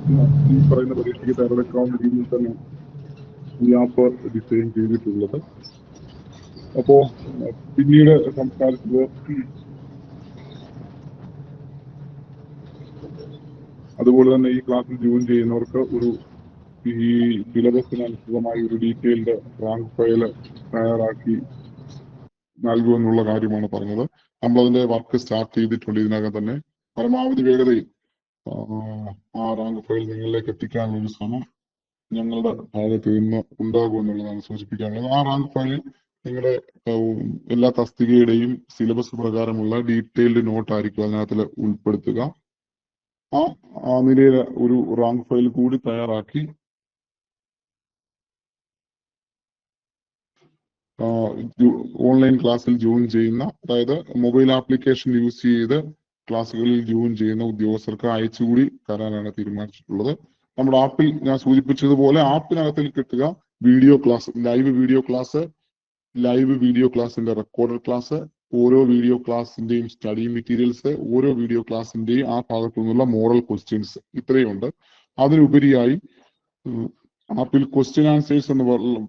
ഈ പറയുന്ന പരീക്ഷയ്ക്ക് തയ്യാറെടുക്കാവുന്ന രീതിയിൽ തന്നെ ഈ ആപ്പ് ഡിസൈൻ ചെയ്തിട്ടുള്ളത്. അപ്പോ പിന്നീട് സംസാരിച്ചത് അതുപോലെ തന്നെ ഈ ക്ലാസ്സിൽ ജോയിൻ ചെയ്യുന്നവർക്ക് ഒരു ഈ സിലബസിനനുസൃതമായി ഒരു ഡീറ്റെയിൽഡ് റാങ്ക് ഫയൽ തയ്യാറാക്കി നൽകുമെന്നുള്ള കാര്യമാണ് പറഞ്ഞത്. നമ്മളതിന്റെ വർക്ക് സ്റ്റാർട്ട് ചെയ്തിട്ടുണ്ട് ഇതിനകം തന്നെ. പരമാവധി വേഗതയിൽ ആ റാങ്ക് ഫയൽ നിങ്ങളിലേക്ക് എത്തിക്കാനുള്ള ഒരു ശ്രമം ഞങ്ങളുടെ ഭാഗത്ത് നിന്ന് ഉണ്ടാകുമെന്നുള്ളതാണ് സൂചിപ്പിക്കാനുള്ളത്. ആ റാങ്ക് ഫയൽ നിങ്ങളുടെ എല്ലാ തസ്തികയുടെയും സിലബസ് പ്രകാരമുള്ള ഡീറ്റെയിൽഡ് നോട്ട് ആയിരിക്കും അതിനകത്ത് ഉൾപ്പെടുത്തുക. ആ നിലയിൽ ഒരു റാങ്ക് ഫയൽ കൂടി തയ്യാറാക്കി ഓൺലൈൻ ക്ലാസ്സിൽ ജോയിൻ ചെയ്യുന്ന, അതായത് മൊബൈൽ ആപ്ലിക്കേഷൻ യൂസ് ചെയ്ത് ക്ലാസ്സുകളിൽ ജോയിൻ ചെയ്യുന്ന ഉദ്യോഗസ്ഥർക്ക് അയച്ചുകൂടി തരാനാണ് തീരുമാനിച്ചിട്ടുള്ളത്. നമ്മുടെ ആപ്പിൽ ഞാൻ സൂചിപ്പിച്ചതുപോലെ ആപ്പിനകത്തിൽ കിട്ടുക വീഡിയോ ക്ലാസ്, ലൈവ് വീഡിയോ ക്ലാസ്സിന്റെ റെക്കോർഡഡ് ക്ലാസ്, ഓരോ വീഡിയോ ക്ലാസ്സിന്റെയും സ്റ്റഡി മെറ്റീരിയൽസ്, ഓരോ വീഡിയോ ക്ലാസ്സിന്റെയും ആ ഭാഗത്തു നിന്നുള്ള മോഡൽ ക്വസ്റ്റ്യൻസ്, ഇത്രയുണ്ട്. അതിനുപരിയായി ആപ്പിൽ ക്വസ്റ്റ്യൻ ആൻസേഴ്സ് എന്ന്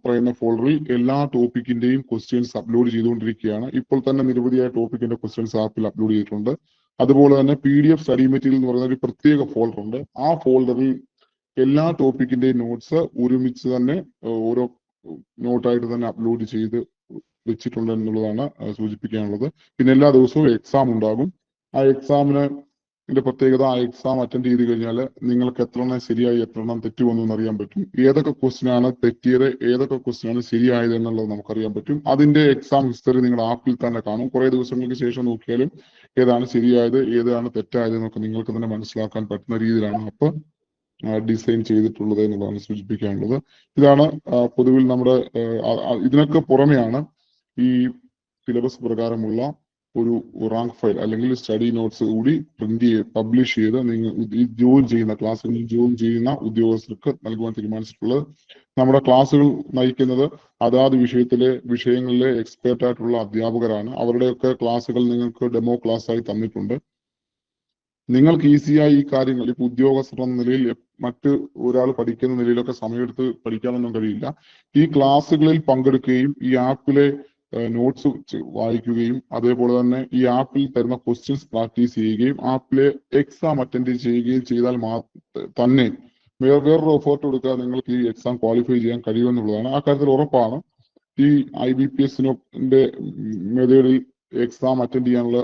പറയുന്ന ഫോൾഡറിൽ എല്ലാ ടോപ്പിക്കിന്റെയും ക്വസ്റ്റ്യൻസ് അപ്ലോഡ് ചെയ്തുകൊണ്ടിരിക്കുകയാണ്. ഇപ്പോൾ തന്നെ നിരവധിയായ ടോപ്പിക്കിന്റെ ക്വസ്റ്റ്യൻസ് ആപ്പിൽ അപ്ലോഡ് ചെയ്തിട്ടുണ്ട്. അതുപോലെ തന്നെ PDF സ്റ്റഡി മെറ്റീരിയൽ എന്ന് പറയുന്ന ഒരു പ്രത്യേക ഫോൾഡർ ഉണ്ട്. ആ ഫോൾഡറിൽ എല്ലാ ടോപ്പിക്കിന്റെയും നോട്ട്സ് ഒരുമിച്ച് തന്നെ ഓരോ നോട്ടായിട്ട് തന്നെ അപ്ലോഡ് ചെയ്ത് വെച്ചിട്ടുണ്ട് എന്നുള്ളതാണ് സൂചിപ്പിക്കാനുള്ളത്. പിന്നെ എല്ലാ ദിവസവും എക്സാം ഉണ്ടാകും. ആ എക്സാമിന് പ്രത്യേകത, ആ എക്സാം അറ്റൻഡ് ചെയ്ത് കഴിഞ്ഞാൽ നിങ്ങൾക്ക് എത്ര എണ്ണം ശരിയായി എത്ര എണ്ണം തെറ്റ് വന്നു എന്നറിയാൻ പറ്റും. ഏതൊക്കെ ക്വസ്റ്റ്യൻ ആണ് തെറ്റിയത്, ഏതൊക്കെ ക്വസ്റ്റ്യൻ ആണ് ശരിയായത് എന്നുള്ളത് നമുക്കറിയാൻ പറ്റും. അതിന്റെ എക്സാം ഹിസ്റ്ററി നിങ്ങൾ ആപ്പിൽ തന്നെ കാണും. കുറെ ദിവസങ്ങൾക്ക് ശേഷം നോക്കിയാലും ഏതാണ് ശരിയായത് ഏതാണ് തെറ്റായത് എന്നൊക്കെ നിങ്ങൾക്ക് തന്നെ മനസ്സിലാക്കാൻ പറ്റുന്ന രീതിയിലാണ് ആപ്പ് ഡിസൈൻ ചെയ്തിട്ടുള്ളത് എന്നുള്ളതാണ് സൂചിപ്പിക്കാനുള്ളത്. ഇതാണ് പൊതുവിൽ നമ്മുടെ ഇതിനൊക്കെ പുറമെയാണ് ഈ സിലബസ് പ്രകാരമുള്ള ഒരു റാങ്ക് ഫയൽ അല്ലെങ്കിൽ സ്റ്റഡി നോട്ട്സ് കൂടി പ്രിന്റ് ചെയ്ത് പബ്ലിഷ് ചെയ്ത് നിങ്ങൾ ജോയിൻ ചെയ്യുന്ന ക്ലാസ്സുകളിൽ ജോയിൻ ചെയ്യുന്ന ഉദ്യോഗസ്ഥർക്ക് നൽകുവാൻ തീരുമാനിച്ചിട്ടുള്ളത്. നമ്മുടെ ക്ലാസ്സുകൾ നയിക്കുന്നത് അതാത് വിഷയങ്ങളിലെ എക്സ്പേർട്ട് ആയിട്ടുള്ള അധ്യാപകരാണ്. അവരുടെയൊക്കെ ക്ലാസ്സുകൾ നിങ്ങൾക്ക് ഡെമോ ക്ലാസ് ആയി തന്നിട്ടുണ്ട്. നിങ്ങൾക്ക് ഈസിയായി ഈ കാര്യങ്ങൾ ഇപ്പൊ ഉദ്യോഗസ്ഥർ എന്ന നിലയിൽ മറ്റ് ഒരാൾ പഠിക്കുന്ന നിലയിലൊക്കെ സമയമെടുത്ത് പഠിക്കാനൊന്നും കഴിയില്ല. ഈ ക്ലാസ്സുകളിൽ പങ്കെടുക്കുകയും ഈ ആപ്പിലെ നോട്ട്സ് വായിക്കുകയും അതേപോലെ തന്നെ ഈ ആപ്പിൽ തരുന്ന ക്വസ്റ്റ്യൻസ് പ്രാക്ടീസ് ചെയ്യുകയും ആപ്പിലെ എക്സാം അറ്റൻഡ് ചെയ്യുകയും ചെയ്താൽ തന്നെ വേറൊരു എഫേർട്ട് കൊടുക്കാതെ നിങ്ങൾക്ക് ഈ എക്സാം ക്വാളിഫൈ ചെയ്യാൻ കഴിയുമെന്നുള്ളതാണ്. ആ കാര്യത്തിൽ ഉറപ്പാണ്. ഈ IBPS-ന്റെ മെത്തേഡിൽ എക്സാം അറ്റൻഡ് ചെയ്യാനുള്ള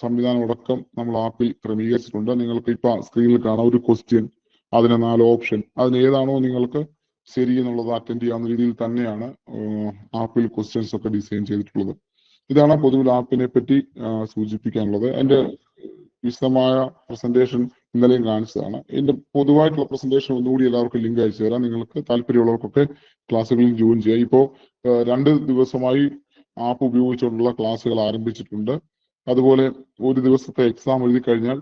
സംവിധാനം അടക്കം നമ്മൾ ആപ്പിൽ ക്രമീകരിച്ചിട്ടുണ്ട്. നിങ്ങൾക്ക് ഇപ്പൊ സ്ക്രീനിൽ കാണാം ഒരു ക്വസ്റ്റ്യൻ, അതിന് 4 ഓപ്ഷൻ, അതിന് ഏതാണോ നിങ്ങൾക്ക് ശരി എന്നുള്ളത് അറ്റൻഡ് ചെയ്യാവുന്ന രീതിയിൽ തന്നെയാണ് ആപ്പിൽ ക്വസ്റ്റ്യൻസ് ഒക്കെ ഡിസൈൻ ചെയ്തിട്ടുള്ളത്. ഇതാണ് പൊതുവിൽ ആപ്പിനെ പറ്റി സൂചിപ്പിക്കാനുള്ളത്. അതിന്റെ വിശദമായ പ്രസന്റേഷൻ ഇന്നലെയും കാണിച്ചതാണ്. ഇതിന്റെ പൊതുവായിട്ടുള്ള പ്രസന്റേഷൻ ഒന്നുകൂടി എല്ലാവർക്കും ലിങ്ക് അയച്ചു തരാം. നിങ്ങൾക്ക് താല്പര്യമുള്ളവർക്കൊക്കെ ക്ലാസ്സുകളിൽ ജോയിൻ ചെയ്യാം. ഇപ്പോൾ 2 ദിവസമായി ആപ്പ് ഉപയോഗിച്ചുകൊണ്ടുള്ള ക്ലാസ്സുകൾ ആരംഭിച്ചിട്ടുണ്ട്. അതുപോലെ ഒരു ദിവസത്തെ എക്സാം എഴുതി കഴിഞ്ഞാൽ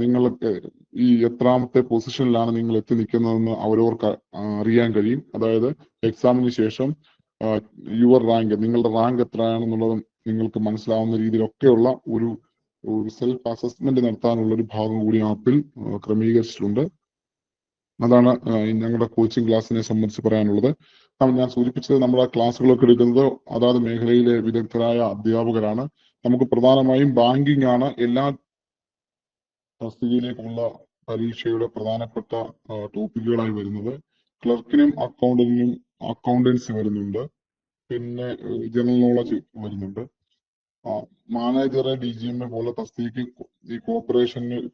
നിങ്ങൾക്ക് ഈ എത്രാമത്തെ പൊസിഷനിലാണ് നിങ്ങൾ എത്തി നിൽക്കുന്നതെന്ന് അവരവർക്ക് അറിയാൻ കഴിയും. അതായത് എക്സാമിന് ശേഷം യുവർ റാങ്ക്, നിങ്ങളുടെ റാങ്ക് എത്രയാണെന്നുള്ളത് നിങ്ങൾക്ക് മനസ്സിലാവുന്ന രീതിയിലൊക്കെയുള്ള ഒരു സെൽഫ് അസസ്മെന്റ് നടത്താനുള്ള ഒരു ഭാഗം കൂടി ആപ്പിൽ ക്രമീകരിച്ചിട്ടുണ്ട്. അതാണ് ഞങ്ങളുടെ കോച്ചിങ് ക്ലാസ്സിനെ സംബന്ധിച്ച് പറയാനുള്ളത്. ഞാൻ സൂചിപ്പിച്ചത് നമ്മുടെ ക്ലാസ്സുകളൊക്കെ എടുക്കുന്നത് അതാത് മേഖലയിലെ വിദഗ്ധരായ അധ്യാപകരാണ്. നമുക്ക് പ്രധാനമായും ബാങ്കിങ് ആണ് എല്ലാ തസ്തികയിലേക്കുള്ള പരീക്ഷയുടെ പ്രധാനപ്പെട്ട ടോപ്പിക്കുകളായി വരുന്നത്. ക്ലർക്കിനും അക്കൗണ്ടൻസി വരുന്നുണ്ട്. പിന്നെ ജനറൽ നോളജ് വരുന്നുണ്ട്. മാനേജറെ DGMA പോലെ തസ്തികയ്ക്ക് ഈ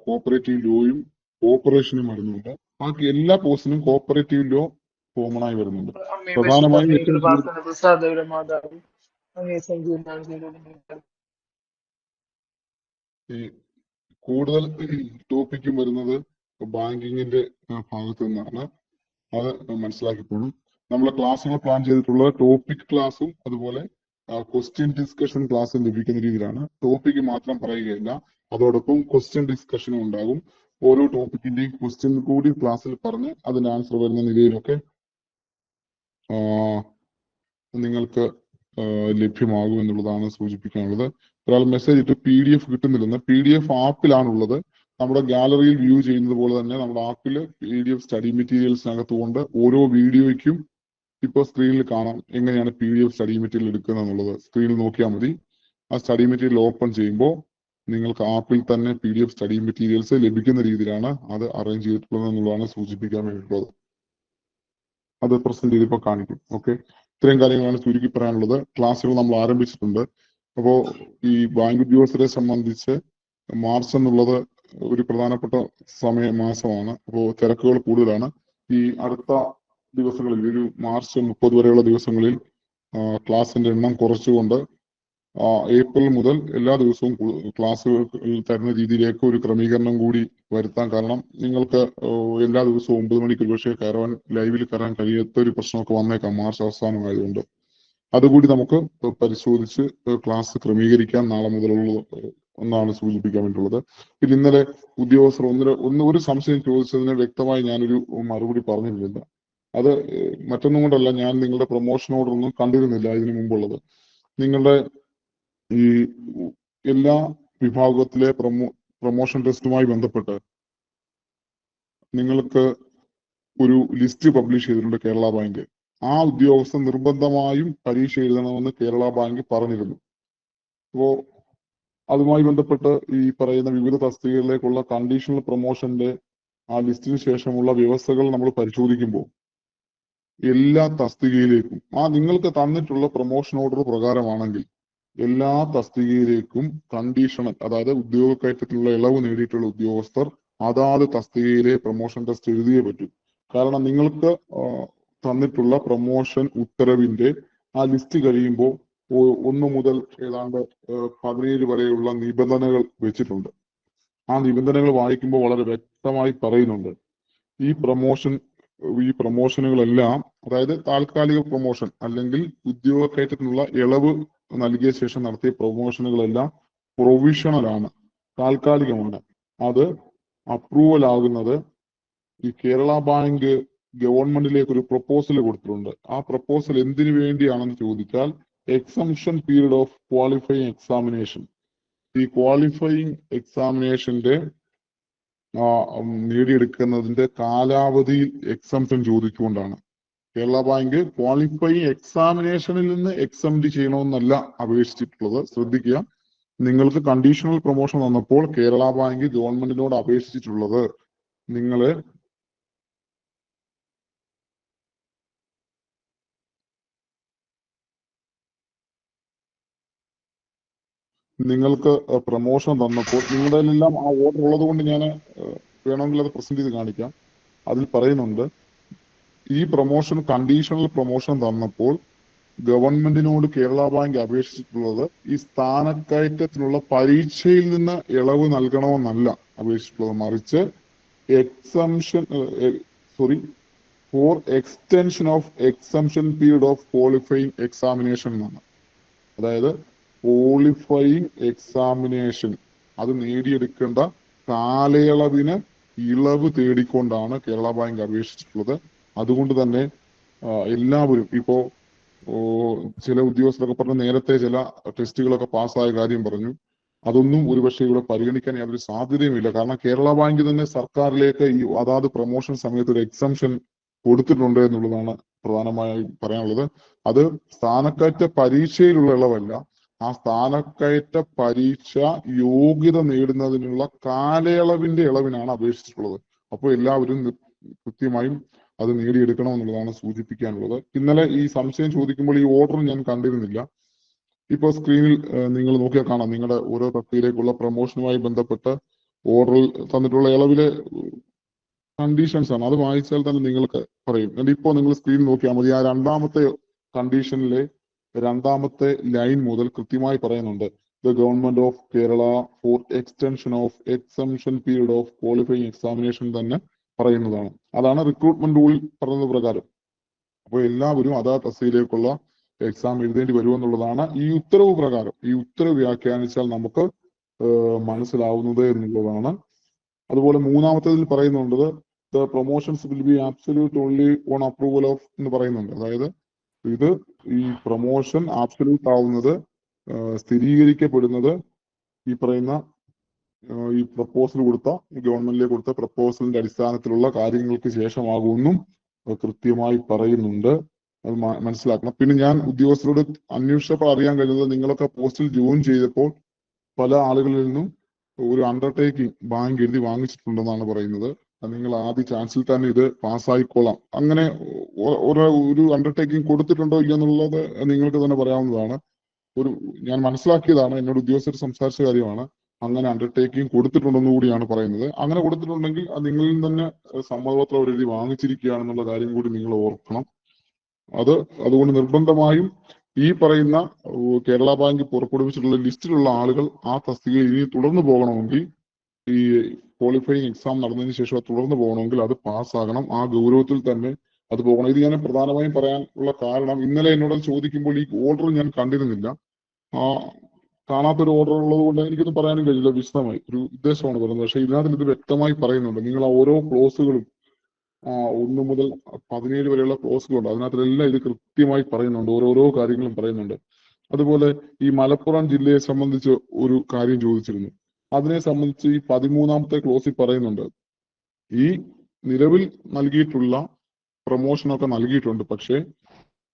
കോപ്പറേറ്റീവ് ലോയും കോർപ്പറേഷനും വരുന്നുണ്ട്. ബാക്കി എല്ലാ പോസ്റ്റിനും കോപ്പറേറ്റീവ് ലോ കോമൺ ആയി വരുന്നുണ്ട്. പ്രധാനമായും ഈ കൂടുതൽ ടോപ്പിക്കും വരുന്നത് ബാങ്കിങ്ങിന്റെ ഭാഗത്ത് നിന്നാണ്. അത് മനസ്സിലാക്കിക്കോളും. നമ്മളെ ക്ലാസ്സുകൾ പ്ലാൻ ചെയ്തിട്ടുള്ളത് ടോപ്പിക് ക്ലാസ്സും അതുപോലെ ക്വസ്റ്റ്യൻ ഡിസ്കഷൻ ക്ലാസ്സും ലഭിക്കുന്ന രീതിയിലാണ്. ടോപ്പിക്ക് മാത്രം പറയുകയില്ല, അതോടൊപ്പം ക്വസ്റ്റ്യൻ ഡിസ്കഷനും ഉണ്ടാകും. ഓരോ ടോപ്പിക്കിന്റെയും ക്വസ്റ്റ്യൻ കൂടി ക്ലാസ്സിൽ പറഞ്ഞ് അതിന്റെ ആൻസർ വരുന്ന നിലയിലൊക്കെ നിങ്ങൾക്ക് ലഭ്യമാകും എന്നുള്ളതാണ് സൂചിപ്പിക്കാനുള്ളത്. ഒരാൾ മെസ്സേജ് ഇട്ട് PDF കിട്ടുന്നില്ലെന്ന്. PDF ആപ്പിലാണുള്ളത്. നമ്മുടെ ഗാലറിയിൽ വ്യൂ ചെയ്യുന്നത് പോലെ തന്നെ നമ്മുടെ ആപ്പിൽ PDF സ്റ്റഡി മെറ്റീരിയൽസിനകത്ത് കൊണ്ട് ഓരോ വീഡിയോയ്ക്കും ഇപ്പോൾ സ്ക്രീനിൽ കാണാം എങ്ങനെയാണ് PDF സ്റ്റഡി മെറ്റീരിയൽ എടുക്കുന്നത് എന്നുള്ളത്. സ്ക്രീനിൽ നോക്കിയാൽ മതി. ആ സ്റ്റഡി മെറ്റീരിയൽ ഓപ്പൺ ചെയ്യുമ്പോൾ നിങ്ങൾക്ക് ആപ്പിൽ തന്നെ PDF സ്റ്റഡി മെറ്റീരിയൽസ് ലഭിക്കുന്ന രീതിയിലാണ് അത് അറേഞ്ച് ചെയ്തിട്ടുള്ളത് എന്നുള്ളതാണ് സൂചിപ്പിക്കാൻ വേണ്ടിയിട്ടുള്ളത്. അത് പ്രസന്റ് ചെയ്തിപ്പോൾ കാണിക്കും. ഓക്കെ, ഇത്രയും കാര്യങ്ങളാണ് ചുരുക്കി പറയാനുള്ളത്. ക്ലാസ്സുകൾ നമ്മൾ ആരംഭിച്ചിട്ടുണ്ട്. അപ്പോൾ ഈ ബാങ്ക് ഉദ്യോഗസ്ഥരെ സംബന്ധിച്ച് മാർച്ച് എന്നുള്ളത് ഒരു പ്രധാനപ്പെട്ട മാസമാണ്. അപ്പോൾ തിരക്കുകൾ കൂടുതലാണ്. ഈ അടുത്ത ദിവസങ്ങളിൽ ഒരു മാർച്ച് 30 വരെയുള്ള ദിവസങ്ങളിൽ ക്ലാസിന്റെ എണ്ണം കുറച്ചുകൊണ്ട് ഏപ്രിൽ മുതൽ എല്ലാ ദിവസവും ക്ലാസ്സുകൾ തരുന്ന രീതിയിലേക്ക് ഒരു ക്രമീകരണം കൂടി വരുത്താൻ. കാരണം നിങ്ങൾക്ക് എല്ലാ ദിവസവും 9 മണിക്ക് ഒരുപക്ഷെ കയറാൻ ലൈവിൽ കയറാൻ കഴിയാത്ത ഒരു പ്രശ്നമൊക്കെ വന്നേക്കാം മാർച്ച് അവസാനമായതുകൊണ്ട്. അതുകൂടി നമുക്ക് പരിശോധിച്ച് ക്ലാസ് ക്രമീകരിക്കാൻ നാളെ മുതലുള്ള ഒന്നാണ് സൂചിപ്പിക്കാൻ വേണ്ടിയുള്ളത്. പിന്നെ ഇന്നലെ ഉദ്യോഗസ്ഥർ ഒരു സംശയം ചോദിച്ചതിന് വ്യക്തമായി ഞാനൊരു മറുപടി പറഞ്ഞിരുന്നില്ല. അത് മറ്റൊന്നും കൊണ്ടല്ല, ഞാൻ നിങ്ങളുടെ പ്രൊമോഷൻ ഓർഡർ ഒന്നും കണ്ടിരുന്നില്ല ഇതിനു മുമ്പുള്ളത്. നിങ്ങളുടെ ഈ എല്ലാ വിഭാഗത്തിലെ പ്രൊമോഷൻ ടെസ്റ്റുമായി ബന്ധപ്പെട്ട് നിങ്ങൾക്ക് ഒരു ലിസ്റ്റ് പബ്ലിഷ് ചെയ്തിട്ടുണ്ട് കേരള ബാങ്ക്. ആ ഉദ്യോഗസ്ഥർ നിർബന്ധമായും പരീക്ഷ എഴുതണമെന്ന് കേരള ബാങ്ക് പറഞ്ഞിരുന്നു. അപ്പോ അതുമായി ബന്ധപ്പെട്ട് ഈ പറയുന്ന വിവിധ തസ്തികകളിലേക്കുള്ള കണ്ടീഷണൽ പ്രൊമോഷന്റെ ആ ലിസ്റ്റിന് ശേഷമുള്ള വ്യവസ്ഥകൾ നമ്മൾ പരിശോധിക്കുമ്പോൾ എല്ലാ തസ്തികയിലേക്കും നിങ്ങൾക്ക് തന്നിട്ടുള്ള പ്രൊമോഷൻ ഓർഡർ പ്രകാരമാണെങ്കിൽ എല്ലാ തസ്തികയിലേക്കും കണ്ടീഷണൽ, അതായത് ഉദ്യോഗക്കയറ്റത്തിലുള്ള ഇളവ് നേടിയിട്ടുള്ള ഉദ്യോഗസ്ഥർ അതാത് തസ്തികയിലെ പ്രൊമോഷൻ ടെസ്റ്റ് എഴുതിയേ പറ്റൂ. കാരണം നിങ്ങൾക്ക് തന്നിട്ടുള്ള പ്രൊമോഷൻ ഉത്തരവിന്റെ ആ ലിസ്റ്റ് കഴിയുമ്പോൾ 1 മുതൽ ഏതാണ്ട് 17 വരെയുള്ള നിബന്ധനകൾ വെച്ചിട്ടുണ്ട്. ആ നിബന്ധനകൾ വായിക്കുമ്പോൾ വളരെ വ്യക്തമായി പറയുന്നുണ്ട് ഈ പ്രൊമോഷനുകളെല്ലാം, അതായത് താൽക്കാലിക പ്രൊമോഷൻ അല്ലെങ്കിൽ ഉദ്യോഗക്കയറ്റത്തിനുള്ള ഇളവ് നൽകിയ ശേഷം നടത്തിയ പ്രൊമോഷനുകളെല്ലാം പ്രൊവിഷണൽ ആണ്, താൽക്കാലികമാണ്. അത് അപ്രൂവൽ ആകുന്നത് ഈ കേരള ബാങ്ക് ഗവൺമെന്റിലേക്ക് ഒരു പ്രൊപ്പോസൽ കൊടുത്തിട്ടുണ്ട്. ആ പ്രൊപ്പോസൽ എന്തിനു വേണ്ടിയാണെന്ന് ചോദിച്ചാൽ exemption period of qualifying examination. ഈ ക്വാളിഫയിങ് എക്സാമിനേഷന്റെ നേടിയെടുക്കുന്നതിന്റെ കാലാവധിയിൽ എക്സംഷൻ ചോദിച്ചുകൊണ്ടാണ്. കേരള ബാങ്ക് ക്വാളിഫയിങ് എക്സാമിനേഷനിൽ നിന്ന് എക്സംപ്റ്റ് ചെയ്യണമെന്നല്ല അപേക്ഷിച്ചിട്ടുള്ളത്. ശ്രദ്ധിക്കുക, നിങ്ങൾക്ക് കണ്ടീഷണൽ പ്രൊമോഷൻ വന്നപ്പോൾ കേരള ബാങ്ക് ഗവൺമെന്റിനോട് അപേക്ഷിച്ചിട്ടുള്ളത് നിങ്ങൾക്ക് പ്രൊമോഷൻ തന്നപ്പോൾ നിങ്ങളുടെ എല്ലാം ആ ഓർഡർ ഉള്ളത് കൊണ്ട് ഞാൻ വേണമെങ്കിൽ അത് പ്രസന്റ് ചെയ്ത് കാണിക്കാം. അതിൽ പറയുന്നുണ്ട് ഈ പ്രൊമോഷൻ കണ്ടീഷണൽ പ്രൊമോഷൻ തന്നപ്പോൾ ഗവൺമെന്റിനോട് കേരള ബാങ്ക് അപേക്ഷിച്ചിട്ടുള്ളത് ഈ സ്ഥാനക്കയറ്റത്തിനുള്ള പരീക്ഷയിൽ നിന്ന് ഇളവ് നൽകണമെന്നല്ല അപേക്ഷിച്ചിട്ടുള്ളത്, മറിച്ച് four extension of exemption period of qualifying examination എന്നാണ്. അതായത് ക്വാളിഫയിങ് എക്സാമിനേഷൻ അത് നേടിയെടുക്കേണ്ട കാലയളവിന് ഇളവ് തേടിക്കൊണ്ടാണ് കേരള ബാങ്ക് അപേക്ഷിച്ചിട്ടുള്ളത്. അതുകൊണ്ട് തന്നെ എല്ലാവരും ഇപ്പോ ചില ഉദ്യോഗസ്ഥരൊക്കെ പറഞ്ഞ നേരത്തെ ചില ടെസ്റ്റുകളൊക്കെ പാസ്സായ കാര്യം പറഞ്ഞു. അതൊന്നും ഒരുപക്ഷെ ഇവിടെ പരിഗണിക്കാൻ യാതൊരു സാധ്യതയുമില്ല. കാരണം കേരള ബാങ്ക് തന്നെ സർക്കാരിലേക്ക് ഈ അതാത് പ്രൊമോഷൻ സമയത്ത് ഒരു എക്സംഷൻ കൊടുത്തിട്ടുണ്ട് എന്നുള്ളതാണ് പ്രധാനമായി പറയാനുള്ളത്. അത് സ്ഥാനക്കയറ്റ പരീക്ഷയിലുള്ള ഇളവല്ല, ആ സ്ഥാനക്കയറ്റ പരീക്ഷ യോഗ്യത നേടുന്നതിനുള്ള കാലയളവിന്റെ ഇളവിനാണ് അപേക്ഷിച്ചിട്ടുള്ളത്. അപ്പോൾ എല്ലാവരും കൃത്യമായും അത് നേടിയെടുക്കണം എന്നുള്ളതാണ് സൂചിപ്പിക്കാനുള്ളത്. ഇന്നലെ ഈ സംശയം ചോദിക്കുമ്പോൾ ഈ ഓർഡർ ഞാൻ കണ്ടിരുന്നില്ല. ഇപ്പോൾ സ്ക്രീനിൽ നിങ്ങൾ നോക്കിയാൽ കാണാം നിങ്ങളുടെ ഓരോ തസ്തികയിലേക്കുള്ള പ്രൊമോഷനുമായി ബന്ധപ്പെട്ട് ഓർഡറിൽ തന്നിട്ടുള്ള ഇളവിലെ കണ്ടീഷൻസ് ആണ്. അത് വായിച്ചാൽ തന്നെ നിങ്ങൾക്ക് പറയും. ഇപ്പോൾ നിങ്ങൾ സ്ക്രീൻ നോക്കിയാൽ മതി. ആ രണ്ടാമത്തെ കണ്ടീഷനിലെ രണ്ടാമത്തെ ലൈൻ മുതൽ കൃത്യമായി പറയുന്നുണ്ട് the government of Kerala four extension of exemption period of qualifying examination തന്നെ പറയുന്നതാണ്. അതാണ് റിക്രൂട്ട്മെന്റ് റൂൾ പറഞ്ഞത് പ്രകാരം. അപ്പോൾ എല്ലാവരും അതാ തസ്തികയിലേക്കുള്ള എക്സാം എഴുതേണ്ടി വരുമെന്നുള്ളതാണ് ഈ ഉത്തരവ് പ്രകാരം. ഈ ഉത്തരവ് വ്യാഖ്യാനിച്ചാൽ നമുക്ക് മനസ്സിലാവുന്നത് എന്നുള്ളതാണ്. അതുപോലെ മൂന്നാമത്തേതിൽ പറയുന്നുണ്ട് the promotions will be absolute only on approval of എന്ന് പറയുന്നുണ്ട്. അതായത് ഇത് ഈ പ്രൊമോഷൻ ആബ്സല്യൂട്ട് ആവുന്നത് സ്ഥിരീകരിക്കപ്പെടുന്നത് ഈ പറയുന്ന ഈ പ്രപ്പോസൽ കൊടുത്ത ഗവൺമെന്റിലേക്ക് കൊടുത്ത പ്രപ്പോസലിന്റെ അടിസ്ഥാനത്തിലുള്ള കാര്യങ്ങൾക്ക് ശേഷമാകുമെന്നും കൃത്യമായി പറയുന്നുണ്ട്. അത് മനസ്സിലാക്കണം. പിന്നെ ഞാൻ ഉദ്യോഗസ്ഥരോട് അന്വേഷിച്ചപ്പോൾ അറിയാൻ കഴിഞ്ഞത് നിങ്ങളൊക്കെ പോസ്റ്റിൽ ജോയിൻ ചെയ്തപ്പോൾ പല ആളുകളിൽ നിന്നും ഒരു അണ്ടർടേക്കിംഗ് ബാങ്ക് എഴുതി വാങ്ങിച്ചിട്ടുണ്ടെന്നാണ് പറയുന്നത്. നിങ്ങൾ ആദ്യ ചാൻസിൽ തന്നെ ഇത് പാസ്സായിക്കോളാം, അങ്ങനെ ഒരു അണ്ടർടേക്കിംഗ് കൊടുത്തിട്ടുണ്ടോ ഇല്ലെന്നുള്ളത് നിങ്ങൾക്ക് തന്നെ പറയാവുന്നതാണ്. ഞാൻ മനസ്സിലാക്കിയതാണ്, എന്നോട് ഉദ്യോഗസ്ഥർ സംസാരിച്ച കാര്യമാണ്. അങ്ങനെ അണ്ടർടേക്കിംഗ് കൊടുത്തിട്ടുണ്ടെന്ന് കൂടിയാണ് പറയുന്നത്. അങ്ങനെ കൊടുത്തിട്ടുണ്ടെങ്കിൽ അത് നിങ്ങളിൽ തന്നെ സമ്മതപത്രം അവർ എഴുതി വാങ്ങിച്ചിരിക്കുകയാണെന്നുള്ള കാര്യം കൂടി നിങ്ങൾ ഓർക്കണം. അതുകൊണ്ട് നിർബന്ധമായും ഈ പറയുന്ന കേരള ബാങ്ക് പുറപ്പെടുവിച്ചിട്ടുള്ള ലിസ്റ്റിലുള്ള ആളുകൾ ആ തസ്തികയിൽ ഇനി തുടർന്ന് പോകണമെങ്കിൽ, ഈ ക്വാളിഫയിങ് എക്സാം നടന്നതിന് ശേഷം അത് തുടർന്ന് പോകണമെങ്കിൽ അത് പാസ്സാകണം. ആ ഗൗരവത്തിൽ തന്നെ അത് പോകണം. ഇത് ഞാൻ പ്രധാനമായും പറയാനുള്ള കാരണം, ഇന്നലെ എന്നോട് ചോദിക്കുമ്പോൾ ഈ ഓർഡർ ഞാൻ കണ്ടിരുന്നില്ല. കാണാത്തൊരു ഓർഡർ ഉള്ളത് കൊണ്ട് എനിക്കൊന്നും പറയാനും കഴിയില്ല. വിശദമായി ഒരു ഉദ്ദേശമാണ് പറയുന്നത്. പക്ഷെ ഇതിനകത്ത് ഇത് വ്യക്തമായി പറയുന്നുണ്ട്. നിങ്ങൾ ആ ഓരോ ക്ലോസുകളും 1 മുതൽ 17 വരെയുള്ള ക്ലോസുകളുണ്ട്. അതിനകത്തെല്ലാം ഇത് കൃത്യമായി പറയുന്നുണ്ട്. ഓരോരോ കാര്യങ്ങളും പറയുന്നുണ്ട്. അതുപോലെ ഈ മലപ്പുറം ജില്ലയെ സംബന്ധിച്ച് ഒരു കാര്യം ചോദിച്ചിരുന്നു. അതിനെ സംബന്ധിച്ച് ഈ 13ാമത്തെ ക്ലോസിൽ പറയുന്നുണ്ട്, ഈ നിലവിൽ നൽകിയിട്ടുള്ള പ്രൊമോഷനൊക്കെ നൽകിയിട്ടുണ്ട്. പക്ഷേ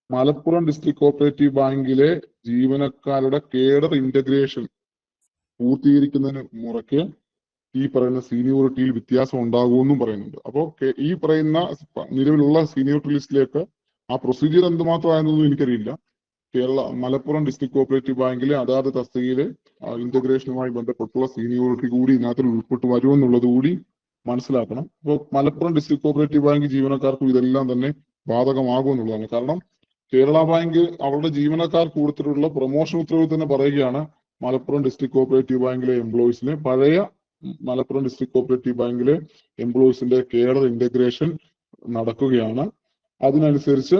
മലപ്പുറം ഡിസ്ട്രിക്ട് കോഓപ്പറേറ്റീവ് ബാങ്കിലെ ജീവനക്കാരുടെ കേഡർ ഇന്റഗ്രേഷൻ പൂർത്തീകരിക്കുന്നതിന് മുറയ്ക്ക് ഈ പറയുന്ന സീനിയോറിറ്റിയിൽ വ്യത്യാസം ഉണ്ടാകുമെന്നും പറയുന്നുണ്ട്. അപ്പോൾ ഈ പറയുന്ന നിലവിലുള്ള സീനിയോറിറ്റി ലിസ്റ്റിലേക്ക് ആ പ്രൊസീജിയർ എന്തുമാത്രമായെന്നൊന്നും എനിക്കറിയില്ല. മലപ്പുറം ഡിസ്ട്രിക്ട് കോഓപ്പറേറ്റീവ് ബാങ്കിലെ അതാത് തസ്തികയിലെ ഇന്റഗ്രേഷനുമായി ബന്ധപ്പെട്ടുള്ള സീനിയോറിറ്റി കൂടി ഇതിനകത്ത് ഉൾപ്പെട്ട് വരുമെന്നുള്ളത് കൂടി മനസ്സിലാക്കണം. അപ്പോൾ മലപ്പുറം ഡിസ്ട്രിക്ട് കോഓപ്പറേറ്റീവ് ബാങ്ക് ജീവനക്കാർക്കും ഇതെല്ലാം തന്നെ ബാധകമാകുമെന്നുള്ളതാണ്. കാരണം കേരള ബാങ്ക് അവരുടെ ജീവനക്കാർക്ക് കൊടുത്തിട്ടുള്ള പ്രൊമോഷൻ ഉത്തരവിൽ തന്നെ പറയുകയാണ്, മലപ്പുറം ഡിസ്ട്രിക്ട് കോഓപ്പറേറ്റീവ് ബാങ്കിലെ എംപ്ലോയീസിന് പഴയ മലപ്പുറം ഡിസ്ട്രിക്ട് കോഓപ്പറേറ്റീവ് ബാങ്കിലെ എംപ്ലോയീസിന്റെ കേഡർ ഇന്റഗ്രേഷൻ നടക്കുകയാണ്. അതിനനുസരിച്ച്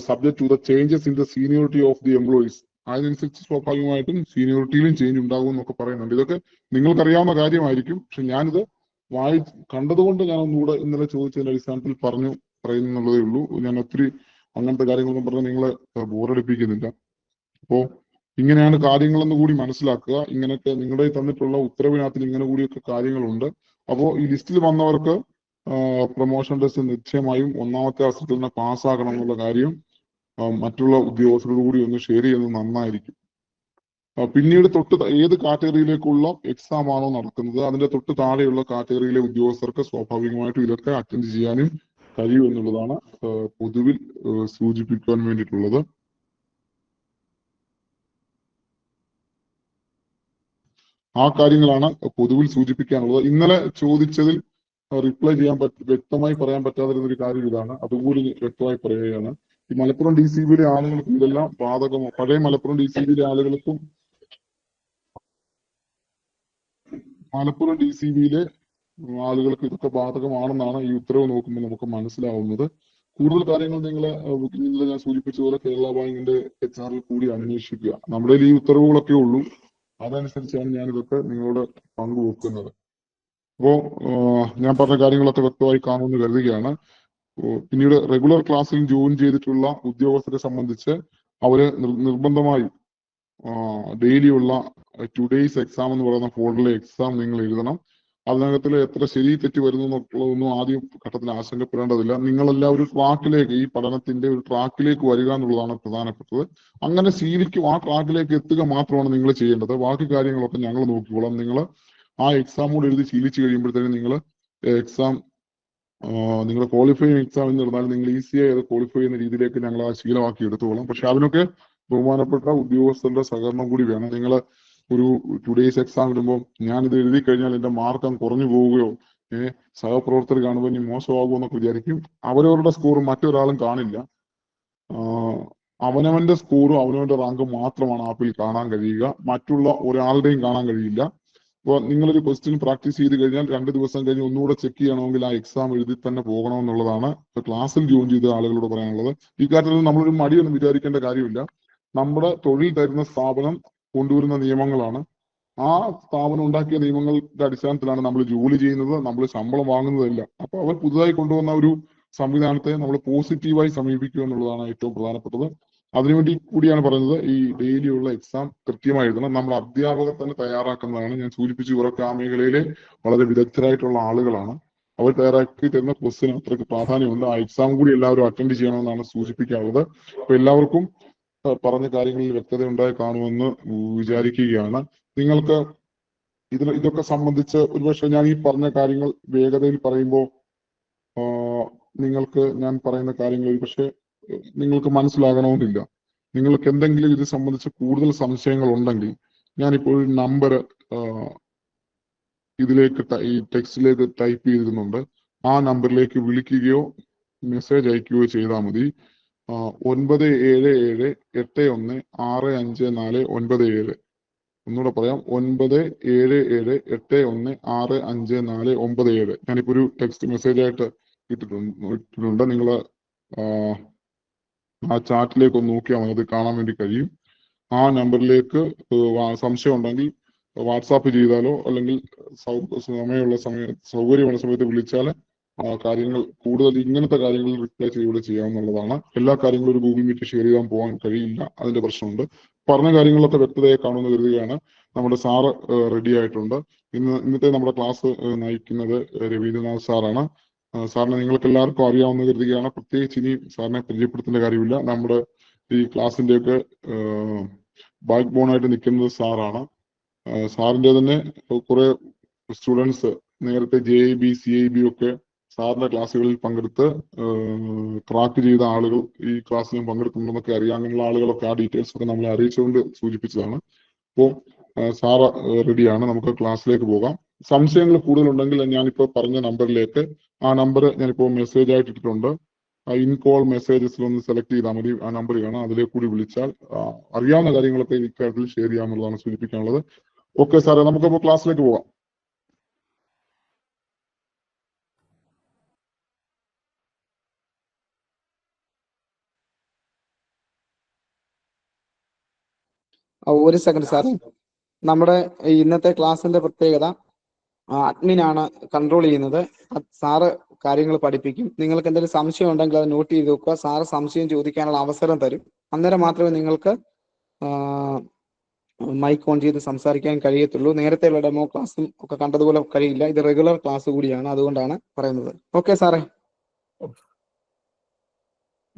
subject to the changes in the seniority of the employees, അതിനനുസരിച്ച് സ്വാഭാവികമായിട്ടും സീനിയോറിറ്റിയിലും ചേഞ്ച് ഉണ്ടാകും എന്നൊക്കെ പറയുന്നുണ്ട്. ഇതൊക്കെ നിങ്ങൾക്കറിയാവുന്ന കാര്യമായിരിക്കും. പക്ഷെ ഞാനിത് കണ്ടതുകൊണ്ട് ഞാൻ ഒന്നുകൂടെ ഇന്നലെ ചോദിച്ചതിന്റെ അടിസ്ഥാനത്തിൽ പറയുന്നുള്ളതേ ഉള്ളൂ. ഞാൻ ഒത്തിരി അങ്ങനത്തെ കാര്യങ്ങളൊന്നും പറഞ്ഞ് നിങ്ങളെ ബോറടിപ്പിക്കുന്നില്ല. അപ്പോ ഇങ്ങനെയാണ് കാര്യങ്ങളെന്ന് കൂടി മനസ്സിലാക്കുക. ഇങ്ങനെയൊക്കെ നിങ്ങളുടെ തന്നിട്ടുള്ള ഉത്തരവിനകത്തിൽ ഇങ്ങനെ കൂടിയൊക്കെ കാര്യങ്ങളുണ്ട്. അപ്പോൾ ഈ ലിസ്റ്റിൽ വന്നവർക്ക് പ്രൊമോഷൻ ടെസ്റ്റ് നിശ്ചയമായും 1ാമത്തെ അവസരത്തിൽ തന്നെ പാസ്സാകണം എന്നുള്ള കാര്യം മറ്റുള്ള ഉദ്യോഗസ്ഥരോട് കൂടി ഒന്ന് ഷെയർ ചെയ്യുന്നത് നന്നായിരിക്കും. പിന്നീട് ഏത് കാറ്റഗറിയിലേക്കുള്ള എക്സാം ആണോ നടക്കുന്നത് അതിന്റെ തൊട്ട് താഴെയുള്ള കാറ്റഗറിയിലെ ഉദ്യോഗസ്ഥർക്ക് സ്വാഭാവികമായിട്ടും ഇതൊക്കെ അറ്റൻഡ് ചെയ്യാനും കഴിയും എന്നുള്ളതാണ് പൊതുവിൽ സൂചിപ്പിക്കുവാൻ വേണ്ടിയിട്ടുള്ളത്. ആ കാര്യങ്ങളാണ് പൊതുവിൽ സൂചിപ്പിക്കാനുള്ളത്. ഇന്നലെ ചോദിച്ചതിൽ റിപ്ലൈ ചെയ്യാൻ വ്യക്തമായി പറയാൻ പറ്റാതിരുന്ന ഒരു കാര്യം ഇതാണ്. അതുകൂടി വ്യക്തമായി പറയുകയാണ്. ഈ മലപ്പുറം DCBയിലെ ആളുകൾക്കും ഇതെല്ലാം ബാധകമോ, പഴയ മലപ്പുറം DCBയിലെ ആളുകൾക്കും മലപ്പുറം DCBയിലെ ആളുകൾക്ക് ഇതൊക്കെ ബാധകമാണെന്നാണ് ഈ ഉത്തരവ് നോക്കുമ്പോൾ നമുക്ക് മനസ്സിലാവുന്നത്. കൂടുതൽ കാര്യങ്ങൾ ഇന്നലെ ഞാൻ സൂചിപ്പിച്ചതുപോലെ കേരള ബാങ്കിന്റെ HR കൂടി അന്വേഷിക്കുക. നമ്മുടെ ഈ ഉത്തരവുകളൊക്കെ ഉള്ളൂ. അതനുസരിച്ചാണ് ഞാൻ ഇതൊക്കെ നിങ്ങളോട് പങ്കുവെക്കുന്നത്. അപ്പോ ഞാൻ പറഞ്ഞ കാര്യങ്ങളൊക്കെ വ്യക്തമായി കാണുമെന്ന് കരുതുകയാണ്. പിന്നീട് റെഗുലർ ക്ലാസ്സിൽ ജോയിൻ ചെയ്തിട്ടുള്ള ഉദ്യോഗസ്ഥരെ സംബന്ധിച്ച് അവര് നിർബന്ധമായും ഡെയിലിയുള്ള ടുഡേയ്സ് എക്സാം എന്ന് പറയുന്ന ഫോൾഡറിലെ എക്സാം നിങ്ങൾ എഴുതണം. അതിനകത്തിൽ എത്ര ശരി തെറ്റ് വരുന്നു എന്നുള്ളതൊന്നും ആദ്യം ഘട്ടത്തിൽ ആശങ്കപ്പെടേണ്ടതില്ല. നിങ്ങളെല്ലാവരും ട്രാക്കിലേക്ക്, ഈ പഠനത്തിന്റെ ഒരു ട്രാക്കിലേക്ക് വരിക എന്നുള്ളതാണ് പ്രധാനപ്പെട്ടത്. അങ്ങനെ ശീലിക്കും, ആ ട്രാക്കിലേക്ക് എത്തുക മാത്രമാണ് നിങ്ങൾ ചെയ്യേണ്ടത്. ബാക്കി കാര്യങ്ങളൊക്കെ ഞങ്ങൾ നോക്കിക്കോളാം. നിങ്ങൾ ആ എക്സാം കൂടെ എഴുതി ശീലിച്ചു കഴിയുമ്പോഴത്തേക്കും നിങ്ങൾ നിങ്ങളുടെ ക്വാളിഫയിങ് എക്സാം എന്ന് പറഞ്ഞാൽ നിങ്ങൾ ഈസിയായി അത് ക്വാളിഫൈ ചെയ്യുന്ന രീതിയിലേക്ക് ഞങ്ങൾ ആ ശീലമാക്കി എടുത്തോളാം. പക്ഷെ അതിനൊക്കെ ബഹുമാനപ്പെട്ട ഉദ്യോഗസ്ഥരുടെ സഹകരണം കൂടി വേണം. നിങ്ങൾ ഒരു ടുഡേയ്സ് എക്സാം ഇടുമ്പോൾ ഞാനിത് എഴുതി കഴിഞ്ഞാൽ എന്റെ മാർക്ക് അങ്ങ് കുറഞ്ഞു പോവുകയോ സഹപ്രവർത്തകർ കാണുമ്പോൾ ഇനി മോശമാകുമോ എന്നൊക്കെ വിചാരിക്കും. അവരവരുടെ സ്കോർ മറ്റൊരാളും കാണില്ല. അവനവന്റെ സ്കോറും അവനവന്റെ റാങ്കും മാത്രമാണ് ആപ്പിൽ കാണാൻ കഴിയുക. മറ്റുള്ള ഒരാളുടെയും കാണാൻ കഴിയില്ല. അപ്പോൾ നിങ്ങളൊരു ക്വസ്റ്റ്യൻ പ്രാക്ടീസ് ചെയ്ത് കഴിഞ്ഞാൽ 2 ദിവസം കഴിഞ്ഞ് ഒന്നുകൂടെ ചെക്ക് ചെയ്യണമെങ്കിൽ ആ എക്സാം എഴുതി തന്നെ പോകണമെന്നുള്ളതാണ് ക്ലാസ്സിൽ ജോയിൻ ചെയ്ത ആളുകളോട് പറയാനുള്ളത്. ഈ കാര്യത്തിൽ നമ്മളൊരു മടിയൊന്നും വിചാരിക്കേണ്ട കാര്യമില്ല. നമ്മുടെ തൊഴിൽ തരുന്ന സ്ഥാപനം കൊണ്ടുവരുന്ന നിയമങ്ങളാണ്. ആ സ്ഥാപനം ഉണ്ടാക്കിയ നിയമങ്ങളുടെ അടിസ്ഥാനത്തിലാണ് നമ്മൾ ജോലി ചെയ്യുന്നത്, നമ്മൾ ശമ്പളം വാങ്ങുന്നതെല്ലാം. അപ്പൊ അവർ പുതുതായി കൊണ്ടുവന്ന ഒരു സംവിധാനത്തെ നമ്മൾ പോസിറ്റീവായി സമീപിക്കുക എന്നുള്ളതാണ് ഏറ്റവും പ്രധാനപ്പെട്ടത്. അതിനുവേണ്ടി കൂടിയാണ് പറയുന്നത് ഈ ഡെയിലി ഉള്ള എക്സാം കൃത്യമായി എഴുതണം. നമ്മൾ അധ്യാപകർ തന്നെ തയ്യാറാക്കുന്നതാണ്. ഞാൻ സൂചിപ്പിച്ചു, ഇവരൊക്കെ ആ മേഖലയിലെ വളരെ വിദഗ്ധരായിട്ടുള്ള ആളുകളാണ്. അവർ തയ്യാറാക്കി തരുന്ന ക്വസ്റ്റ്യൻ അത്രയ്ക്ക് പ്രാധാന്യമുണ്ട്. ആ എക്സാം കൂടി എല്ലാവരും അറ്റൻഡ് ചെയ്യണമെന്നാണ് സൂചിപ്പിക്കാനുള്ളത്. അപ്പൊ എല്ലാവർക്കും പറഞ്ഞ കാര്യങ്ങളിൽ വ്യക്തത ഉണ്ടായി കാണുമെന്ന് വിചാരിക്കുകയാണ്. നിങ്ങൾക്ക് ഇതൊക്കെ സംബന്ധിച്ച് ഒരുപക്ഷെ ഞാൻ ഈ പറഞ്ഞ കാര്യങ്ങൾ വേഗതയിൽ പറയുമ്പോൾ നിങ്ങൾക്ക് ഞാൻ പറയുന്ന കാര്യങ്ങൾ ഒരുപക്ഷെ നിങ്ങൾക്ക് മനസ്സിലാകണമെന്നില്ല. നിങ്ങൾക്ക് എന്തെങ്കിലും ഇത് സംബന്ധിച്ച് കൂടുതൽ സംശയങ്ങൾ ഉണ്ടെങ്കിൽ ഞാനിപ്പോൾ ഒരു നമ്പർ ഇതിലേക്ക് ഈ ടെക്സ്റ്റിലേക്ക് ടൈപ്പ് ചെയ്തിരുന്നുണ്ട്. ആ നമ്പറിലേക്ക് വിളിക്കുകയോ മെസ്സേജ് അയക്കുകയോ ചെയ്താൽ മതി. 977816549. ഒന്നുകൂടെ പറയാം, 977816549. ഞാനിപ്പോ ഒരു ടെക്സ്റ്റ് മെസ്സേജ് ആയിട്ട് ഇട്ടിട്ടുണ്ട്. നിങ്ങൾ ആ ചാറ്റിലേക്ക് ഒന്ന് നോക്കിയാൽ മതി, അത് കാണാൻ വേണ്ടി കഴിയും. ആ നമ്പറിലേക്ക് സംശയം ഉണ്ടെങ്കിൽ വാട്സാപ്പ് ചെയ്താലോ അല്ലെങ്കിൽ സൗകര്യമുള്ള സമയത്ത് വിളിച്ചാൽ കാര്യങ്ങൾ കൂടുതൽ ഇങ്ങനത്തെ കാര്യങ്ങൾ റിപ്ലൈ ചെയ്യൂടെ ചെയ്യാവുന്നതാണ്. എല്ലാ കാര്യങ്ങളും ഒരു ഗൂഗിൾ മീറ്റ് ഷെയർ ചെയ്യാൻ പോകാൻ കഴിയില്ല, അതിന്റെ പ്രശ്നമുണ്ട്. പറഞ്ഞ കാര്യങ്ങളൊക്കെ വ്യക്തതയെ കാണുമെന്ന് കരുതുകയാണ്. നമ്മുടെ സാറ് റെഡി ആയിട്ടുണ്ട്. ഇന്നത്തെ നമ്മുടെ ക്ലാസ് നയിക്കുന്നത് രവീന്ദ്രനാഥ് സാറാണ്. സാറിനെ നിങ്ങൾക്ക് എല്ലാവർക്കും അറിയാവുന്ന കരുതുകയാണ്. പ്രത്യേകിച്ച് ഇനി സാറിനെ പരിചയപ്പെടുത്തേണ്ട കാര്യമില്ല. നമ്മുടെ ഈ ക്ലാസ്സിന്റെയൊക്കെ ബാക്ക് ബോണായിട്ട് നിൽക്കുന്നത് സാറാണ്. സാറിന്റെ തന്നെ കുറെ സ്റ്റുഡൻസ് നേരത്തെ JIB CIB ഒക്കെ സാറിന്റെ ക്ലാസ്സുകളിൽ പങ്കെടുത്ത് ട്രാക്ക് ചെയ്ത ആളുകൾ ഈ ക്ലാസ്സിലും പങ്കെടുക്കുന്നുണ്ടെന്നൊക്കെ അറിയാം. അങ്ങനെയുള്ള ആളുകളൊക്കെ ആ ഡീറ്റെയിൽസ് ഒക്കെ നമ്മളെ അറിയിച്ചുകൊണ്ട് സൂചിപ്പിച്ചതാണ്. അപ്പോൾ സാറ് റെഡിയാണ്, നമുക്ക് ക്ലാസ്സിലേക്ക് പോകാം. സംശയങ്ങൾ കൂടുതലുണ്ടെങ്കിൽ ഞാനിപ്പോൾ പറഞ്ഞ നമ്പറിലേക്ക്, ആ നമ്പർ ഞാനിപ്പോൾ മെസ്സേജ് ആയിട്ട് ഇട്ടിട്ടുണ്ട്. ഇൻ കോൾ മെസ്സേജസിൽ ഒന്ന് സെലക്ട് ചെയ്താൽ മതി. ആ നമ്പർ കാണാം, അതിലേക്ക് കൂടി വിളിച്ചാൽ അറിയാവുന്ന കാര്യങ്ങളൊക്കെ ഇക്കാര്യത്തിൽ ഷെയർ ചെയ്യാമെന്നുള്ളതാണ് സൂചിപ്പിക്കാനുള്ളത്. ഓക്കെ സാറേ, നമുക്കപ്പോൾ ക്ലാസ്സിലേക്ക് പോകാം. ഒരു സെക്കൻഡ് സാർ, നമ്മുടെ ഇന്നത്തെ ക്ലാസ്സിന്റെ പ്രത്യേകത അഡ്മിനാണ് കൺട്രോൾ ചെയ്യുന്നത്. സാറ് കാര്യങ്ങൾ പഠിപ്പിക്കും. നിങ്ങൾക്ക് എന്തെങ്കിലും സംശയം ഉണ്ടെങ്കിൽ അത് നോട്ട് ചെയ്ത് വെക്കുക. സാറ് സംശയം ചോദിക്കാനുള്ള അവസരം തരും. അന്നേരം മാത്രമേ നിങ്ങൾക്ക് മൈക്ക് ഓൺ ചെയ്ത് സംസാരിക്കാൻ കഴിയത്തുള്ളൂ. നേരത്തെയുള്ള ഡെമോ ക്ലാസ്സും ഒക്കെ കണ്ടതുപോലെ കഴിയില്ല. ഇത് റെഗുലർ ക്ലാസ് കൂടിയാണ്, അതുകൊണ്ടാണ് പറയുന്നത്. ഓക്കെ സാറേ.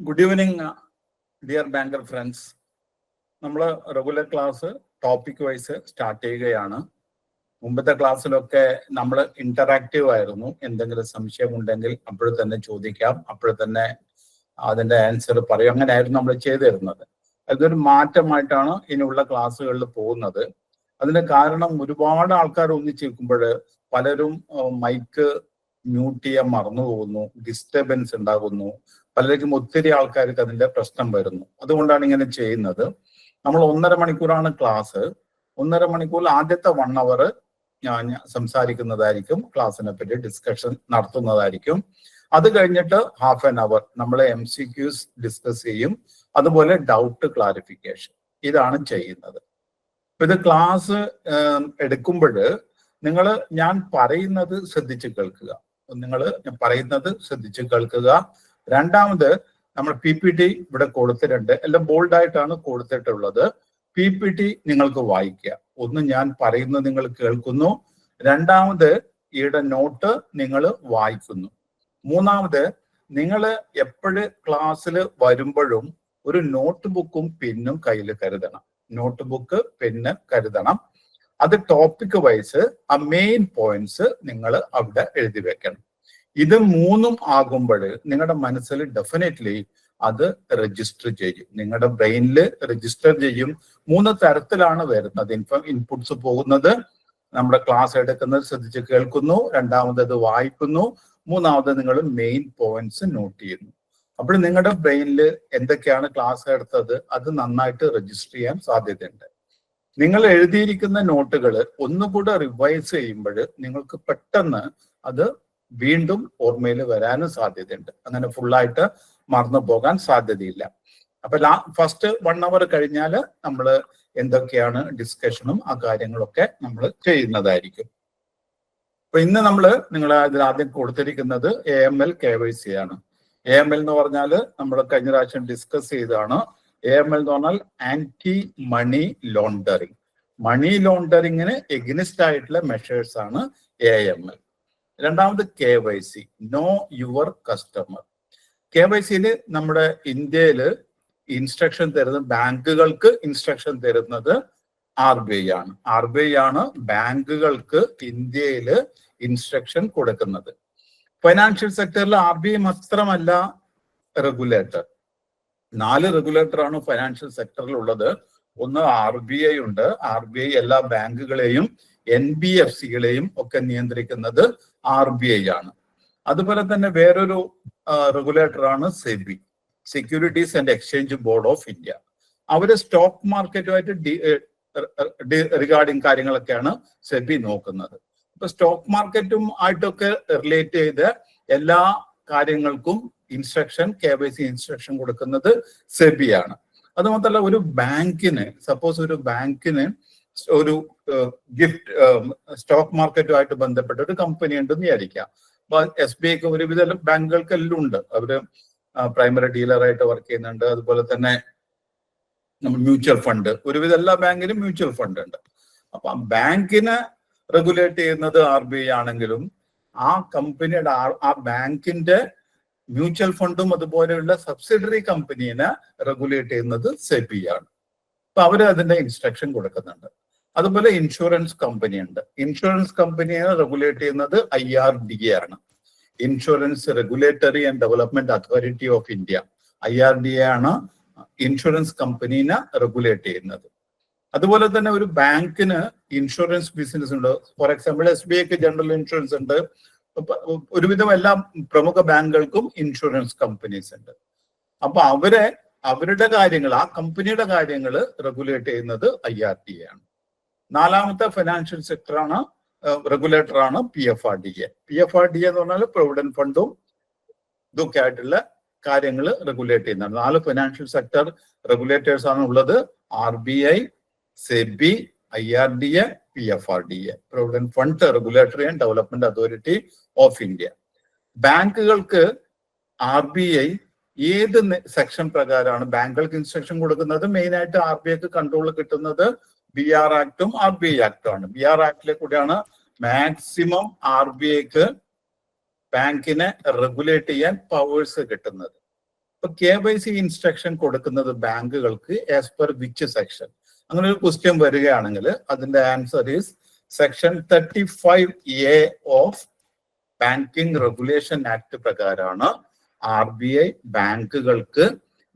Good evening dear banker friends. നമ്മൾ regular class topic wise start ചെയ്യുകയാണ്. മുമ്പത്തെ ക്ലാസ്സിലൊക്കെ നമ്മൾ ഇന്ററാക്റ്റീവ് ആയിരുന്നു. എന്തെങ്കിലും സംശയം ഉണ്ടെങ്കിൽ അപ്പോൾ തന്നെ ചോദിക്കാം, അപ്പോൾ തന്നെ അതിന്റെ ആൻസർ പറയും. അങ്ങനെയായിരുന്നു നമ്മൾ ചെയ്തിരുന്നത്. അതൊരു മാറ്റമായിട്ടാണ് ഇനിയുള്ള ക്ലാസ്സുകളിൽ പോകുന്നത്. അതിന്റെ കാരണം ഒരുപാട് ആൾക്കാർ ഒന്നിച്ചിരിക്കുമ്പോൾ പലരും മൈക്ക് മ്യൂട്ട് ചെയ്യാൻ മറന്നു പോകുന്നു, ഡിസ്റ്റർബൻസ് ഉണ്ടാകുന്നു. പലർക്കും ഒത്തിരി ആൾക്കാർക്ക് അതിന്റെ പ്രശ്നം വരുന്നു. അതുകൊണ്ടാണ് ഇങ്ങനെ ചെയ്യുന്നത്. നമ്മൾ 1.5 മണിക്കൂറാണ് ക്ലാസ്. 1.5 മണിക്കൂറിൽ ആദ്യത്തെ 1 അവർ ഞാൻ സംസാരിക്കുന്നതായിരിക്കും, ക്ലാസ്സിനെ പറ്റി ഡിസ്കഷൻ നടത്തുന്നതായിരിക്കും. അത് കഴിഞ്ഞിട്ട് ½ ആൻ അവർ നമ്മൾ MCQs ഡിസ്കസ് ചെയ്യും, അതുപോലെ ഡൗട്ട് ക്ലാരിഫിക്കേഷൻ. ഇതാണ് ചെയ്യുന്നത്. ഇത് ക്ലാസ് എടുക്കുമ്പോൾ ഞാൻ പറയുന്നത് ശ്രദ്ധിച്ച് കേൾക്കുക. രണ്ടാമത് നമ്മൾ PPT ഇവിടെ കൊടുത്തിട്ടുണ്ട്, എല്ലാം ബോൾഡായിട്ടാണ് കൊടുത്തിട്ടുള്ളത്. PPT നിങ്ങൾക്ക് വായിക്കുക. ഒന്ന്, ഞാൻ പറയുന്നത് നിങ്ങൾ കേൾക്കുന്നു. രണ്ടാമത്, ഈയുടെ നോട്ട് നിങ്ങൾ വായിക്കുന്നു. മൂന്നാമത്, നിങ്ങൾ എപ്പോഴും ക്ലാസ്സിൽ വരുമ്പോഴും ഒരു നോട്ട് ബുക്കും പെന്നും കയ്യിൽ കരുതണം. നോട്ട് ബുക്ക് പെന്ന് കരുതണം. അത് ടോപ്പിക് വൈസ് ആ മെയിൻ പോയിന്റ്സ് നിങ്ങൾ അവിടെ എഴുതി വെക്കണം. ഇത് 3ഉം ആകുമ്പോൾ നിങ്ങളുടെ മനസ്സിൽ ഡെഫിനറ്റ്ലി അത് രജിസ്റ്റർ ചെയ്യും, നിങ്ങളുടെ ബ്രെയിനിൽ രജിസ്റ്റർ ചെയ്യും. 3 തരത്തിലാണ് വരുന്നത് ഇൻപുട്സ് പോകുന്നത്. നമ്മുടെ ക്ലാസ് എടുക്കുന്നത് ശ്രദ്ധിച്ച് കേൾക്കുന്നു, രണ്ടാമത് അത് വായിക്കുന്നു, മൂന്നാമത് നിങ്ങൾ മെയിൻ പോയിന്റ്സ് നോട്ട് ചെയ്യുന്നു. അപ്പോൾ നിങ്ങളുടെ ബ്രെയിനിൽ എന്തൊക്കെയാണ് ക്ലാസ് എടുത്തത് അത് നന്നായിട്ട് രജിസ്റ്റർ ചെയ്യാൻ സാധ്യതയുണ്ട്. നിങ്ങൾ എഴുതിയിരിക്കുന്ന നോട്ടുകൾ ഒന്നുകൂടെ റിവൈസ് ചെയ്യുമ്പോൾ നിങ്ങൾക്ക് പെട്ടെന്ന് അത് വീണ്ടും ഓർമ്മയിൽ വരാനും സാധ്യതയുണ്ട്. അങ്ങനെ ഫുള്ളായിട്ട് മറന്നു പോകാൻ സാധ്യതയില്ല. അപ്പൊ ഫസ്റ്റ് 1 അവർ കഴിഞ്ഞാൽ നമ്മൾ എന്തൊക്കെയാണ് ഡിസ്കഷനും ആ കാര്യങ്ങളൊക്കെ നമ്മൾ ചെയ്യുന്നതായിരിക്കും. അപ്പൊ ഇന്ന് നമ്മൾ ഇതിൽ ആദ്യം കൊടുത്തിരിക്കുന്നത് AML KYC ആണ്. AML എന്ന് പറഞ്ഞാൽ നമ്മൾ കഴിഞ്ഞ പ്രാവശ്യം ഡിസ്കസ് ചെയ്തതാണ്. AML എന്ന് പറഞ്ഞാൽ ആന്റി മണി ലോണ്ടറിങ്. മണി ലോണ്ടറിങ്ങിന് എഗ്നിസ്റ്റ് ആയിട്ടുള്ള മെഷേഴ്സ് ആണ് AML. രണ്ടാമത് KYC, നോ യുവർ കസ്റ്റമർ. KYCയിൽ നമ്മുടെ ഇന്ത്യയിൽ ഇൻസ്ട്രക്ഷൻ തരുന്നത്, ബാങ്കുകൾക്ക് ഇൻസ്ട്രക്ഷൻ തരുന്നത് RBI ആണ്. RBI ആണ് ബാങ്കുകൾക്ക് ഇന്ത്യയിൽ ഇൻസ്ട്രക്ഷൻ കൊടുക്കുന്നത്. ഫൈനാൻഷ്യൽ സെക്ടറിൽ RBI മാത്രമല്ല റെഗുലേറ്റർ. 4 റെഗുലേറ്റർ ആണ് ഫൈനാൻഷ്യൽ സെക്ടറിൽ ഉള്ളത്. ഒന്ന് RBI ഉണ്ട്. RBI എല്ലാ ബാങ്കുകളെയും NBFC-കളെയും ഒക്കെ നിയന്ത്രിക്കുന്നത് RBI ആണ്. അതുപോലെ തന്നെ വേറൊരു റെഗുലേറ്റർ ആണ് SEBI, securities and exchange board of India. അവര് സ്റ്റോക്ക് മാർക്കറ്റുമായിട്ട് റിഗാർഡിങ് കാര്യങ്ങളൊക്കെയാണ് SEBI നോക്കുന്നത്. ഇപ്പൊ സ്റ്റോക്ക് മാർക്കറ്റും ആയിട്ടൊക്കെ റിലേറ്റ് ചെയ്ത് എല്ലാ കാര്യങ്ങൾക്കും ഇൻസ്ട്രക്ഷൻ, KYC ഇൻസ്ട്രക്ഷൻ കൊടുക്കുന്നത് SEBI ആണ്. അതുമാത്രമല്ല, ഒരു ബാങ്കിന്, സപ്പോസ് ഒരു ബാങ്കിന് ഒരു ഗിഫ്റ്റ് സ്റ്റോക്ക് മാർക്കറ്റുമായിട്ട് ബന്ധപ്പെട്ട ഒരു കമ്പനി ഉണ്ടെന്ന് വിചാരിക്കാം. അപ്പൊ SBIക്ക് ഒരുവിധ ബാങ്കുകൾക്കെല്ലാം ഉണ്ട്. അവര് പ്രൈമറി ഡീലറായിട്ട് വർക്ക് ചെയ്യുന്നുണ്ട്. അതുപോലെ തന്നെ മ്യൂച്വൽ ഫണ്ട്, ഒരുവിധ എല്ലാ ബാങ്കിനും മ്യൂച്വൽ ഫണ്ട് ഉണ്ട്. അപ്പൊ ബാങ്കിനെ റെഗുലേറ്റ് ചെയ്യുന്നത് RBI ആണെങ്കിലും ആ കമ്പനിയുടെ ആ ബാങ്കിന്റെ മ്യൂച്വൽ ഫണ്ടും അതുപോലെയുള്ള സബ്സിഡറി കമ്പനീനെ റെഗുലേറ്റ് ചെയ്യുന്നത് SEBI ആണ്. അപ്പൊ അവര് അതിന്റെ ഇൻസ്ട്രക്ഷൻ കൊടുക്കുന്നുണ്ട്. അതുപോലെ ഇൻഷുറൻസ് കമ്പനി ഉണ്ട്. ഇൻഷുറൻസ് കമ്പനിയെ റെഗുലേറ്റ് ചെയ്യുന്നത് IRDA ആണ്. Insurance regulatory and development authority of India, IRDA ആണ് ഇൻഷുറൻസ് കമ്പനീനെ റെഗുലേറ്റ് ചെയ്യുന്നത്. അതുപോലെ തന്നെ ഒരു ബാങ്കിന് ഇൻഷുറൻസ് ബിസിനസ് ഉണ്ട്. ഫോർ എക്സാമ്പിൾ SBIക്ക് ജനറൽ ഇൻഷുറൻസ് ഉണ്ട്. ഒരുവിധം എല്ലാ പ്രമുഖ ബാങ്കുകൾക്കും ഇൻഷുറൻസ് കമ്പനീസ് ഉണ്ട്. അപ്പൊ അവരുടെ കാര്യങ്ങൾ, ആ കമ്പനിയുടെ കാര്യങ്ങൾ റെഗുലേറ്റ് ചെയ്യുന്നത് IRDA ആണ്. നാലാമത്തെ ഫൈനാൻഷ്യൽ സെക്ടറാണ്, റെഗുലേറ്റർ ആണ് PFRDA. PFRDA എന്ന് പറഞ്ഞാൽ പ്രൊവിഡന്റ് ഫണ്ടും ഇതൊക്കെ ആയിട്ടുള്ള കാര്യങ്ങൾ റെഗുലേറ്റ് ചെയ്യുന്നതാണ്. 4 ഫൈനാൻഷ്യൽ സെക്ടർ റെഗുലേറ്റേഴ്സ് ആണ് ഉള്ളത്. RBI, SEBI, IRDA, PFRDA, provident fund regulatory and development authority of India. ബാങ്കുകൾക്ക് RBI ഏത് സെക്ഷൻ പ്രകാരമാണ് ബാങ്കുകൾക്ക് ഇൻസ്ട്രക്ഷൻ കൊടുക്കുന്നത്? മെയിൻ ആയിട്ട് RBIക്ക് കൺട്രോൾ കിട്ടുന്നത് BR ആക്ടും RBI ആക്ടും ആണ്. BR ആക്ടിലെ കൂടെയാണ് മാക്സിമം RBIക്ക് ബാങ്കിനെ റെഗുലേറ്റ് ചെയ്യാൻ പവേഴ്സ് കിട്ടുന്നത്. ഇപ്പൊ KYC ഇൻസ്ട്രക്ഷൻ കൊടുക്കുന്നത് ബാങ്കുകൾക്ക് ആസ് പെർ വിച്ച് സെക്ഷൻ? അങ്ങനെ ഒരു ക്വസ്റ്റ്യൻ വരികയാണെങ്കിൽ അതിന്റെ answer is section 35A of banking regulation act പ്രകാരമാണ് RBI ബാങ്കുകൾക്ക്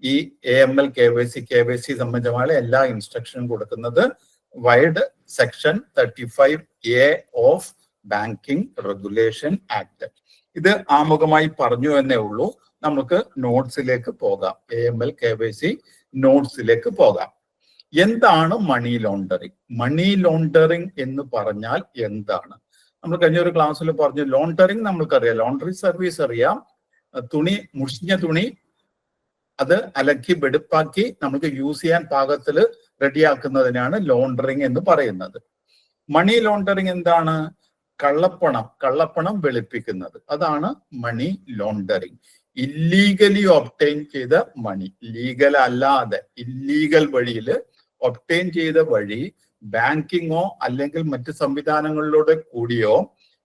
ഈ AML, KYC സംബന്ധമായ എല്ലാ ഇൻസ്ട്രക്ഷനും കൊടുക്കുന്നത് wide section 35A of banking regulation act. ഇത് ആമുഖമായി പറഞ്ഞു എന്നേ ഉള്ളൂ. നമുക്ക് നോട്ട്സിലേക്ക് പോകാം. AML, KYC നോട്ട്സിലേക്ക് പോകാം. എന്താണ് മണി ലോണ്ടറിങ്? മണി ലോണ്ടറിങ് എന്ന് പറഞ്ഞാൽ എന്താണ്? നമ്മൾ കഴിഞ്ഞ ഒരു ക്ലാസ്സിൽ പറഞ്ഞു. ലോണ്ടറിങ് നമ്മൾക്കറിയാം, ലോണ്ടറി സർവീസ് അറിയാം. തുണി, മുഷിഞ്ഞ തുണി അത് അലക്കി വെടുപ്പാക്കി നമുക്ക് യൂസ് ചെയ്യാൻ പാകത്തിൽ റെഡിയാക്കുന്നതിനാണ് ലോണ്ടറിങ് എന്ന് പറയുന്നത്. മണി ലോണ്ടറിങ് എന്താണ്? കള്ളപ്പണം വെളുപ്പിക്കുന്നത്, അതാണ് മണി ലോണ്ടറിങ്. ഇല്ലീഗലി ഒബ്റ്റെയിൻ ചെയ്ത മണി, ലീഗൽ അല്ലാതെ ഇല്ലീഗൽ വഴിയിൽ ഒബ്റ്റെയിൻ ചെയ്ത വഴി ബാങ്കിങ്ങോ അല്ലെങ്കിൽ മറ്റ് സംവിധാനങ്ങളിലൂടെ കൂടിയോ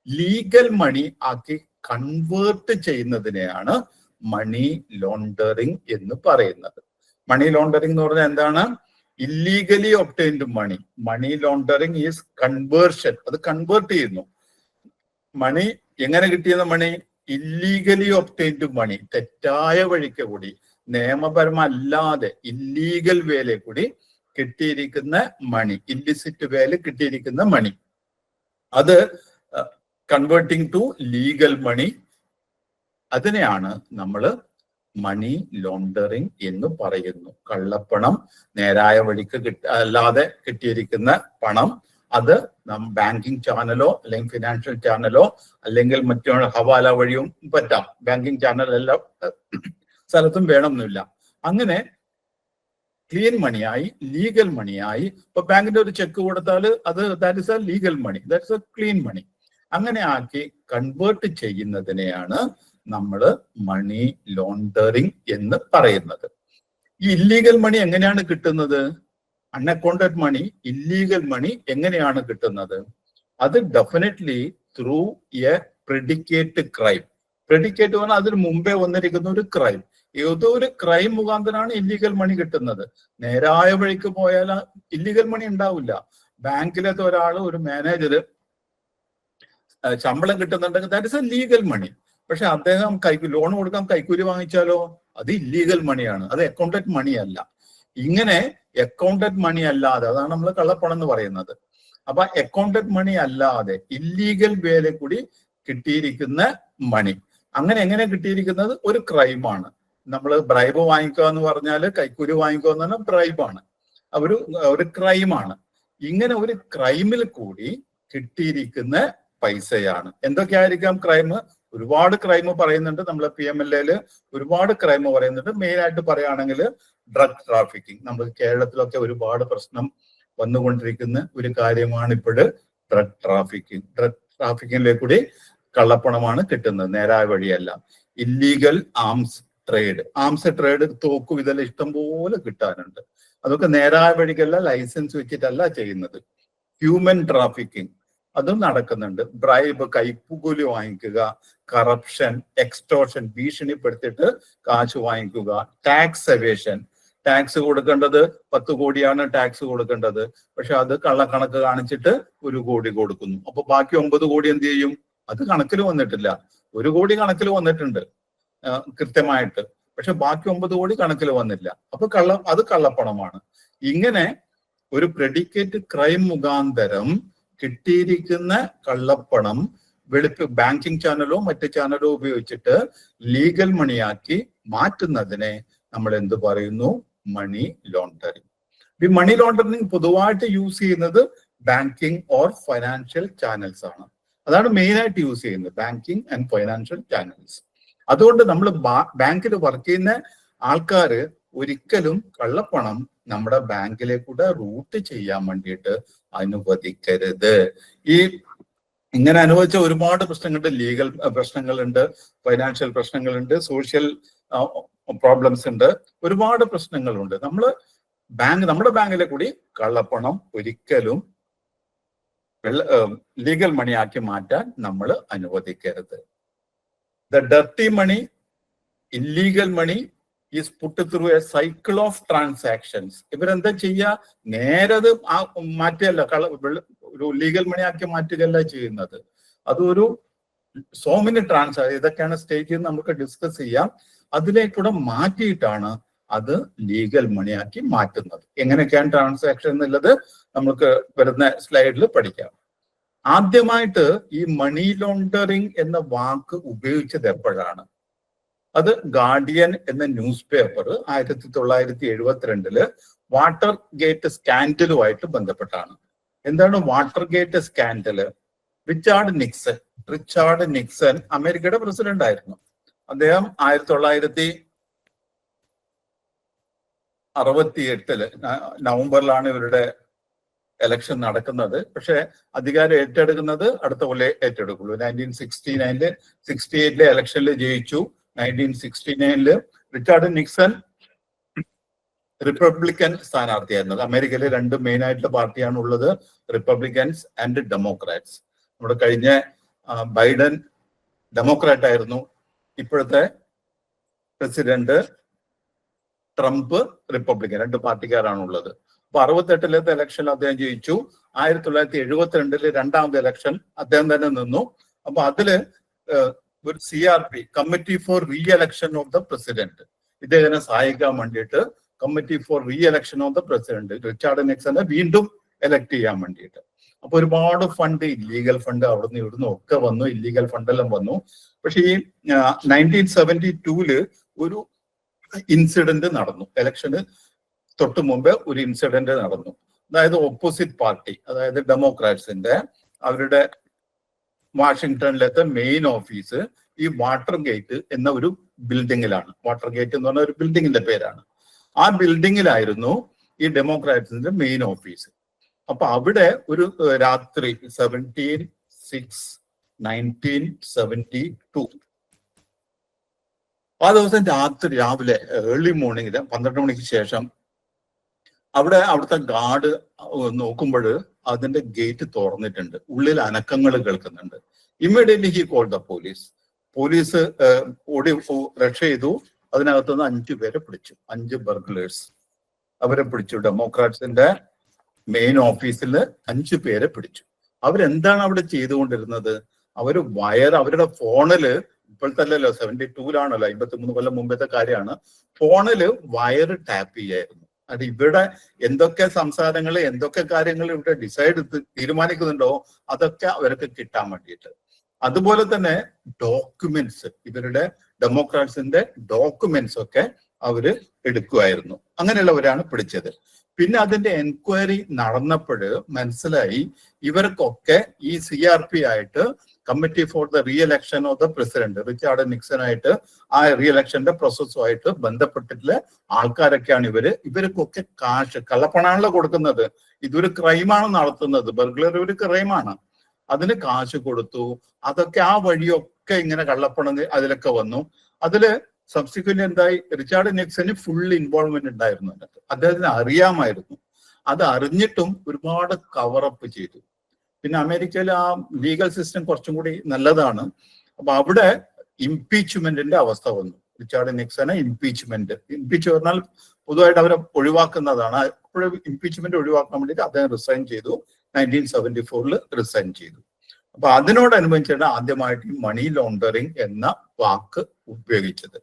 ലീഗൽ മണി ആക്കി കൺവേർട്ട് ചെയ്യുന്നതിനെയാണ് മണി ലോണ്ടറിങ് എന്ന് പറയുന്നത്. മണി ലോണ്ടറിങ് എന്ന് പറഞ്ഞാൽ എന്താണ്? Illegally obtained money. Money laundering is conversion. അത് കൺവേർട്ട് ചെയ്യുന്നു. മണി എങ്ങനെ കിട്ടിയെന്ന മണി? ഇല്ലീഗലി ഒബ്റ്റെയിൻഡ് മണി, തെറ്റായ വഴിക്ക് കൂടി, നിയമപരമല്ലാതെ ഇല്ലീഗൽ വേല കൂടി കിട്ടിയിരിക്കുന്ന മണി, ഇല്ലിസിറ്റ് വേല കിട്ടിയിരിക്കുന്ന മണി, അത് കൺവേർട്ടിങ് ടു ലീഗൽ മണി, അതിനെയാണ് നമ്മൾ മണി ലോണ്ടറിങ് എന്ന് പറയുന്നു. കള്ളപ്പണം, നേരായ വഴിക്ക് അല്ലാതെ കിട്ടിയിരിക്കുന്ന പണം, അത് ബാങ്കിങ് ചാനലോ അല്ലെങ്കിൽ ഫിനാൻഷ്യൽ ചാനലോ അല്ലെങ്കിൽ മറ്റു ഹവാല വഴിയും പറ്റാം. ബാങ്കിങ് ചാനൽ എല്ലാം സ്ഥലത്തും വേണമെന്നില്ല. അങ്ങനെ ക്ലീൻ മണിയായി, ലീഗൽ മണിയായി. ഇപ്പൊ ബാങ്കിന്റെ ഒരു ചെക്ക് കൊടുത്താൽ അത് that is a legal money, that is a clean money. അങ്ങനെ ആക്കി കൺവേർട്ട് ചെയ്യുന്നതിനെയാണ് നമ്മൾ മണി ലോണ്ടറിങ് എന്ന് പറയുന്നത്. ഈ ഇല്ലീഗൽ മണി എങ്ങനെയാണ് കിട്ടുന്നത്? അൺഅക്കൗണ്ടഡ് മണി, ഇല്ലീഗൽ മണി എങ്ങനെയാണ് കിട്ടുന്നത്? അത് definitely through A predicate crime. Predicate പറഞ്ഞാൽ അതിന് മുമ്പേ വന്നിരിക്കുന്ന ഒരു ക്രൈം. ഏതോ ഒരു ക്രൈം മുഖാന്തരമാണ് ഇല്ലീഗൽ മണി കിട്ടുന്നത്. നേരായ വഴിക്ക് പോയാൽ ഇല്ലീഗൽ മണി ഉണ്ടാവില്ല. ബാങ്കിലത്തെ ഒരാള്, ഒരു മാനേജര് ശമ്പളം കിട്ടുന്നുണ്ടെങ്കിൽ ദാറ്റ് ഇസ് എ ലീഗൽ മണി. പക്ഷെ അദ്ദേഹം ലോൺ കൊടുക്കാൻ കൈക്കൂലി വാങ്ങിച്ചാലോ അത് ഇല്ലീഗൽ മണിയാണ്, അത് അക്കൗണ്ടഡ് മണി അല്ല. ഇങ്ങനെ അക്കൗണ്ടഡ് മണി അല്ലാതെ, അതാണ് നമ്മൾ കള്ളപ്പണം എന്ന് പറയുന്നത്. അപ്പൊ അക്കൗണ്ടഡ് മണി അല്ലാതെ ഇല്ലീഗൽ വേല കൂടി കിട്ടിയിരിക്കുന്ന മണി, അങ്ങനെ എങ്ങനെ കിട്ടിയിരിക്കുന്നത്? ഒരു ക്രൈമാണ്. നമ്മൾ ബ്രൈബ് വാങ്ങിക്കുക എന്ന് പറഞ്ഞാല്, കൈക്കൂലി വാങ്ങിക്കുക എന്ന് പറഞ്ഞാൽ ബ്രൈബാണ്, ഒരു ക്രൈമാണ്. ഇങ്ങനെ ഒരു ക്രൈമിൽ കൂടി കിട്ടിയിരിക്കുന്ന പൈസയാണ്. എന്തൊക്കെയായിരിക്കാം ക്രൈം? ഒരുപാട് ക്രൈം പറയുന്നുണ്ട്. നമ്മൾ PMLA ഒരുപാട് ക്രൈം പറയുന്നുണ്ട്. മെയിൻ ആയിട്ട് പറയുകയാണെങ്കിൽ ഡ്രഗ് ട്രാഫിക്കിംഗ്. നമ്മൾ കേരളത്തിലൊക്കെ ഒരുപാട് പ്രശ്നം വന്നുകൊണ്ടിരിക്കുന്ന ഒരു കാര്യമാണ് ഇപ്പോൾ ഡ്രഗ് ട്രാഫിക്കിംഗ്. ഡ്രഗ് ട്രാഫിക്കിങ്ങിലേക്ക് കൂടി കള്ളപ്പണമാണ് കിട്ടുന്നത്, നേരായ വഴിയല്ല. ഇല്ലീഗൽ ആംസ് ട്രേഡ്, തോക്കും ഇതെല്ലാം ഇഷ്ടംപോലെ കിട്ടാനുണ്ട്. അതൊക്കെ നേരായ വഴിക്കല്ല, ലൈസൻസ് വെച്ചിട്ടല്ല ചെയ്യുന്നത്. ഹ്യൂമൻ ട്രാഫിക്കിംഗ് അതും നടക്കുന്നുണ്ട്. ബ്രൈബ്, കൈക്കൂലി വാങ്ങിക്കുക, കറപ്ഷൻ, എക്സ്റ്റോർഷൻ, ഭീഷണിപ്പെടുത്തിയിട്ട് കാശ് വാങ്ങിക്കുക, ടാക്സ് എവേഷൻ. ടാക്സ് കൊടുക്കേണ്ടത് 10 കോടിയാണ് ടാക്സ് കൊടുക്കേണ്ടത്, പക്ഷെ അത് കള്ളക്കണക്ക് കാണിച്ചിട്ട് 1 കോടി കൊടുക്കുന്നു. അപ്പൊ ബാക്കി 9 കോടി എന്ത് ചെയ്യും? അത് കണക്കിൽ വന്നിട്ടില്ല. 1 കോടി കണക്കിൽ വന്നിട്ടുണ്ട് കൃത്യമായിട്ട്, പക്ഷെ ബാക്കി 9 കോടി കണക്കിൽ വന്നില്ല. അപ്പൊ അത് കള്ളപ്പണമാണ്. ഇങ്ങനെ ഒരു പ്രെഡിക്കേറ്റ് ക്രൈം മുഖാന്തരം കിട്ടിയിരിക്കുന്ന കള്ളപ്പണം ബാങ്കിങ് ചാനലോ മറ്റ് ചാനലോ ഉപയോഗിച്ചിട്ട് ലീഗൽ മണിയാക്കി മാറ്റുന്നതിനെ നമ്മൾ എന്ത് പറയുന്നു? Money laundering. ഈ മണി ലോണ്ടറിങ് പൊതുവായിട്ട് യൂസ് ചെയ്യുന്നത് ബാങ്കിങ് ഓർ ഫൈനാൻഷ്യൽ ചാനൽസ് ആണ്. അതാണ് മെയിൻ ആയിട്ട് യൂസ് ചെയ്യുന്നത്, ബാങ്കിങ് ആൻഡ് ഫൈനാൻഷ്യൽ ചാനൽസ്. അതുകൊണ്ട് നമ്മൾ ബാങ്കിൽ വർക്ക് ചെയ്യുന്ന ആൾക്കാര് ഒരിക്കലും കള്ളപ്പണം നമ്മുടെ ബാങ്കിലേക്കൂടെ റൂട്ട് ചെയ്യാൻ വേണ്ടിയിട്ട് അനുവദിക്കരുത്. ഇങ്ങനെ അനുവദിച്ച ഒരുപാട് പ്രശ്നങ്ങളുണ്ട്. ലീഗൽ പ്രശ്നങ്ങളുണ്ട്, ഫൈനാൻഷ്യൽ പ്രശ്നങ്ങളുണ്ട്, സോഷ്യൽ പ്രോബ്ലംസ് ഉണ്ട്, ഒരുപാട് പ്രശ്നങ്ങളുണ്ട്. നമ്മുടെ ബാങ്കിലെ കൂടി കള്ളപ്പണം ഒരിക്കലും ലീഗൽ മണിയാക്കി മാറ്റാൻ നമ്മൾ അനുവദിക്കരുത്. The dirty money, illegal money is put through a cycle of transactions. ഇവരെന്താ ചെയ്യുക? നേരത് മാറ്റുകയല്ല, ഒരു ലീഗൽ മണി ആക്കി മാറ്റുകയല്ല ചെയ്യുന്നത്. അതൊരു സോ മെനി ഇതൊക്കെയാണ് സ്റ്റേജിൽ നമുക്ക് ഡിസ്കസ് ചെയ്യാം. അതിലേക്കൂടെ മാറ്റിയിട്ടാണ് അത് ലീഗൽ മണിയാക്കി മാറ്റുന്നത്. എങ്ങനെയൊക്കെയാണ് ട്രാൻസാക്ഷൻ എന്നുള്ളത് നമുക്ക് വരുന്ന സ്ലൈഡിൽ പഠിക്കാം. ആദ്യമായിട്ട് ഈ മണി ലോണ്ടറിങ് എന്ന വാക്ക് ഉപയോഗിച്ചത് എപ്പോഴാണ്? അത് ഗാർഡിയൻ എന്ന ന്യൂസ് പേപ്പർ 1972 വാട്ടർ ഗേറ്റ് സ്കാൻഡലുമായിട്ട് ബന്ധപ്പെട്ടാണ്. എന്താണ് വാട്ടർ ഗേറ്റ് സ്കാൻഡല്? റിച്ചാർഡ് നിക്സൺ അമേരിക്കയുടെ പ്രസിഡന്റ് ആയിരുന്നു. അദ്ദേഹം 1968 നവംബറിലാണ് ഇവരുടെ എലക്ഷൻ നടക്കുന്നത്. പക്ഷെ അധികാരം ഏറ്റെടുക്കുന്നത് അടുത്ത കൊല്ലം ഏറ്റെടുക്കുള്ളൂ. 1968 എലക്ഷനിൽ ജയിച്ചു. 1969 റിച്ചാർഡ് നിക്സൺ റിപ്പബ്ലിക്കൻ സ്ഥാനാർത്ഥിയായിരുന്നത്. അമേരിക്കയിൽ 2 മെയിൻ ആയിട്ടുള്ള പാർട്ടിയാണ് ഉള്ളത്, റിപ്പബ്ലിക്കൻസ് ആൻഡ് ഡെമോക്രാറ്റ്സ്. നമ്മുടെ കഴിഞ്ഞ ബൈഡൻ ഡെമോക്രാറ്റ് ആയിരുന്നു, ഇപ്പോഴത്തെ പ്രസിഡന്റ് ട്രംപ് റിപ്പബ്ലിക്കൻ, 2 പാർട്ടിക്കാരാണുള്ളത്. അപ്പൊ 68 എലക്ഷനിൽ അദ്ദേഹം ജയിച്ചു. 1972 രണ്ടാമത്തെ എലക്ഷൻ അദ്ദേഹം തന്നെ നിന്നു. അപ്പൊ അതില് ഒരു CRP, committee for re election of the president, ഇദ്ദേഹത്തിനെ സഹായിക്കാൻ വേണ്ടിയിട്ട് committee for re election of the president Richard നിക്സനെ വീണ്ടും എലക്ട് ചെയ്യാൻ വേണ്ടിയിട്ട്. അപ്പൊ ഒരുപാട് ഫണ്ട്, ഇല്ലീഗൽ ഫണ്ട് അവിടുന്ന് ഇവിടുന്ന് ഒക്കെ വന്നു, ഇല്ലീഗൽ ഫണ്ടെല്ലാം വന്നു. പക്ഷെ ഈ 1972 ഒരു ഇൻസിഡന്റ് നടന്നു. എലക്ഷന് തൊട്ട് മുമ്പ് ഒരു ഇൻസിഡന്റ് നടന്നു. അതായത് ഓപ്പോസിറ്റ് പാർട്ടി, അതായത് ഡെമോക്രാറ്റ്സിന്റെ അവരുടെ വാഷിംഗ്ടണിലത്തെ മെയിൻ ഓഫീസ് ഈ വാട്ടർ ഗേറ്റ് എന്ന ഒരു ബിൽഡിങ്ങിലാണ്. വാട്ടർ ഗേറ്റ് എന്ന് പറഞ്ഞ ഒരു ബിൽഡിങ്ങിന്റെ പേരാണ്. ആ ബിൽഡിങ്ങിലായിരുന്നു ഈ ഡെമോക്രാറ്റ്സിന്റെ മെയിൻ ഓഫീസ്. അപ്പൊ അവിടെ ഒരു രാത്രി 17/6/1972 ആ ദിവസം രാവിലെ ഏർലി മോർണിംഗില് 12 മണിക്ക് ശേഷം അവിടുത്തെ ഗാർഡ് നോക്കുമ്പോൾ അതിന്റെ ഗേറ്റ് തുറന്നിട്ടുണ്ട്, ഉള്ളിൽ അനക്കങ്ങൾ കേൾക്കുന്നുണ്ട്. Immediately he called the police ഓടി രക്ഷ ചെയ്തു. അതിനകത്തുനിന്ന് 5 പേരെ പിടിച്ചു, 5 ബർഗ്ലേഴ്സ് അവരെ പിടിച്ചു. ഡെമോക്രാറ്റ്സിന്റെ മെയിൻ ഓഫീസിൽ 5 പേരെ പിടിച്ചു. അവരെന്താണ് അവിടെ ചെയ്തുകൊണ്ടിരുന്നത്? അവരുടെ ഫോണില്, ഇപ്പോഴത്തെ അല്ലല്ലോ, 72-ലാണല്ലോ, 53 കൊല്ലം മുമ്പത്തെ കാര്യമാണ്, ഫോണില് വയർ ടാപ്പ് ചെയ്യായിരുന്നു. അത് ഇവിടെ എന്തൊക്കെ സംസാരങ്ങൾ, എന്തൊക്കെ കാര്യങ്ങൾ ഇവിടെ തീരുമാനിക്കുന്നുണ്ടോ അതൊക്കെ അവർക്ക് കിട്ടാൻ വേണ്ടിയിട്ട്. അതുപോലെ തന്നെ ഡോക്യുമെന്റ്സ്, ഇവരുടെ ഡെമോക്രാറ്റ്സിന്റെ ഡോക്യുമെന്റ്സ് ഒക്കെ അവര് എടുക്കുമായിരുന്നു. അങ്ങനെയുള്ളവരാണ് പിടിച്ചത്. പിന്നെ അതിന്റെ എൻക്വയറി നടന്നപ്പോൾ മനസ്സിലായി ഇവർക്കൊക്കെ ഈ CRP ആയിട്ട്, committee for the re election of the president, Richard നിക്സണായിട്ട് ആ റീ എലക്ഷന്റെ പ്രോസസ്സുമായിട്ട് ബന്ധപ്പെട്ടിട്ടുള്ള ആൾക്കാരൊക്കെയാണ് ഇവർക്കൊക്കെ കാശ് കള്ളപ്പണാണല്ലോ കൊടുക്കുന്നത്. ഇതൊരു ക്രൈമാണ് നടത്തുന്നത്, ബർഗ്ലറി ഒരു ക്രൈമാണ്. അതിന് കാശ് കൊടുത്തു. അതൊക്കെ ആ വഴിയൊക്കെ ഇങ്ങനെ കള്ളപ്പണം അതിലൊക്കെ വന്നു. അതില് സബ്സിക്വന്റ് എന്തായി, റിച്ചാർഡ് നിക്സന് ഫുൾ ഇൻവോൾവ്മെന്റ് ഉണ്ടായിരുന്നു. അദ്ദേഹത്തിന് അറിയാമായിരുന്നു. അത് അറിഞ്ഞിട്ടും ഒരുപാട് കവറപ്പ് ചെയ്തു. പിന്നെ അമേരിക്കയിൽ ആ ലീഗൽ സിസ്റ്റം കുറച്ചും കൂടി നല്ലതാണ്. അപ്പൊ അവിടെ ഇംപീച്ച്മെന്റിന്റെ അവസ്ഥ വന്നു. റിച്ചാർഡ് നിക്സനെ ഇംപീച്ച് പറഞ്ഞാൽ പൊതുവായിട്ട് അവരെ ഒഴിവാക്കുന്നതാണ്. അപ്പോഴും ഇംപീച്ച്മെന്റ് ഒഴിവാക്കാൻ വേണ്ടിയിട്ട് അദ്ദേഹം റിസൈൻ ചെയ്തു. 1974 റിസൈൻ ചെയ്തു. അപ്പൊ അതിനോടനുബന്ധിച്ചാണ് ആദ്യമായിട്ട് ഈ മണി ലോണ്ടറിങ് എന്ന വാക്ക് ഉപയോഗിച്ചത്.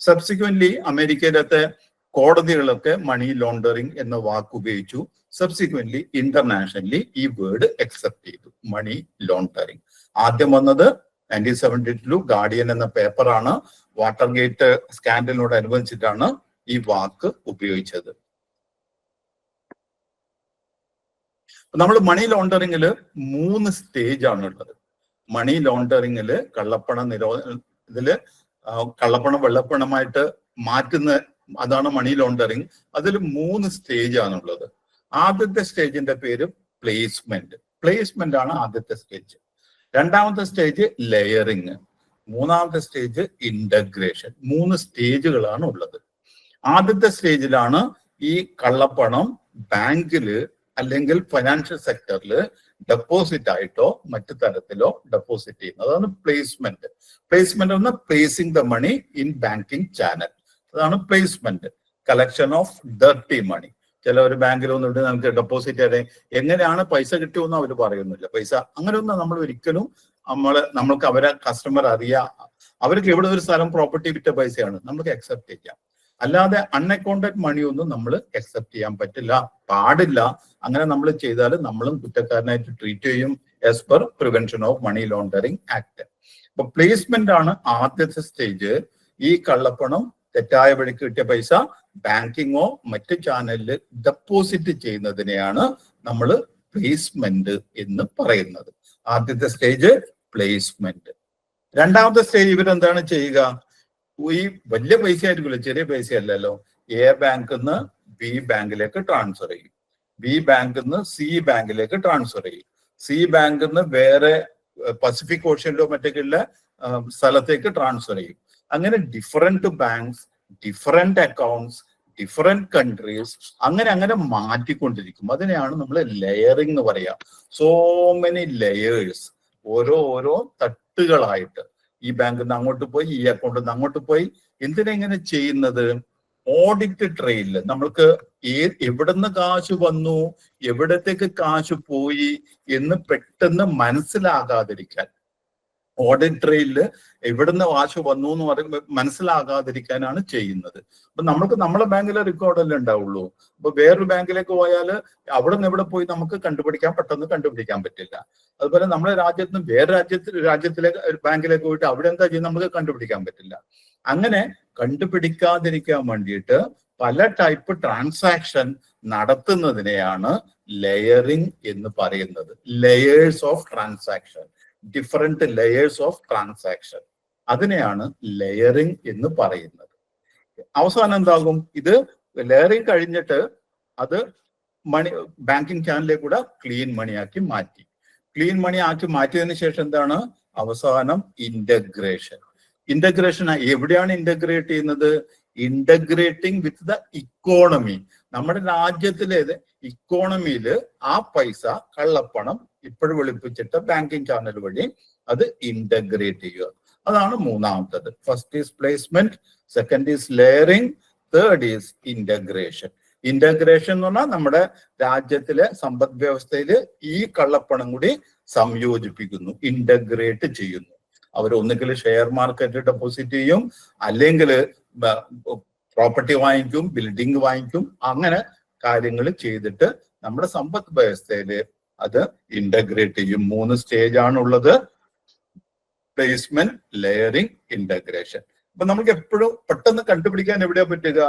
സബ്സിക്വന്റ്ലി അമേരിക്കയിലത്തെ കോടതികളൊക്കെ മണി ലോണ്ടറിങ് എന്ന വാക്ക് ഉപയോഗിച്ചു. സബ്സിക്വന്റ്ലി ഇന്റർനാഷണലി ഈ വേർഡ് അക്സെപ്റ്റ് ചെയ്തു, മണി ലോണ്ടറിങ്. ആദ്യം വന്നത് 1972 ഗാർഡിയൻ എന്ന പേപ്പറാണ്. വാട്ടർഗേറ്റ് സ്കാൻഡലിനോടനുബന്ധിച്ചിട്ടാണ് ഈ വാക്ക് ഉപയോഗിച്ചത്. നമ്മൾ മണി ലോണ്ടറിങ്ങില് 3 സ്റ്റേജ് ആണ് ഉള്ളത്. മണി ലോണ്ടറിങ്ങില് ഇതില് കള്ളപ്പണം വെള്ളപ്പണമായിട്ട് മാറ്റുന്ന അതാണ് മണി ലോണ്ടറിങ്. അതിൽ 3 സ്റ്റേജ് ആണുള്ളത്. ആദ്യത്തെ സ്റ്റേജിന്റെ പേര് പ്ലേസ്മെന്റ് ആണ് ആദ്യത്തെ സ്റ്റേജ്. രണ്ടാമത്തെ സ്റ്റേജ് ലെയറിങ്, മൂന്നാമത്തെ സ്റ്റേജ് ഇന്റഗ്രേഷൻ. 3 സ്റ്റേജുകളാണ് ഉള്ളത്. ആദ്യത്തെ സ്റ്റേജിലാണ് ഈ കള്ളപ്പണം ബാങ്കില് അല്ലെങ്കിൽ ഫൈനാൻഷ്യൽ സെക്ടറിൽ ഡെപ്പോസിറ്റ് ആയിട്ടോ മറ്റു തരത്തിലോ ഡെപ്പോസിറ്റ് ചെയ്യുന്നത്. അതാണ് പ്ലേസ്മെന്റ് എന്ന placing the money in banking channel. അതാണ് placement. Collection of dirty money. ചില ഒരു ബാങ്കിൽ വന്നിട്ട് നമുക്ക് ഡെപ്പോസിറ്റ് ചെയ്യാൻ എങ്ങനെയാണ് പൈസ കിട്ടിയെന്ന് അവർ പറയുന്നില്ല. പൈസ അങ്ങനെയൊന്നും നമ്മൾ ഒരിക്കലും നമ്മൾക്ക് അവരെ കസ്റ്റമർ അവർക്ക് എവിടെ ഒരു സ്ഥലം പ്രോപ്പർട്ടി വിറ്റ പൈസയാണ് നമുക്ക് അക്സെപ്റ്റ് ചെയ്യാം. അല്ലാതെ അൺഅക്കൗണ്ടഡ് മണി ഒന്നും നമ്മൾ അക്സെപ്റ്റ് ചെയ്യാൻ പാടില്ല. അങ്ങനെ നമ്മൾ ചെയ്താൽ നമ്മളും കുറ്റക്കാരനായിട്ട് ട്രീറ്റ് ചെയ്യും as per prevention of money laundering act. അപ്പൊ പ്ലേസ്മെന്റ് ആണ് ആദ്യത്തെ സ്റ്റേജ്. ഈ കള്ളപ്പണം തെറ്റായ വഴിക്ക് കിട്ടിയ പൈസ ബാങ്കിങ്ങോ മറ്റ് ചാനലിൽ ഡെപ്പോസിറ്റ് ചെയ്യുന്നതിനെയാണ് നമ്മൾ പ്ലേസ്മെന്റ് എന്ന് പറയുന്നത്. ആദ്യത്തെ സ്റ്റേജ് പ്ലേസ്മെന്റ്. രണ്ടാമത്തെ സ്റ്റേജ് ഇവരെന്താണ് ചെയ്യുക? ഈ വലിയ പൈസ ആയിരിക്കുമല്ലോ, ചെറിയ പൈസ അല്ലല്ലോ. എ ബാങ്കിൽ നിന്ന് ബി ബാങ്കിലേക്ക് ട്രാൻസ്ഫർ ചെയ്യും, ബി ബാങ്കിൽ നിന്ന് സി ബാങ്കിലേക്ക് ട്രാൻസ്ഫർ ചെയ്യും, സി ബാങ്കിൽ നിന്ന് വേറെ പസഫിക് ഓഷ്യനിലോ മറ്റൊക്കെയുള്ള സ്ഥലത്തേക്ക് ട്രാൻസ്ഫർ ചെയ്യും. അങ്ങനെ different banks, different accounts, different countries, അങ്ങനെ മാറ്റിക്കൊണ്ടിരിക്കും. അതിനെയാണ് നമ്മൾ ലെയറിംഗ് എന്ന് പറയാ. സോ മെനി ലെയേഴ്സ്, ഓരോ തട്ടുകളായിട്ട് ഈ ബാങ്കിൽ നിന്ന് അങ്ങോട്ട് പോയി, ഈ അക്കൗണ്ടിൽ നിന്ന് അങ്ങോട്ട് പോയി. എന്തിനെങ്ങനെ ചെയ്യുന്നത്? ഓഡിറ്റ് ട്രെയിലിൽ നമ്മൾക്ക് എവിടുന്ന് കാശ് വന്നു, എവിടത്തേക്ക് കാശ് പോയി എന്ന് പെട്ടെന്ന് മനസ്സിലാകാതിരിക്കാൻ, ഓഡിറ്റ് ട്രെയിലില് എവിടുന്ന് കാശ് വന്നു എന്ന് പറയുമ്പോൾ മനസ്സിലാകാതിരിക്കാനാണ് ചെയ്യുന്നത്. അപ്പൊ നമുക്ക് നമ്മളെ ബാങ്കിലെ റെക്കോർഡല്ലേ ഉണ്ടാവുള്ളൂ. അപ്പൊ വേറൊരു ബാങ്കിലേക്ക് പോയാൽ അവിടെ നിന്ന് എവിടെ പോയി നമുക്ക് പെട്ടെന്ന് കണ്ടുപിടിക്കാൻ പറ്റില്ല. അതുപോലെ നമ്മുടെ രാജ്യത്ത് നിന്ന് വേറെ രാജ്യത്തിലെ ബാങ്കിലേക്ക് പോയിട്ട് അവിടെ എന്താ ചെയ്യുന്നത് നമുക്ക് കണ്ടുപിടിക്കാൻ പറ്റില്ല. അങ്ങനെ കണ്ടുപിടിക്കാതിരിക്കാൻ വേണ്ടിയിട്ട് പല ടൈപ്പ് ട്രാൻസാക്ഷൻ നടത്തുന്നതിനെയാണ് ലെയറിംഗ് എന്ന് പറയുന്നത്. Layers of transaction, different layers of transaction, അതിനെയാണ് ലെയറിംഗ് എന്ന് പറയുന്നത്. അവസാനം എന്താകും? ഇത് ലെയറിംഗ് കഴിഞ്ഞിട്ട് അത് ബാങ്കിങ് ചാനലിലേക്ക് കൂടെ ക്ലീൻ മണി ആക്കി മാറ്റി. ക്ലീൻ മണി ആക്കി മാറ്റിയതിന് ശേഷം എന്താണ് അവസാനം? ഇന്റഗ്രേഷൻ. ഇന്റഗ്രേഷൻ എവിടെയാണ് ഇന്റഗ്രേറ്റ് ചെയ്യുന്നത്? Integrating with the economy. നമ്മുടെ രാജ്യത്തിലെ ഇക്കോണമിയിൽ ആ പൈസ കള്ളപ്പണം ഇപ്പോഴും വെളുപ്പിച്ചിട്ട് ബാങ്കിങ് ചാനൽ വഴി അത് ഇന്റഗ്രേറ്റ് ചെയ്യുക. അതാണ് മൂന്നാമത്തത്. First is placement, second is layering, third is integration. Integration എന്ന് പറഞ്ഞാൽ നമ്മുടെ രാജ്യത്തിലെ സമ്പദ് വ്യവസ്ഥയിൽ ഈ കള്ളപ്പണം കൂടി സംയോജിപ്പിക്കുന്നു, ഇന്റഗ്രേറ്റ് ചെയ്യുന്നു. അവർ ഒന്നുകിൽ ഷെയർ മാർക്കറ്റ് ഡെപ്പോസിറ്റ് ചെയ്യും, അല്ലെങ്കിൽ പ്രോപ്പർട്ടി വാങ്ങിക്കും, ബിൽഡിംഗ് വാങ്ങിക്കും. അങ്ങനെ കാര്യങ്ങൾ ചെയ്തിട്ട് നമ്മുടെ സമ്പദ് വ്യവസ്ഥയില് അത് ഇന്റഗ്രേറ്റ് ചെയ്യും. 3 സ്റ്റേജ് ആണുള്ളത്: പ്ലേസ്മെന്റ്, ലെയറിംഗ്, ഇന്റഗ്രേഷൻ. അപ്പൊ നമുക്ക് എപ്പോഴും പെട്ടെന്ന് കണ്ടുപിടിക്കാൻ എവിടെയാ പറ്റുക?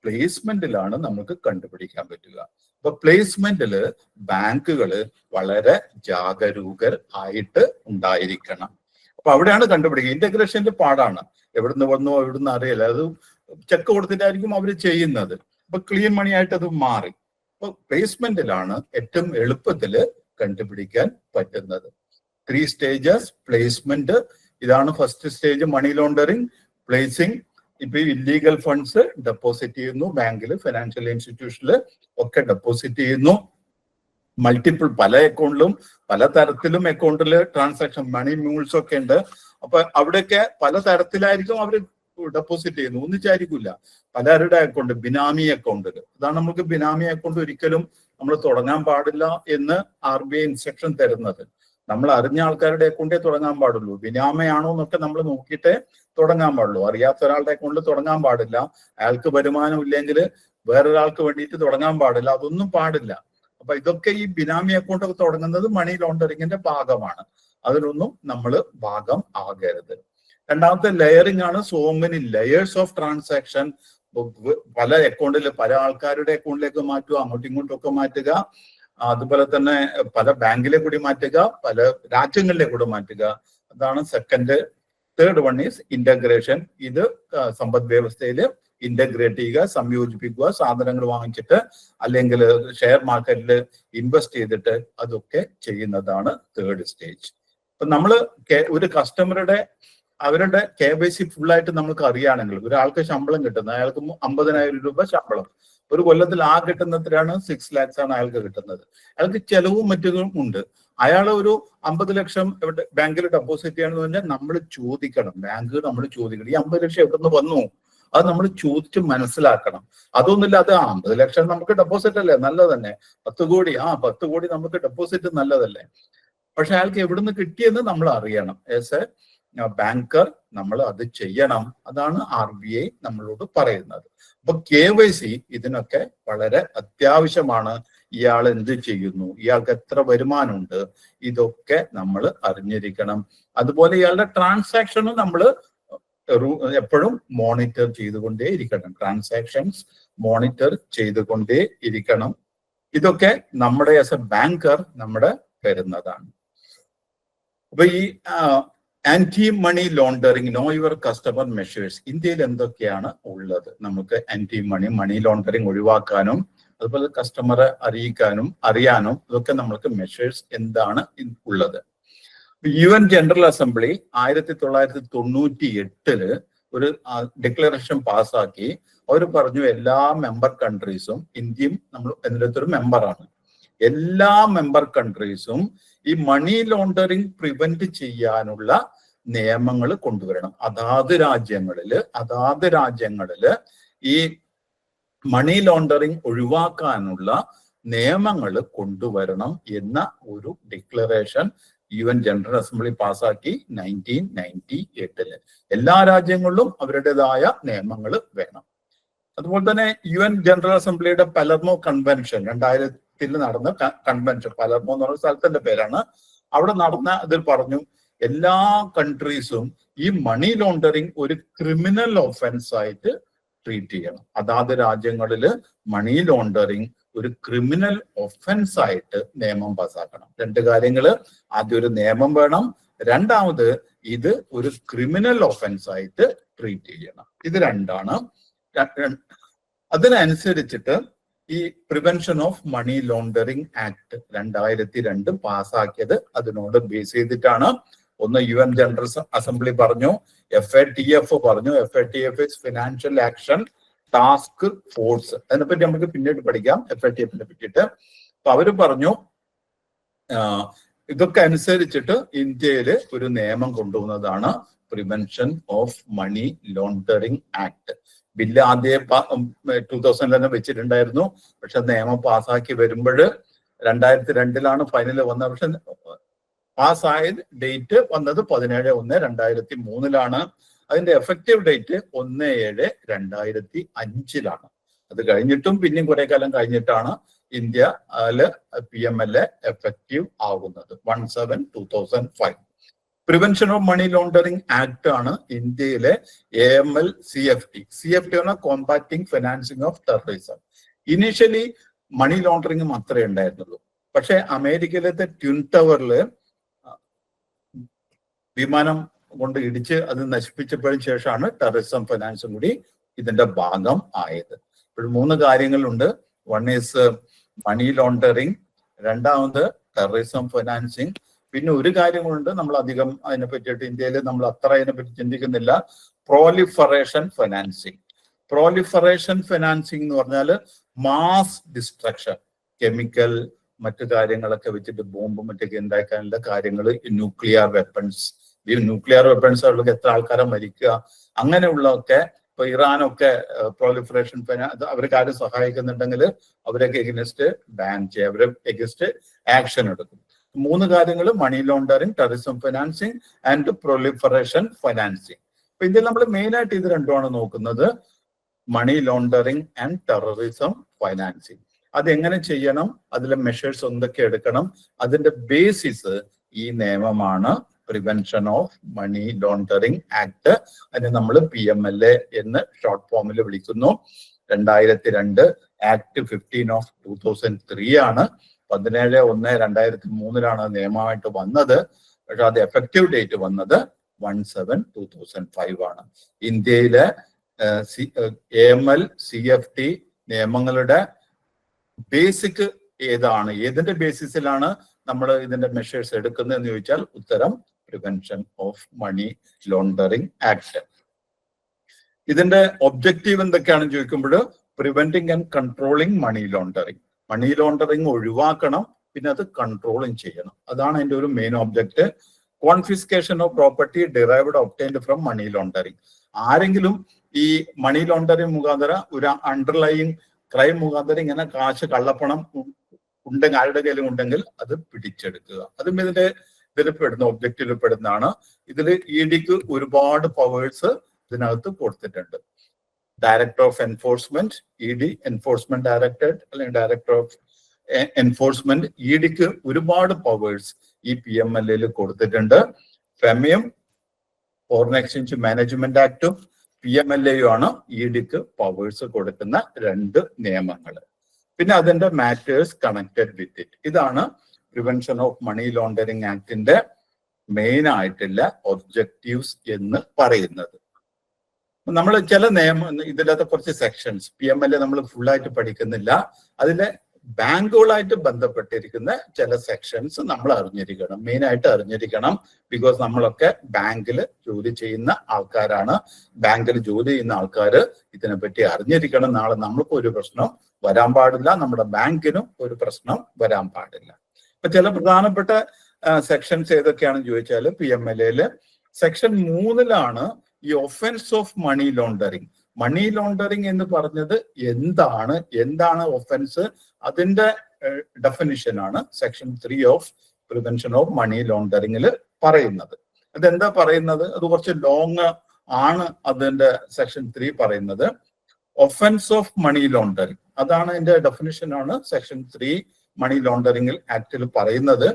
പ്ലേസ്മെന്റിലാണ് നമുക്ക് കണ്ടുപിടിക്കാൻ പറ്റുക. അപ്പൊ പ്ലേസ്മെന്റില് ബാങ്കുകള് വളരെ ജാഗരൂകർ ആയിട്ട് ഉണ്ടായിരിക്കണം. അപ്പൊ അവിടെയാണ് കണ്ടുപിടിക്കുക. ഇന്റഗ്രേഷന്റെ പാടാണ്, എവിടുന്ന് വന്നോ എവിടുന്ന് അറിയില്ല, അത് ചെക്ക് കൊടുത്തിട്ടായിരിക്കും അവർ ചെയ്യുന്നത്. അപ്പൊ ക്ലീൻ മണി ആയിട്ട് അത് മാറി. അപ്പൊ പ്ലേസ്മെന്റിലാണ് ഏറ്റവും എളുപ്പത്തിൽ കണ്ടുപിടിക്കാൻ പറ്റുന്നത്. 3 സ്റ്റേജസ് പ്ലേസ്മെന്റ്. ഇതാണ് first stage, money laundering. Placing, ഇപ്പൊ ഇല്ലീഗൽ ഫണ്ട്സ് ഡെപ്പോസിറ്റ് ചെയ്യുന്നു ബാങ്കിൽ, ഫിനാൻഷ്യൽ ഇൻസ്റ്റിറ്റ്യൂഷനിൽ ഒക്കെ ഡെപ്പോസിറ്റ് ചെയ്യുന്നു. മൾട്ടിപ്പിൾ പല അക്കൗണ്ടിലും പല തരത്തിലും അക്കൗണ്ടിൽ ട്രാൻസാക്ഷൻ, മണി മ്യൂൾസ് ഒക്കെ ഉണ്ട്. അപ്പൊ അവിടെയൊക്കെ പല തരത്തിലായിരിക്കും അവർ ഡെപ്പോസിറ്റ് ചെയ്യുന്നു, ഒന്നിച്ചായിരിക്കില്ല. പലരുടെ അക്കൗണ്ട്, ബിനാമി അക്കൗണ്ടിൽ. അതാണ് നമുക്ക് ബിനാമി അക്കൗണ്ട് ഒരിക്കലും നമ്മൾ തുടങ്ങാൻ പാടില്ല എന്ന് RBI ഇൻസ്ട്രക്ഷൻ തരുന്നത്. നമ്മൾ അറിഞ്ഞ ആൾക്കാരുടെ അക്കൗണ്ടേ തുടങ്ങാൻ പാടുള്ളൂ. ബിനാമയാണോ എന്നൊക്കെ നമ്മൾ നോക്കിയിട്ടേ തുടങ്ങാൻ പാടുള്ളൂ. അറിയാത്ത ഒരാളുടെ അക്കൗണ്ടിൽ തുടങ്ങാൻ പാടില്ല. അയാൾക്ക് വരുമാനം ഇല്ലെങ്കിൽ വേറൊരാൾക്ക് വേണ്ടിയിട്ട് തുടങ്ങാൻ പാടില്ല. അതൊന്നും പാടില്ല. അപ്പൊ ഇതൊക്കെ ഈ ബിനാമി അക്കൗണ്ട് ഒക്കെ തുടങ്ങുന്നത് മണി ലോണ്ടറിങ്ങിന്റെ ഭാഗമാണ്. അതിലൊന്നും നമ്മൾ ഭാഗം ആകരുത്. രണ്ടാമത്തെ ലെയറിംഗ് ആണ്. So many layers of transaction. പല അക്കൗണ്ടിൽ പല ആൾക്കാരുടെ അക്കൗണ്ടിലേക്ക് മാറ്റുക, അങ്ങോട്ടും ഇങ്ങോട്ടും ഒക്കെ മാറ്റുക. അതുപോലെ തന്നെ പല ബാങ്കിലെ കൂടി മാറ്റുക, പല രാജ്യങ്ങളിലെ കൂടെ മാറ്റുക. അതാണ് second. Third one is integration. ഇത് സമ്പദ് വ്യവസ്ഥയിൽ ഇന്റഗ്രേറ്റ് ചെയ്യുക, സംയോജിപ്പിക്കുക, സാധനങ്ങൾ വാങ്ങിച്ചിട്ട് അല്ലെങ്കിൽ ഷെയർ മാർക്കറ്റിൽ ഇൻവെസ്റ്റ് ചെയ്തിട്ട് അതൊക്കെ ചെയ്യുന്നതാണ് തേർഡ് സ്റ്റേജ്. അപ്പൊ നമ്മള് ഒരു കസ്റ്റമറുടെ അവരുടെ KYC ഫുള്ളായിട്ട് നമുക്ക് അറിയുകയാണെങ്കിൽ, ഒരാൾക്ക് ശമ്പളം കിട്ടുന്നത്, അയാൾക്ക് 50,000 രൂപ ശമ്പളം, ഒരു കൊല്ലത്തിൽ ആ കിട്ടുന്നതിലാണ് 6 lakhs ആണ് അയാൾക്ക് കിട്ടുന്നത്. അയാൾക്ക് ചെലവും മറ്റും ഉണ്ട്. അയാൾ ഒരു 50 ലക്ഷം ബാങ്കിൽ ഡെപ്പോസിറ്റ് ചെയ്യണമെന്ന് പറഞ്ഞാൽ നമ്മൾ ചോദിക്കണം, ബാങ്ക് നമ്മൾ ചോദിക്കണം, ഈ 50 ലക്ഷം എവിടെ നിന്ന് വന്നു, അത് നമ്മൾ ചോദിച്ച് മനസ്സിലാക്കണം. അതൊന്നുമില്ല, അത് 50 ലക്ഷം നമുക്ക് ഡെപ്പോസിറ്റ് അല്ലേ, നല്ലതന്നെ. 10 കോടി 10 കോടി നമുക്ക് ഡെപ്പോസിറ്റ് നല്ലതല്ലേ. പക്ഷെ അയാൾക്ക് എവിടുന്ന് കിട്ടിയെന്ന് നമ്മൾ അറിയണം. ആസ് എ ബാങ്കർ നമ്മൾ അത് ചെയ്യണം. അതാണ് RBI നമ്മളോട് പറയുന്നത്. അപ്പൊ KYC ഇതിനൊക്കെ വളരെ അത്യാവശ്യമാണ്. ഇയാൾ എന്ത് ചെയ്യുന്നു, ഇയാൾക്ക് എത്ര വരുമാനമുണ്ട്, ഇതൊക്കെ നമ്മൾ അറിഞ്ഞിരിക്കണം. അതുപോലെ ഇയാളുടെ ട്രാൻസാക്ഷനും നമ്മൾ എപ്പോഴും മോണിറ്റർ ചെയ്തുകൊണ്ടേ ഇരിക്കണം. ട്രാൻസാക്ഷൻസ് മോണിറ്റർ ചെയ്തുകൊണ്ടേ ഇരിക്കണം. ഇതൊക്കെ നമ്മുടെ ആസ് എ ബാങ്കർ നമ്മുടെ വരുന്നതാണ്. അപ്പൊ ഈ anti money laundering, know your customer measures, ഇന്ത്യയിൽ എന്തൊക്കെയാണ് ഉള്ളത്? നമുക്ക് ആന്റി മണി ലോണ്ടറിങ് ഒഴിവാക്കാനും അതുപോലെ കസ്റ്റമറെ അറിയാനും ഇതൊക്കെ നമുക്ക് മെഷേഴ്സ് എന്താണ് ഉള്ളത്? UN ജനറൽ അസംബ്ലി 1998 ഒരു ഡിക്ലറേഷൻ പാസ്സാക്കി. അവർ പറഞ്ഞു എല്ലാ മെമ്പർ കൺട്രീസും, ഇന്ത്യയും നമ്മൾ അതിനകത്തൊരു മെമ്പറാണ്, എല്ലാ മെമ്പർ കൺട്രീസും ഈ മണി ലോണ്ടറിങ് പ്രിവെന്റ് ചെയ്യാനുള്ള നിയമങ്ങൾ കൊണ്ടുവരണം. അതാത് രാജ്യങ്ങളില് ഈ മണി ലോണ്ടറിങ് ഒഴിവാക്കാനുള്ള നിയമങ്ങൾ കൊണ്ടുവരണം എന്ന ഒരു ഡിക്ലറേഷൻ UN ജനറൽ അസംബ്ലി പാസ്സാക്കി 1998. എല്ലാ രാജ്യങ്ങളിലും അവരുടേതായ നിയമങ്ങൾ വേണം. അതുപോലെ തന്നെ UN ജനറൽ അസംബ്ലിയുടെ പലർമോ കൺവെൻഷൻ 2000 നടന്ന കൺവെൻഷൻ, പലർമോ എന്ന് പറയുന്ന സ്ഥലത്തിന്റെ പേരാണ്, അവിടെ നടന്ന ഇതിൽ പറഞ്ഞു എല്ലാ കൺട്രീസും ഈ മണി ലോണ്ടറിങ് ഒരു ക്രിമിനൽ ഒഫൻസ് ആയിട്ട് ട്രീറ്റ് ചെയ്യണം. അതാത് രാജ്യങ്ങളിൽ മണി ലോണ്ടറിങ് ഒരു ക്രിമിനൽ ഒഫൻസ് ആയിട്ട് നിയമം പാസ്സാക്കണം. 2 കാര്യങ്ങൾ: ആദ്യം ഒരു നിയമം വേണം, രണ്ടാമത് ഇത് ഒരു ക്രിമിനൽ ഒഫൻസ് ആയിട്ട് ട്രീറ്റ് ചെയ്യണം. ഇത് രണ്ടാണ്. അതിനനുസരിച്ചിട്ട് ഈ prevention of money laundering act 2002 പാസ്സാക്കിയത് അതിനോട് ബേസ് ചെയ്തിട്ടാണ്. ഒന്ന് UN ജനറൽ അസംബ്ലി പറഞ്ഞു, FATF പറഞ്ഞു. FATF is financial action task force. അതിനെപ്പറ്റി നമുക്ക് പിന്നീട് പഠിക്കാം, FATF-നെ പറ്റിയിട്ട്. അപ്പൊ അവര് പറഞ്ഞു ഇതൊക്കെ അനുസരിച്ചിട്ട് ഇന്ത്യയില് ഒരു നിയമം കൊണ്ടുവന്നതാണ് prevention of money laundering act. Bill ആദ്യം 2000 തന്നെ വെച്ചിട്ടുണ്ടായിരുന്നു. പക്ഷെ നിയമം പാസ്സാക്കി വരുമ്പോൾ 2002 ഫൈനല് വന്നത്. പക്ഷെ പാസ്സായ ഡേറ്റ് വന്നത് 17/1/2003. അതിന്റെ എഫക്റ്റീവ് ഡേറ്റ് 1/7/2005. അത് കഴിഞ്ഞിട്ടും പിന്നെയും കുറെ കാലം കഴിഞ്ഞിട്ടാണ് ഇന്ത്യ PMLA എഫക്റ്റീവ് ആകുന്നത്. 17/2005. Prevention of money laundering act ആണ് ഇന്ത്യയിലെ AML CFT. CFT ആണ് combating financing of terrorism. Initially money laundering മാത്രമേ ഉണ്ടായിരുന്നുള്ളൂ. പക്ഷെ അമേരിക്കയിലത്തെ ട്വിൻ ടവറില് വിമാനം കൊണ്ട് ഇടിച്ച് അത് നശിപ്പിച്ചപ്പോഴും ശേഷമാണ് ടെററിസം ഫിനാൻസും കൂടി ഇതിന്റെ ഭാഗം ആയത്. ഇപ്പോൾ 3 കാര്യങ്ങളുണ്ട്. വൺ ഈസ് മണി ലോണ്ടറിങ്, രണ്ടാമത് ടെററിസം ഫിനാൻസിങ്, പിന്നെ ഒരു കാര്യങ്ങളുണ്ട് നമ്മൾ അധികം അതിനെ പറ്റിയിട്ട് ഇന്ത്യയിൽ നമ്മൾ അത്ര അതിനെപ്പറ്റി ചിന്തിക്കുന്നില്ല, പ്രോലിഫറേഷൻ ഫിനാൻസിങ്. പ്രോലിഫറേഷൻ ഫിനാൻസിങ് എന്ന് പറഞ്ഞാൽ മാസ് ഡിസ്ട്രക്ഷൻ, കെമിക്കൽ മറ്റു കാര്യങ്ങളൊക്കെ വെച്ചിട്ട് ബോംബും മറ്റൊക്കെ ഉണ്ടാക്കാനുള്ള കാര്യങ്ങൾ, ന്യൂക്ലിയർ വെപ്പൺസ്. ഈ ന്യൂക്ലിയർ വെപ്പൺസുകളിലൊക്കെ എത്ര ആൾക്കാരെ മരിക്കുക, അങ്ങനെയുള്ളതൊക്കെ. ഇപ്പൊ ഇറാനൊക്കെ പ്രോലിഫറേഷൻ അവർക്ക് ആരും സഹായിക്കുന്നുണ്ടെങ്കിൽ അവരൊക്കെ എഗനിസ്റ്റ് ബാൻ ചെയ്യുക, അവരെ എഗനിസ്റ്റ് ആക്ഷൻ എടുക്കും. 3 കാര്യങ്ങൾ: money laundering, terrorism financing and proliferation financing. അപ്പൊ ഇന്ത്യയിൽ നമ്മൾ മെയിൻ ആയിട്ട് ഇത് രണ്ടുമാണ് നോക്കുന്നത്, money laundering and terrorism financing. അതെങ്ങനെ ചെയ്യണം, അതിലെ മെഷേഴ്സ് എന്തൊക്കെ എടുക്കണം, അതിന്റെ ബേസിസ് ഈ നിയമമാണ് prevention of money laundering act. അതിനെ നമ്മൾ PMLA എന്ന് ഷോർട്ട് ഫോമിൽ വിളിക്കുന്നു. 2002 ആക്ട് 15/2003 ആണ്. 17/1/2003 നിയമമായിട്ട് വന്നത്. പക്ഷെ അത് എഫക്റ്റീവ് ഡേറ്റ് വന്നത് 17/2005 ആണ്. ഇന്ത്യയിലെ AML CFT നിയമങ്ങളുടെ ബേസിക് ഏതാണ്, ഏതിന്റെ ബേസിസിലാണ് നമ്മൾ ഇതിന്റെ മെഷേഴ്സ് എടുക്കുന്നതെന്ന് ചോദിച്ചാൽ ഉത്തരം prevention of money laundering act. ഇതിന്റെ ഒബ്ജക്റ്റീവ് എന്തൊക്കെയാണെന്ന് ചോദിക്കുമ്പോൾ preventing and controlling money laundering. Money laundering ഒഴിവാക്കണം, പിന്നെ അത് കൺട്രോളിങ് ചെയ്യണം. അതാണ് അതിന്റെ ഒരു main object. Confiscation of property derived obtained from money laundering. ആരെങ്കിലും ഈ മണി ലോണ്ടറിങ് മുഖാന്തരം ഒരു അണ്ടർലൈയിങ് ക്രൈം മുഖാന്തരം ഇങ്ങനെ കാശ് കള്ളപ്പണം ഉണ്ടെങ്കിൽ ആരുടെ കയ്യിലും ഉണ്ടെങ്കിൽ അത് പിടിച്ചെടുക്കുക, അതും ഇതിന്റെ പെടുന്ന ഒബ്ജക്റ്റിൽ പെടുന്നതാണ്. ഇതിൽ EDക്ക് ഒരുപാട് പവേഴ്സ് ഇതിനകത്ത് കൊടുത്തിട്ടുണ്ട്. Director of enforcement, ED enforcement directorate അല്ലെങ്കിൽ ഡയറക്ടർ ഓഫ് എൻഫോഴ്സ്മെന്റ്, EDക്ക് ഒരുപാട് പവേഴ്സ് ഈ PMLA കൊടുത്തിട്ടുണ്ട്. ഫെമയും ഫോറിൻ എക്സ്ചേഞ്ച് മാനേജ്മെന്റ് ആക്ടും PMLA ആണ് EDക്ക് പവേഴ്സ് കൊടുക്കുന്ന 2 നിയമങ്ങൾ. പിന്നെ അതിന്റെ മാറ്റേഴ്സ് കണക്റ്റഡ് വിത്ത് ഇറ്റ്. ഇതാണ് പ്രിവെൻഷൻ ഓഫ് മണി ലോണ്ടറിങ് ആക്ടിന്റെ മെയിൻ ആയിട്ടുള്ള ഒബ്ജക്റ്റീവ്സ് എന്ന് പറയുന്നത്. നമ്മൾ ചില ഇതിലത്തെ കുറച്ച് സെക്ഷൻസ് PMLA നമ്മൾ ഫുള്ളായിട്ട് പഠിക്കുന്നില്ല. അതിലെ ബാങ്കുകളായിട്ട് ബന്ധപ്പെട്ടിരിക്കുന്ന ചില സെക്ഷൻസ് നമ്മൾ അറിഞ്ഞിരിക്കണം, മെയിൻ ആയിട്ട് അറിഞ്ഞിരിക്കണം. ബിക്കോസ് നമ്മളൊക്കെ ബാങ്കിൽ ജോലി ചെയ്യുന്ന ആൾക്കാരാണ്. ബാങ്കിൽ ജോലി ചെയ്യുന്ന ആൾക്കാർ ഇതിനെപ്പറ്റി അറിഞ്ഞിരിക്കണം. നാളെ നമ്മൾക്കും ഒരു പ്രശ്നം വരാൻ പാടില്ല, നമ്മുടെ ബാങ്കിനും ഒരു പ്രശ്നം വരാൻ പാടില്ല. അപ്പൊ ചില പ്രധാനപ്പെട്ട സെക്ഷൻസ് ഏതൊക്കെയാണെന്ന് ചോദിച്ചാൽ PMLA സെക്ഷൻ 3 ഈ offence of money laundering. Money laundering എന്ന് പറഞ്ഞത് എന്താണ് ഒഫൻസ്, അതിന്റെ ഡെഫിനിഷൻ ആണ് section 3 of prevention of money ലോണ്ടറിങ്ങിൽ പറയുന്നത്. അതെന്താ പറയുന്നത്, അത് കുറച്ച് ലോങ് ആണ്. അതിന്റെ സെക്ഷൻ 3 പറയുന്നത് ഒഫൻസ് ഓഫ് മണി ലോണ്ടറിങ്, അതാണ് അതിന്റെ ഡെഫിനിഷൻ ആണ് സെക്ഷൻ 3 മണി ലോണ്ടറിംഗ് ആക്ടിൽ പറയുന്നത്.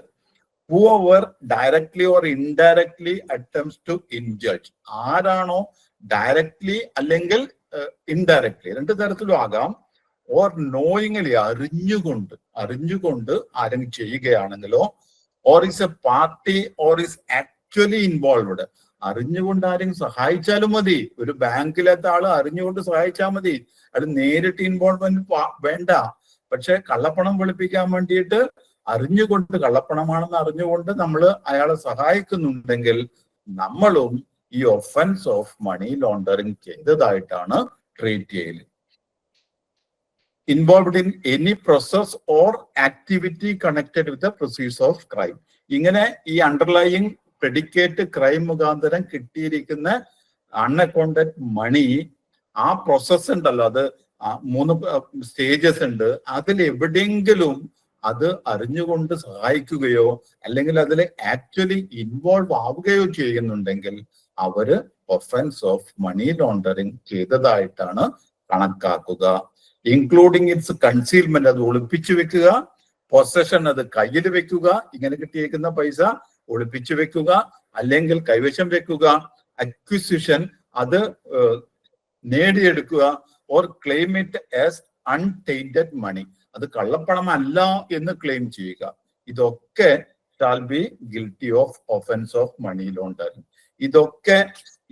whoever directly or indirectly attempts to injure, ആരാണോ ഡയറക്ട്ലി അല്ലെങ്കിൽ ഇൻഡയറക്ട്ലി, 2 തരത്തിലും ആകാം, ഓർ നോയിങ്ലി അറിഞ്ഞുകൊണ്ട് ആരെങ്കിലും ചെയ്യുകയാണെങ്കിലോ, or is a party or is actually involved, അറിഞ്ഞുകൊണ്ട് ആരെങ്കിലും സഹായിച്ചാലും മതി. ഒരു ബാങ്കിലത്തെ ആള് അറിഞ്ഞുകൊണ്ട് സഹായിച്ചാൽ മതി, അത് നേരിട്ട് ഇൻവോൾവ്മെന്റ് വേണ്ട. പക്ഷെ കള്ളപ്പണം വെളുപ്പിക്കാൻ വേണ്ടിയിട്ട് അറിഞ്ഞുകൊണ്ട് കള്ളപ്പണമാണെന്ന് അറിഞ്ഞുകൊണ്ട് നമ്മൾ അയാളെ സഹായിക്കുന്നുണ്ടെങ്കിൽ നമ്മളും ഈ ഒഫൻസ് ഓഫ് മണി ലോണ്ടറിങ് ചെയ്തതായിട്ടാണ് ട്രീറ്റ് ചെയ്യല്. Involved in any process or activity connected with the proceeds of crime. ഇങ്ങനെ ഈ അണ്ടർലൈയിങ് പ്രെഡിക്കേറ്റ് ക്രൈം മുഖാന്തരം കിട്ടിയിരിക്കുന്ന അൺഅക്കൗണ്ടഡ് മണി, ആ പ്രോസസ് ഉണ്ടല്ലോ, അത് 3 സ്റ്റേജസ് ഉണ്ട്, അതിൽ എവിടെയെങ്കിലും അത് അറിഞ്ഞുകൊണ്ട് സഹായിക്കുകയോ അല്ലെങ്കിൽ അതിൽ ആക്ച്വലി ഇൻവോൾവ് ആവുകയോ ചെയ്യുന്നുണ്ടെങ്കിൽ അവര് ഒഫൻസ് ഓഫ് മണി ലോണ്ടറിങ് ചെയ്തതായിട്ടാണ് കണക്കാക്കുക. ഇൻക്ലൂഡിങ് ഇറ്റ്സ് കൺസീൽമെന്റ്, അത് ഒളിപ്പിച്ചു വെക്കുക, പൊസഷൻ, അത് കയ്യിൽ വെക്കുക, ഇങ്ങനെ കിട്ടിയേക്കുന്ന പൈസ ഒളിപ്പിച്ചു വെക്കുക അല്ലെങ്കിൽ കൈവശം വെക്കുക, അക്വിസിഷൻ, അത് നേടിയെടുക്കുക, or claim it as untainted money, അത് കള്ളപ്പണം അല്ല എന്ന് ക്ലെയിം ചെയ്യുക. ഇതൊക്കെ shall be guilty of offence of money laundering. ഇതൊക്കെ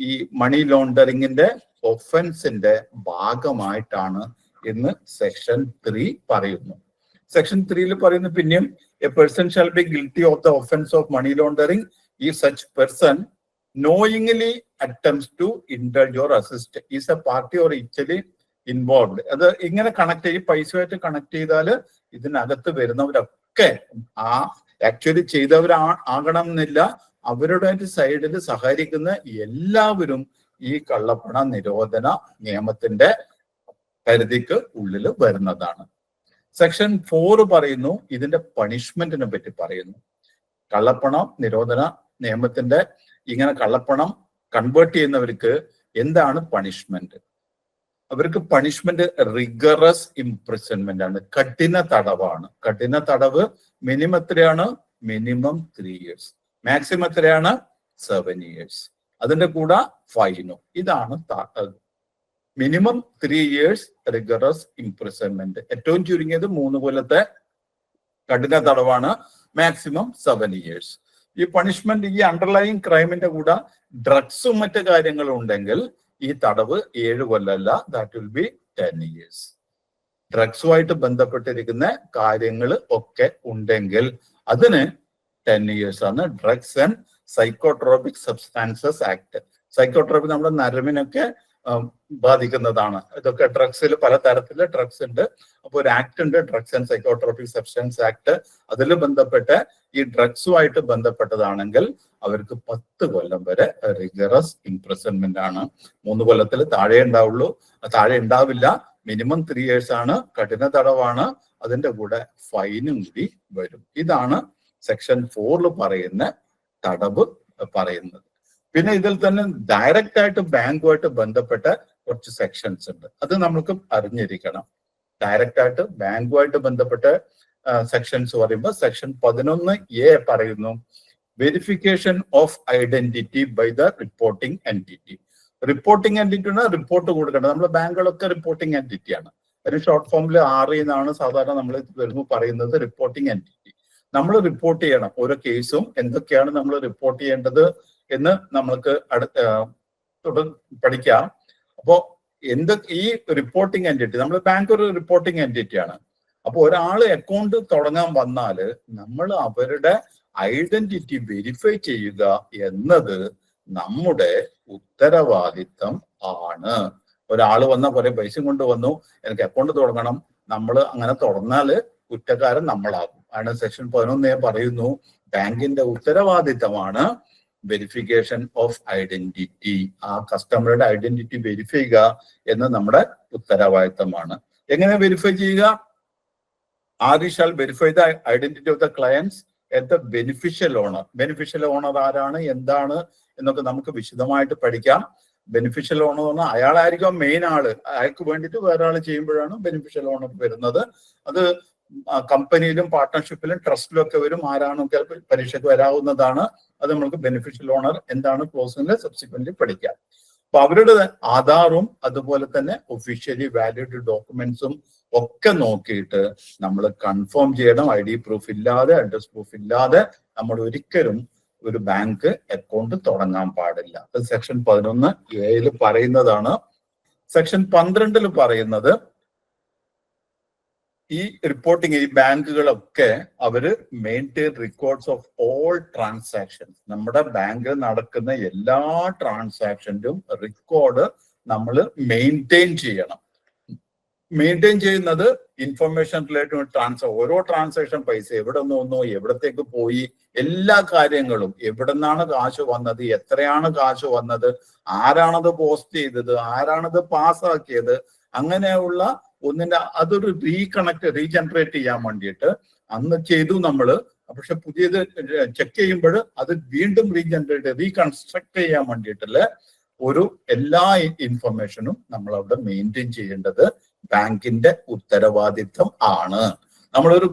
ഈ മണി ലോണ്ടറിങ്ങിന്റെ ഒഫൻസിന്റെ ഭാഗമായിട്ടാണ് എന്ന് സെക്ഷൻ 3 പറയുന്നു. സെക്ഷൻ 3 പറയുന്നു പിന്നെയും a person shall be guilty of the offence of money laundering if such person knowingly attempts to indulge or assist is a party or equally involved. അത് ഇങ്ങനെ connect ചെയ്യും, പൈസയായിട്ട് കണക്ട് ചെയ്താൽ ഇതിനകത്ത് വരുന്നവരൊക്കെ ആ ആക്ച്വലി ചെയ്തവരാകണം എന്നില്ല, അവരുടെ സൈഡിൽ സഹകരിക്കുന്ന എല്ലാവരും ഈ കള്ളപ്പണ നിരോധന നിയമത്തിന്റെ പരിധിക്ക് ഉള്ളിൽ വരുന്നതാണ്. സെക്ഷൻ 4 പറയുന്നു, ഇതിന്റെ പണിഷ്മെന്റിനെ പറ്റി പറയുന്നു. കള്ളപ്പണ നിരോധന നിയമത്തിന്റെ ഇങ്ങനെ കള്ളപ്പണം കൺവേർട്ട് ചെയ്യുന്നവർക്ക് എന്താണ് പണിഷ്മെന്റ്? അവർക്ക് പണിഷ്മെന്റ് റിഗറസ് ഇംപ്രിസൺമെന്റ് ആണ്, കഠിന തടവാണ്. കഠിന തടവ് മിനിമം എത്രയാണ്? മിനിമം 3 years, മാക്സിമം എത്രയാണ്? 7 years. അതിന്റെ കൂടെ ഫൈനും. ഇതാണ് മിനിമം 3 years റിഗറസ് ഇംപ്രിസൺമെന്റ്. ഏറ്റവും ചുരുങ്ങിയത് 3 കൊല്ലത്തെ കഠിന തടവാണ്, മാക്സിമം 7 years. ഈ പണിഷ്മെന്റ് ഈ അണ്ടർലൈങ് ക്രൈമിന്റെ കൂടെ ഡ്രഗ്സും മറ്റു കാര്യങ്ങളും ഉണ്ടെങ്കിൽ ഈ തടവ് 7 കൊല്ലമല്ല, ദാറ്റ് വിൽ ബി 10 years. ഡ്രഗ്സുമായിട്ട് ബന്ധപ്പെട്ടിരിക്കുന്ന കാര്യങ്ങൾ ഒക്കെ ഉണ്ടെങ്കിൽ അതിന് 10 years ആണ്. Drugs and psychotropic substances act. Psychotropic നമ്മുടെ നരമ്പിനൊക്കെ ബാധിക്കുന്നതാണ്. ഇതൊക്കെ ഡ്രഗ്സിൽ പല തരത്തിലുള്ള ഡ്രഗ്സ് ഉണ്ട്. അപ്പോൾ ഒരു ആക്ട് ഉണ്ട്, drugs and psychotropic substance act. അതിൽ ബന്ധപ്പെട്ട് ഈ ഡ്രഗ്സുമായിട്ട് ബന്ധപ്പെട്ടതാണെങ്കിൽ അവർക്ക് 10 കൊല്ലം വരെ റിഗറസ് ഇംപ്രിസൺമെന്റ് ആണ്. 3 കൊല്ലത്തിൽ താഴെ ഉണ്ടാവുള്ളൂ, താഴെ ഉണ്ടാവില്ല. മിനിമം 3 years ആണ്, കഠിന തടവാണ്, അതിന്റെ കൂടെ ഫൈനും കൂടി വരും. ഇതാണ് സെക്ഷൻ 4 പറയുന്ന തടവ് പറയുന്നത്. പിന്നെ ഇതിൽ തന്നെ ഡയറക്റ്റ് ആയിട്ട് ബാങ്കുമായിട്ട് ബന്ധപ്പെട്ട കുറച്ച് സെക്ഷൻസ് ഉണ്ട്, അത് നമുക്ക് അറിഞ്ഞിരിക്കണം. ഡയറക്റ്റ് ആയിട്ട് ബാങ്കുമായിട്ട് ബന്ധപ്പെട്ട സെക്ഷൻസ് പറയുമ്പോൾ സെക്ഷൻ 11A പറയുന്നു, verification of identity by the reporting entity. Reporting entity report കൊടുക്കേണ്ടത്. നമ്മുടെ ബാങ്കുകളൊക്കെ റിപ്പോർട്ടിംഗ് എൻറ്റിറ്റിയാണ്. അതിന് ഷോർട്ട് ഫോമിൽ RE എന്നാണ് സാധാരണ നമ്മൾ വരുമ്പോൾ പറയുന്നത്. റിപ്പോർട്ടിംഗ് എൻറ്റിറ്റി നമ്മൾ റിപ്പോർട്ട് ചെയ്യണം. ഓരോ കേസും എന്തൊക്കെയാണ് നമ്മൾ റിപ്പോർട്ട് ചെയ്യേണ്ടത് എന്ന് നമ്മൾക്ക് പഠിക്കാം. അപ്പോ ഈ റിപ്പോർട്ടിംഗ് എൻറ്റിറ്റി, നമ്മുടെ ബാങ്ക് ഒരു റിപ്പോർട്ടിംഗ് എൻറ്റിറ്റിയാണ്. അപ്പൊ ഒരാള് അക്കൗണ്ട് തുടങ്ങാൻ വന്നാല് നമ്മൾ അവരുടെ ഐഡന്റിറ്റി വെരിഫൈ ചെയ്യുക എന്നത് നമ്മുടെ ഉത്തരവാദിത്തം ആണ്. ഒരാള് വന്ന കുറെ പൈസ കൊണ്ടുവന്നു, എനിക്ക് അക്കൗണ്ട് തുടങ്ങണം, നമ്മൾ അങ്ങനെ തുറന്നാല് കുറ്റക്കാരൻ നമ്മളാകും. ആണ് സെക്ഷൻ 11 പറയുന്നു, ബാങ്കിന്റെ ഉത്തരവാദിത്തമാണ് വെരിഫിക്കേഷൻ ഓഫ് ഐഡന്റിറ്റി. ആ കസ്റ്റമറുടെ ഐഡന്റിറ്റി വെരിഫൈ ചെയ്യുക എന്ന് നമ്മുടെ ഉത്തരവാദിത്തമാണ്. എങ്ങനെ വെരിഫൈ ചെയ്യുക? RE shall verify the identity of the clients at the beneficial owner. Beneficial owner ആരാണ്, എന്താണ് എന്നൊക്കെ നമുക്ക് വിശദമായിട്ട് പഠിക്കാം. ബെനിഫിഷ്യൽ ഓണർ എന്ന് പറഞ്ഞാൽ അയാളായിരിക്കും മെയിൻ ആള്. അയാൾക്ക് വേണ്ടിയിട്ട് വേറെ ആൾ ചെയ്യുമ്പോഴാണ് ബെനിഫിഷ്യൽ ഓണർ വരുന്നത്. അത് കമ്പനിയിലും പാർട്ട്ണർഷിപ്പിലും ട്രസ്റ്റിലും ഒക്കെ വരും. ആരാണൊക്കെ പരീക്ഷയ്ക്ക് വരാവുന്നതാണ്. അത് നമുക്ക് ബെനിഫിഷ്യൽ ഓണർ എന്താണ് ക്ലോസിൽ സബ്സിക്വന്റ്ലി പഠിക്കാം. അപ്പൊ അവരുടെ ആധാറും അതുപോലെ തന്നെ ഒഫീഷ്യലി വാലിഡ് ഡോക്യുമെന്റ്സും ഒക്കെ നോക്കിയിട്ട് നമ്മൾ കൺഫേം ചെയ്യണം. ID പ്രൂഫ് ഇല്ലാതെ, അഡ്രസ് പ്രൂഫ് ഇല്ലാതെ നമ്മൾ ഒരിക്കലും ഒരു ബാങ്ക് അക്കൗണ്ട് തുടങ്ങാൻ പാടില്ല. അത് സെക്ഷൻ 11A പറയുന്നതാണ്. സെക്ഷൻ 12 പറയുന്നത് ഈ റിപ്പോർട്ടിങ് ഈ ബാങ്കുകളൊക്കെ അവര് maintain records of all transactions. നമ്മുടെ ബാങ്കിൽ നടക്കുന്ന എല്ലാ ട്രാൻസാക്ഷനും റെക്കോർഡ് നമ്മൾ മെയിൻറ്റെയിൻ ചെയ്യണം. മെയിൻറ്റെയിൻ ചെയ്യുന്നത് ഇൻഫർമേഷൻ റിലേറ്റഡ് ഓരോ ട്രാൻസാക്ഷൻ പൈസ എവിടെ നിന്ന് വന്നു, എവിടത്തേക്ക് പോയി, എല്ലാ കാര്യങ്ങളും, എവിടെ നിന്നാണ് കാശ് വന്നത്, എത്രയാണ് കാശ് വന്നത്, ആരാണത് പോസ്റ്റ് ചെയ്തത്, ആരാണത് പാസ്സാക്കിയത്, അങ്ങനെയുള്ള അതൊരു റീജനറേറ്റ് ചെയ്യാൻ വേണ്ടിയിട്ട് അന്ന് ചെയ്തു നമ്മള്. പക്ഷെ പുതിയത് ചെക്ക് ചെയ്യുമ്പോൾ അത് വീണ്ടും റീകൺസ്ട്രക്ട് ചെയ്യാൻ വേണ്ടിയിട്ടുള്ള എല്ലാ ഇൻഫർമേഷനും നമ്മൾ അവിടെ മെയിൻറ്റെയിൻ ചെയ്യേണ്ടത് ബാങ്കിന്റെ ഉത്തരവാദിത്വം ആണ്. നമ്മളൊരു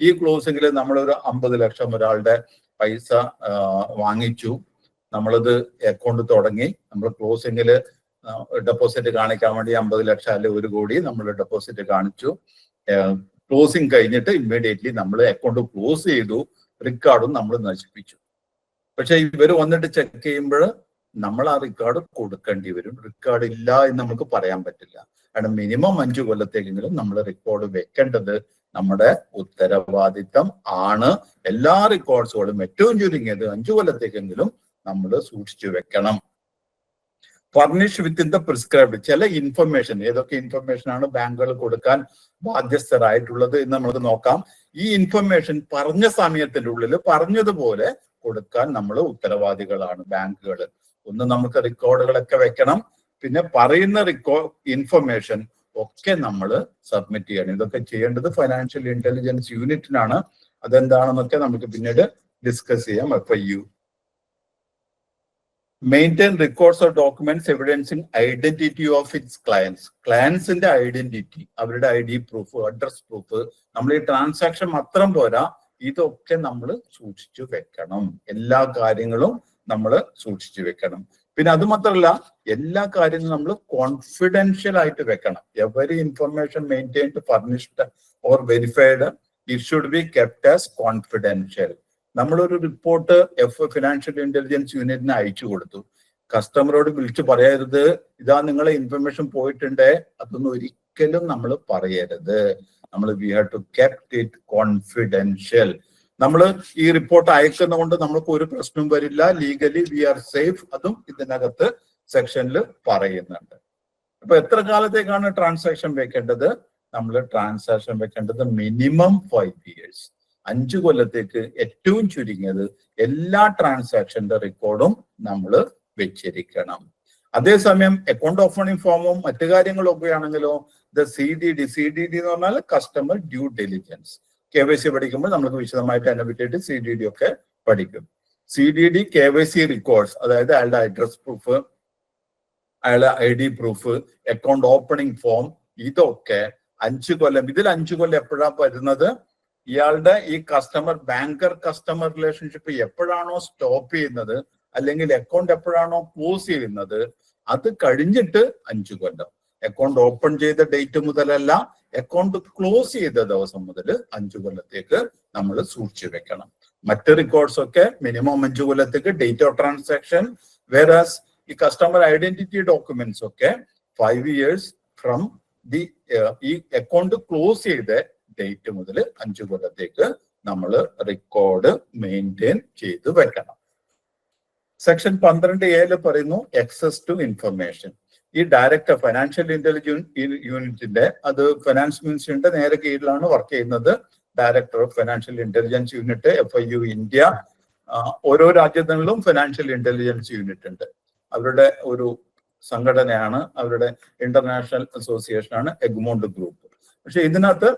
ഈ ക്ലോസിംഗില് നമ്മളൊരു 50 ലക്ഷം ഒരാളുടെ പൈസ വാങ്ങിച്ചു, നമ്മളത് അക്കൗണ്ട് തുടങ്ങി, നമ്മൾ ക്ലോസിംഗില് ഡെപ്പോസിറ്റ് കാണിക്കാൻ വേണ്ടി 50 ലക്ഷം അല്ലെ 1 കോടി നമ്മൾ ഡെപ്പോസിറ്റ് കാണിച്ചു. ക്ലോസിംഗ് കഴിഞ്ഞിട്ട് ഇമ്മീഡിയറ്റ്ലി നമ്മൾ അക്കൗണ്ട് ക്ലോസ് ചെയ്തു, റെക്കോർഡും നമ്മൾ നശിപ്പിച്ചു. പക്ഷെ ഇവർ വന്നിട്ട് ചെക്ക് ചെയ്യുമ്പോൾ നമ്മൾ ആ റെക്കോർഡ് കൊടുക്കേണ്ടി വരും. റെക്കോർഡ് ഇല്ല എന്ന് നമുക്ക് പറയാൻ പറ്റില്ല. കാരണം മിനിമം 5 കൊല്ലത്തേക്കെങ്കിലും നമ്മൾ റെക്കോർഡ് വെക്കേണ്ടത് നമ്മുടെ ഉത്തരവാദിത്തം ആണ്. എല്ലാ റെക്കോർഡ്സുകളും ഏറ്റവും ചുരുങ്ങിയത് 5 കൊല്ലത്തേക്കെങ്കിലും നമ്മൾ സൂക്ഷിച്ചു വെക്കണം. ഫർണിഷ് വിത്തിൻ ദ പ്രിസ്ക്രൈബ്ഡ് ചില ഇൻഫർമേഷൻ, ഏതൊക്കെ ഇൻഫർമേഷൻ ആണ് ബാങ്കുകൾ കൊടുക്കാൻ ബാധ്യസ്ഥരായിട്ടുള്ളത് എന്ന് നമുക്ക് നോക്കാം. ഈ ഇൻഫർമേഷൻ പറഞ്ഞ സമയത്തിന്റെ ഉള്ളിൽ പറഞ്ഞതുപോലെ കൊടുക്കാൻ നമ്മൾ ഉത്തരവാദികളാണ് ബാങ്കുകൾ. ഒന്ന് നമുക്ക് റെക്കോർഡുകളൊക്കെ വെക്കണം, പിന്നെ പറയുന്ന ഇൻഫർമേഷൻ ഒക്കെ നമ്മൾ സബ്മിറ്റ് ചെയ്യണം. ഇതൊക്കെ ചെയ്യേണ്ടത് ഫൈനാൻഷ്യൽ ഇന്റലിജൻസ് യൂണിറ്റിനാണ്. അതെന്താണെന്നൊക്കെ നമുക്ക് പിന്നീട് ഡിസ്കസ് ചെയ്യാം. FIU maintain records of documents evidencing identity of its clients. ക്ലയൻസിന്റെ ഐഡന്റിറ്റി, അവരുടെ ID പ്രൂഫ്, അഡ്രസ് പ്രൂഫ്, നമ്മൾ ഈ ട്രാൻസാക്ഷൻ മാത്രം പോരാ, ഇതൊക്കെ നമ്മൾ സൂക്ഷിച്ചു വെക്കണം. എല്ലാ കാര്യങ്ങളും നമ്മൾ സൂക്ഷിച്ചു വെക്കണം. പിന്നെ അത് മാത്രമല്ല, എല്ലാ കാര്യങ്ങളും നമ്മൾ കോൺഫിഡൻഷ്യൽ ആയിട്ട് വെക്കണം. Every information maintained, furnished or verified, it should be kept as confidential. നമ്മളൊരു റിപ്പോർട്ട് ഫിനാൻഷ്യൽ ഇന്റലിജൻസ് യൂണിറ്റിന് അയച്ചു കൊടുത്തു. കസ്റ്റമറോട് വിളിച്ചു പറയരുത്, ഇതാ നിങ്ങളെ ഇൻഫർമേഷൻ പോയിട്ടുണ്ടേ, അതൊന്നും ഒരിക്കലും നമ്മൾ പറയരുത്. We have to kept it confidential. നമ്മൾ ഈ റിപ്പോർട്ട് അയക്കുന്നതുകൊണ്ട് നമ്മൾക്ക് ഒരു പ്രശ്നവും വരില്ല. Legally we are safe. അതും ഇതിനകത്ത് സെക്ഷനിൽ പറയുന്നുണ്ട്. അപ്പൊ എത്ര കാലത്തേക്കാണ് ട്രാൻസാക്ഷൻ വെക്കേണ്ടത്? നമ്മൾ ട്രാൻസാക്ഷൻ വെക്കേണ്ടത് മിനിമം 5 years, 5 കൊല്ലത്തേക്ക് ഏറ്റവും ചുരുങ്ങിയത് എല്ലാ ട്രാൻസാക്ഷന്റെ റെക്കോർഡും നമ്മൾ വെച്ചിരിക്കണം. അതേസമയം അക്കൗണ്ട് ഓപ്പണിംഗ് ഫോമും മറ്റു കാര്യങ്ങളൊക്കെ ആണെങ്കിലോ CDD എന്ന് പറഞ്ഞാൽ കസ്റ്റമർ ഡ്യൂ ഡെലിജൻസ്. KYC പഠിക്കുമ്പോൾ നമുക്ക് വിശദമായിട്ട് അതിനെ പറ്റിയിട്ട് CDD ഒക്കെ പഠിക്കും. CDD KYC റെക്കോർഡ്സ്, അതായത് അയാളുടെ അഡ്രസ് പ്രൂഫ്, അയാളുടെ ID proof, account opening form, ഇതൊക്കെ 5 കൊല്ലം. ഇതിൽ 5 കൊല്ലം എപ്പോഴാണ് വരുന്നത്? ഇയാളുടെ ഈ ബാങ്കർ കസ്റ്റമർ റിലേഷൻഷിപ്പ് എപ്പോഴാണോ സ്റ്റോപ്പ് ചെയ്യുന്നത്, അല്ലെങ്കിൽ അക്കൗണ്ട് എപ്പോഴാണോ ക്ലോസ് ചെയ്യുന്നത്, അത് കഴിഞ്ഞിട്ട് 5 കൊല്ലം. അക്കൗണ്ട് ഓപ്പൺ ചെയ്ത ഡേറ്റ് മുതലല്ല, അക്കൗണ്ട് ക്ലോസ് ചെയ്ത ദിവസം മുതൽ 5 കൊല്ലത്തേക്ക് നമ്മൾ സൂക്ഷിച്ചു വെക്കണം. മറ്റ് റെക്കോർഡ്സ് ഒക്കെ മിനിമം 5 കൊല്ലത്തേക്ക് ഡേറ്റ് ഓഫ് ട്രാൻസാക്ഷൻ. വേറാസ് ഈ കസ്റ്റമർ ഐഡന്റിറ്റി ഡോക്യുമെന്റ്സ് ഒക്കെ 5 years ഫ്രം ഈ അക്കൗണ്ട് ക്ലോസ് ചെയ്ത ഡേറ്റ് മുതൽ 5 കൊല്ലത്തേക്ക് നമ്മൾ റെക്കോർഡ് മെയിൻറ്റെയിൻ ചെയ്ത് വെക്കണം. സെക്ഷൻ 12A പറയുന്നു എക്സസ് ടു ഇൻഫർമേഷൻ. ഈ ഡയറക്ടർ ഫൈനാൻഷ്യൽ ഇന്റലിജൻസ് യൂണിറ്റിന്റെ, അത് ഫൈനാൻസ് മിനിസ്റ്ററിന്റെ നേരെ കീഴിലാണ് വർക്ക് ചെയ്യുന്നത്. Director of financial intelligence unit FIU India. ഓരോ രാജ്യങ്ങളിലും ഫൈനാൻഷ്യൽ ഇന്റലിജൻസ് യൂണിറ്റ് ഉണ്ട്. അവരുടെ ഒരു സംഘടനയാണ്, അവരുടെ ഇന്റർനാഷണൽ അസോസിയേഷൻ ആണ് എഗ്മോണ്ട് ഗ്രൂപ്പ്. പക്ഷെ ഇതിനകത്ത്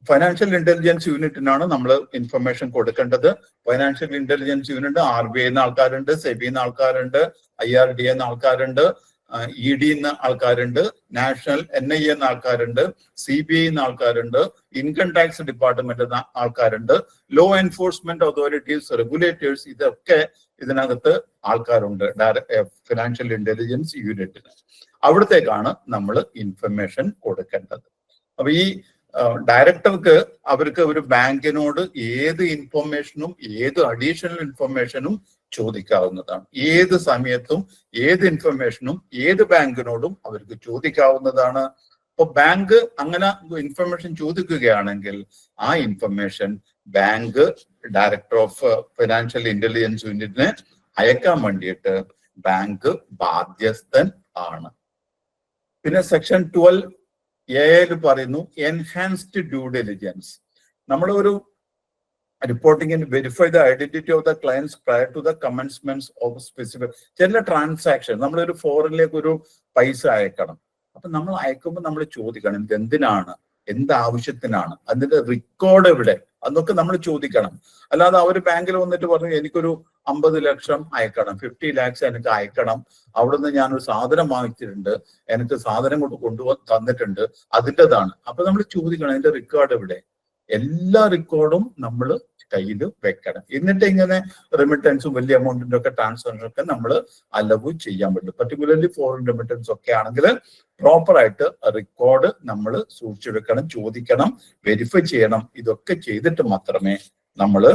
ഫൈനാൻഷ്യൽ ഇന്റലിജൻസ് യൂണിറ്റിനാണ് നമ്മൾ ഇൻഫർമേഷൻ കൊടുക്കേണ്ടത്. ഫൈനാൻഷ്യൽ ഇന്റലിജൻസ് യൂണിറ്റ് RBI ആൾക്കാരുണ്ട്, SEBI ആൾക്കാരുണ്ട്, IRDA ആൾക്കാരുണ്ട്, ED ആൾക്കാരുണ്ട്, നാഷണൽ NIA ആൾക്കാരുണ്ട്, CBI ആൾക്കാരുണ്ട്, ഇൻകം ടാക്സ് ഡിപ്പാർട്ട്മെന്റ് ആൾക്കാരുണ്ട്, ലോ എൻഫോഴ്സ്മെന്റ് അതോറിറ്റീസ്, റെഗുലേറ്റേഴ്സ്, ഇതൊക്കെ ഇതിനകത്ത് ആൾക്കാരുണ്ട് ഫിനാൻഷ്യൽ ഇന്റലിജൻസ് യൂണിറ്റിന്. അവിടത്തേക്കാണ് നമ്മൾ ഇൻഫർമേഷൻ കൊടുക്കേണ്ടത്. അപ്പൊ ഈ ഡയറക്ടർക്ക് അവർക്ക് ഒരു ബാങ്കിനോട് ഏത് ഇൻഫർമേഷനും ഏത് അഡീഷണൽ ഇൻഫർമേഷനും ചോദിക്കാവുന്നതാണ്. ഏത് സമയത്തും ഏത് ഇൻഫർമേഷനും ഏത് ബാങ്കിനോടും അവർക്ക് ചോദിക്കാവുന്നതാണ്. അപ്പൊ ബാങ്ക് അങ്ങനെ ഇൻഫർമേഷൻ ചോദിക്കുകയാണെങ്കിൽ ആ information bank director of financial intelligence യൂണിറ്റിന് അയക്കാൻ വേണ്ടിയിട്ട് ബാങ്ക് ബാധ്യസ്ഥൻ ആണ്. പിന്നെ സെക്ഷൻ 12A പറയുന്നു എൻഹാൻസ്ഡ് ഡ്യൂ ഡെലിജൻസ്. നമ്മൾ ഒരു reporting and verify the identity of the clients prior to the commencement of specific ചില ട്രാൻസാക്ഷൻ. നമ്മളൊരു ഫോറിനിലേക്ക് ഒരു പൈസ അയക്കണം. അപ്പൊ നമ്മൾ അയക്കുമ്പോൾ നമ്മൾ ചോദിക്കണം ഇത് എന്തിനാണ്, എന്താവശ്യത്തിനാണ്, അതിന്റെ റെക്കോർഡ് എവിടെ, അതൊക്കെ നമ്മൾ ചോദിക്കണം. അല്ലാതെ അവർ ബാങ്കിൽ വന്നിട്ട് പറഞ്ഞു എനിക്കൊരു 50 ലക്ഷം അയക്കണം, 50 lakhs എനിക്ക് അയക്കണം, അവിടുന്ന് ഞാനൊരു സാധനം വാങ്ങിച്ചിട്ടുണ്ട്, എനിക്ക് സാധനം തന്നിട്ടുണ്ട്, അതിൻ്റെതാണ്. അപ്പൊ നമ്മൾ ചോദിക്കണം അതിന്റെ റെക്കോർഡ് എവിടെ. എല്ലാ റെക്കോർഡും നമ്മൾ കയ്യിൽ വെക്കണം. എന്നിട്ട് ഇങ്ങനെ റെമിറ്റൻസും വലിയ എമൗണ്ടിന്റെ ഒക്കെ ട്രാൻസ്ഫറിനും ഒക്കെ നമ്മൾ അലവ് ചെയ്യാൻ പറ്റും. പർട്ടിക്കുലർലി ഫോറിൻ റെമിറ്റൻസ് ഒക്കെ ആണെങ്കിൽ പ്രോപ്പർ ആയിട്ട് റെക്കോർഡ് നമ്മൾ സൂക്ഷിച്ചു വെക്കണം, ചോദിക്കണം, വെരിഫൈ ചെയ്യണം. ഇതൊക്കെ ചെയ്തിട്ട് മാത്രമേ നമ്മൾ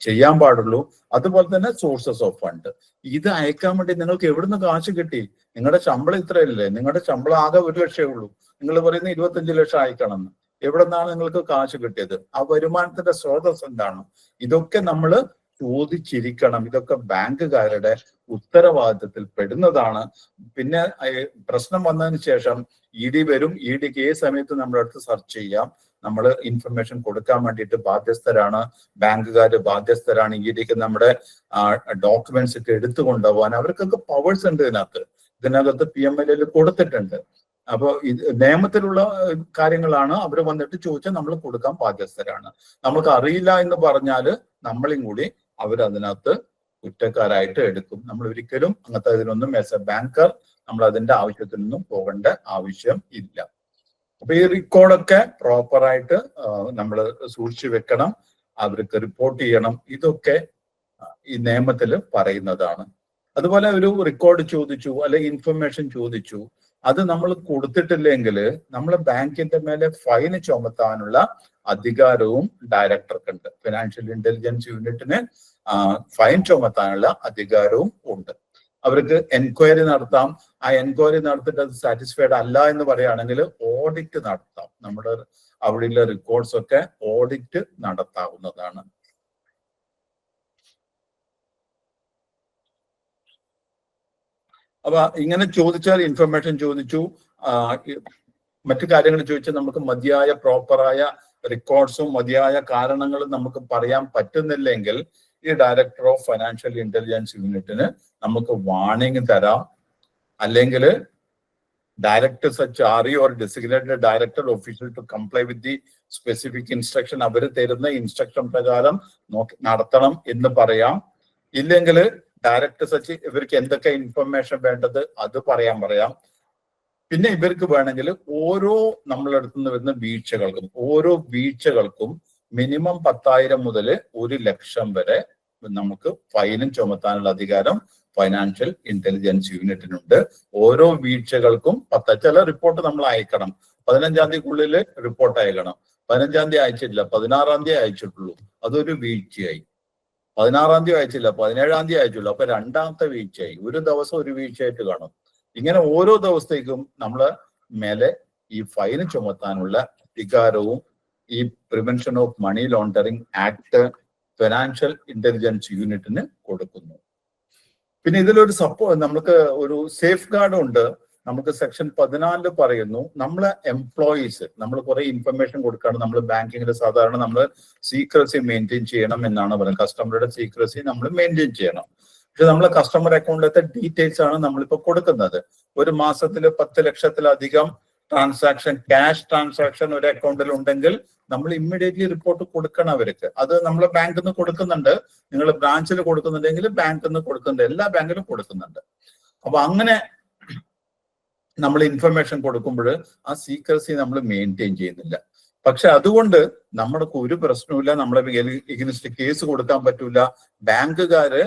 ചെയ്യാൻ പാടുള്ളൂ. അതുപോലെ തന്നെ സോഴ്സസ് ഓഫ് ഫണ്ട്. ഇത് അയക്കാൻ വേണ്ടി നിങ്ങൾക്ക് എവിടുന്ന് കാശ് കിട്ടി? നിങ്ങളുടെ ശമ്പളം ഇത്രയല്ലേ? നിങ്ങളുടെ ശമ്പളം ആകെ 1 ലക്ഷമേ ഉള്ളൂ. നിങ്ങൾ പറയുന്ന 25 ലക്ഷം അയക്കണം എന്ന്. എവിടെ നിന്നാണ് നിങ്ങൾക്ക് കാശ് കിട്ടിയത്? ആ വരുമാനത്തിന്റെ സ്രോതസ് എന്താണ്? ഇതൊക്കെ നമ്മൾ ചോദിച്ചിരിക്കണം. ഇതൊക്കെ ബാങ്കുകാരുടെ ഉത്തരവാദിത്തത്തിൽ പെടുന്നതാണ്. പിന്നെ പ്രശ്നം വന്നതിന് ശേഷം ED വരും. EDക്ക് ഏത് സമയത്ത് നമ്മുടെ അടുത്ത് സെർച്ച് ചെയ്യാം. നമ്മൾ ഇൻഫർമേഷൻ കൊടുക്കാൻ വേണ്ടിയിട്ട് ബാധ്യസ്ഥരാണ്. ബാങ്കുകാർ ബാധ്യസ്ഥരാണ്. EDക്ക് നമ്മുടെ ഡോക്യുമെന്റ്സ് ഒക്കെ എടുത്തു കൊണ്ടുപോകാൻ അവർക്കൊക്കെ പവേഴ്സ് ഉണ്ട്. ഇതിനകത്ത് PML കൊടുത്തിട്ടുണ്ട്. അപ്പൊ ഇത് നിയമത്തിലുള്ള കാര്യങ്ങളാണ്. അവർ വന്നിട്ട് ചോദിച്ചാൽ നമ്മൾ കൊടുക്കാൻ ബാധ്യസ്ഥരാണ്. നമുക്ക് അറിയില്ല എന്ന് പറഞ്ഞാല് നമ്മളെയും കൂടി അവരതിനകത്ത് കുറ്റക്കാരായിട്ട് എടുക്കും. നമ്മൾ ഒരിക്കലും അങ്ങനത്തെ ഇതിനൊന്നും ആസ് എ ബാങ്കർ നമ്മൾ അതിന്റെ ആവശ്യത്തിനൊന്നും പോകേണ്ട ആവശ്യം ഇല്ല. അപ്പൊ ഈ റെക്കോർഡൊക്കെ പ്രോപ്പറായിട്ട് നമ്മൾ സൂക്ഷിച്ചു വെക്കണം. അവർക്ക് റിപ്പോർട്ട് ചെയ്യണം. ഇതൊക്കെ ഈ നിയമത്തിൽ പറയുന്നതാണ്. അതുപോലെ ഒരു റെക്കോർഡ് ചോദിച്ചു അല്ലെങ്കിൽ ഇൻഫർമേഷൻ ചോദിച്ചു, അത് നമ്മൾ കൊടുത്തിട്ടില്ലെങ്കിൽ നമ്മളെ ബാങ്കിന്റെ മേലെ ഫൈൻ ചുമത്താനുള്ള അധികാരവും ഡയറക്ടർക്കുണ്ട്. ഫിനാൻഷ്യൽ ഇന്റലിജൻസ് യൂണിറ്റിന് ഫൈൻ ചുമത്താനുള്ള അധികാരവും ഉണ്ട്. അവർക്ക് എൻക്വയറി നടത്താം. ആ എൻക്വയറി നടത്തിയിട്ട് അത് സാറ്റിസ്ഫൈഡ് അല്ല എന്ന് പറയുകയാണെങ്കിൽ ഓഡിറ്റ് നടത്താം. നമ്മുടെ അവിടെയുള്ള റെക്കോർഡ്സ് ഒക്കെ ഓഡിറ്റ് നടത്താവുന്നതാണ്. അപ്പൊ ഇങ്ങനെ ചോദിച്ചാൽ ഇൻഫർമേഷൻ ചോദിച്ചു, മറ്റു കാര്യങ്ങൾ ചോദിച്ചാൽ നമുക്ക് മതിയായ പ്രോപ്പറായ റെക്കോർഡ്സും മതിയായ കാരണങ്ങളും നമുക്ക് പറയാൻ പറ്റുന്നില്ലെങ്കിൽ ഈ ഡയറക്ടർ ഓഫ് ഫൈനാൻഷ്യൽ ഇന്റലിജൻസ് യൂണിറ്റിന് നമുക്ക് വാർണിംഗ് തരാം. അല്ലെങ്കിൽ director such RE or designated director official to comply with the specific instruction. അവർ തരുന്ന ഇൻസ്ട്രക്ഷൻ പ്രകാരം നടത്തണം എന്ന് പറയാം. ഇല്ലെങ്കിൽ ഡയറക്ടർ സച്ച് ഇവർക്ക് എന്തൊക്കെ ഇൻഫർമേഷൻ വേണ്ടത് അത് പറയാം. പിന്നെ ഇവർക്ക് വേണമെങ്കിൽ ഓരോ നമ്മളടുത്ത് നിന്ന് വരുന്ന വീഴ്ചകൾക്കും മിനിമം 10,000 മുതൽ 1 ലക്ഷം വരെ നമുക്ക് ഫൈനും ചുമത്താനുള്ള അധികാരം ഫൈനാൻഷ്യൽ ഇന്റലിജൻസ് യൂണിറ്റിനുണ്ട്. ഓരോ വീഴ്ചകൾക്കും ചില റിപ്പോർട്ട് നമ്മൾ അയക്കണം. 15-ാം തീയതിക്കുള്ളിൽ റിപ്പോർട്ട് അയക്കണം. 15-ാം തീയതി അയച്ചിട്ടില്ല, 16-ാം തീയതി അയച്ചിട്ടുള്ളൂ, അതൊരു വീഴ്ചയായി. 16-ാം തീയതി അയച്ചില്ല, 17-ാം തീയതി അയച്ചുള്ളൂ, അപ്പൊ 2ാമത്തെ വീഴ്ചയായി. ഒരു ദിവസം ഒരു വീഴ്ചയായിട്ട് കാണും. ഇങ്ങനെ ഓരോ ദിവസത്തേക്കും നമ്മള് മേലെ ഈ ഫൈന് ചുമത്താനുള്ള അധികാരവും ഈ prevention of money laundering act financial intelligence യൂണിറ്റിന് കൊടുക്കുന്നു. പിന്നെ ഇതിലൊരു നമുക്ക് ഒരു സേഫ് ഗാർഡ് ഉണ്ട്. നമുക്ക് സെക്ഷൻ 14 പറയുന്നു, നമ്മളെ എംപ്ലോയീസ് നമ്മൾ കുറെ ഇൻഫർമേഷൻ കൊടുക്കുകയാണ്. നമ്മൾ ബാങ്കിങ്ങിൽ സാധാരണ നമ്മൾ സീക്രസി മെയിൻറ്റെയിൻ ചെയ്യണം എന്നാണ് പറയുന്നത്. കസ്റ്റമറുടെ സീക്രസി നമ്മൾ മെയിൻറ്റെയിൻ ചെയ്യണം. പക്ഷെ നമ്മളെ കസ്റ്റമർ അക്കൗണ്ടിലത്തെ ഡീറ്റെയിൽസ് ആണ് നമ്മളിപ്പോ കൊടുക്കുന്നത്. ഒരു മാസത്തിൽ 10 ലക്ഷത്തിലധികം ട്രാൻസാക്ഷൻ, ക്യാഷ് ട്രാൻസാക്ഷൻ ഒരു അക്കൗണ്ടിൽ ഉണ്ടെങ്കിൽ നമ്മൾ ഇമ്മീഡിയറ്റ്ലി റിപ്പോർട്ട് കൊടുക്കണം അവർക്ക്. അത് നമ്മളെ ബാങ്കിൽ നിന്ന് കൊടുക്കുന്നുണ്ട്. നിങ്ങൾ ബ്രാഞ്ചിൽ കൊടുക്കുന്നുണ്ടെങ്കിൽ ബാങ്കിൽ നിന്ന് കൊടുക്കുന്നുണ്ട്. എല്ലാ ബാങ്കിലും കൊടുക്കുന്നുണ്ട്. അപ്പൊ അങ്ങനെ നമ്മൾ ഇൻഫർമേഷൻ കൊടുക്കുമ്പോൾ ആ സീക്രസി നമ്മൾ മെയിൻറ്റെയിൻ ചെയ്യുന്നില്ല. പക്ഷെ അതുകൊണ്ട് നമ്മൾക്ക് ഒരു പ്രശ്നവുമില്ല. നമ്മളെ എഗെയിൻസ്റ്റ് കേസ് കൊടുക്കാൻ പറ്റൂല. ബാങ്കുകാര്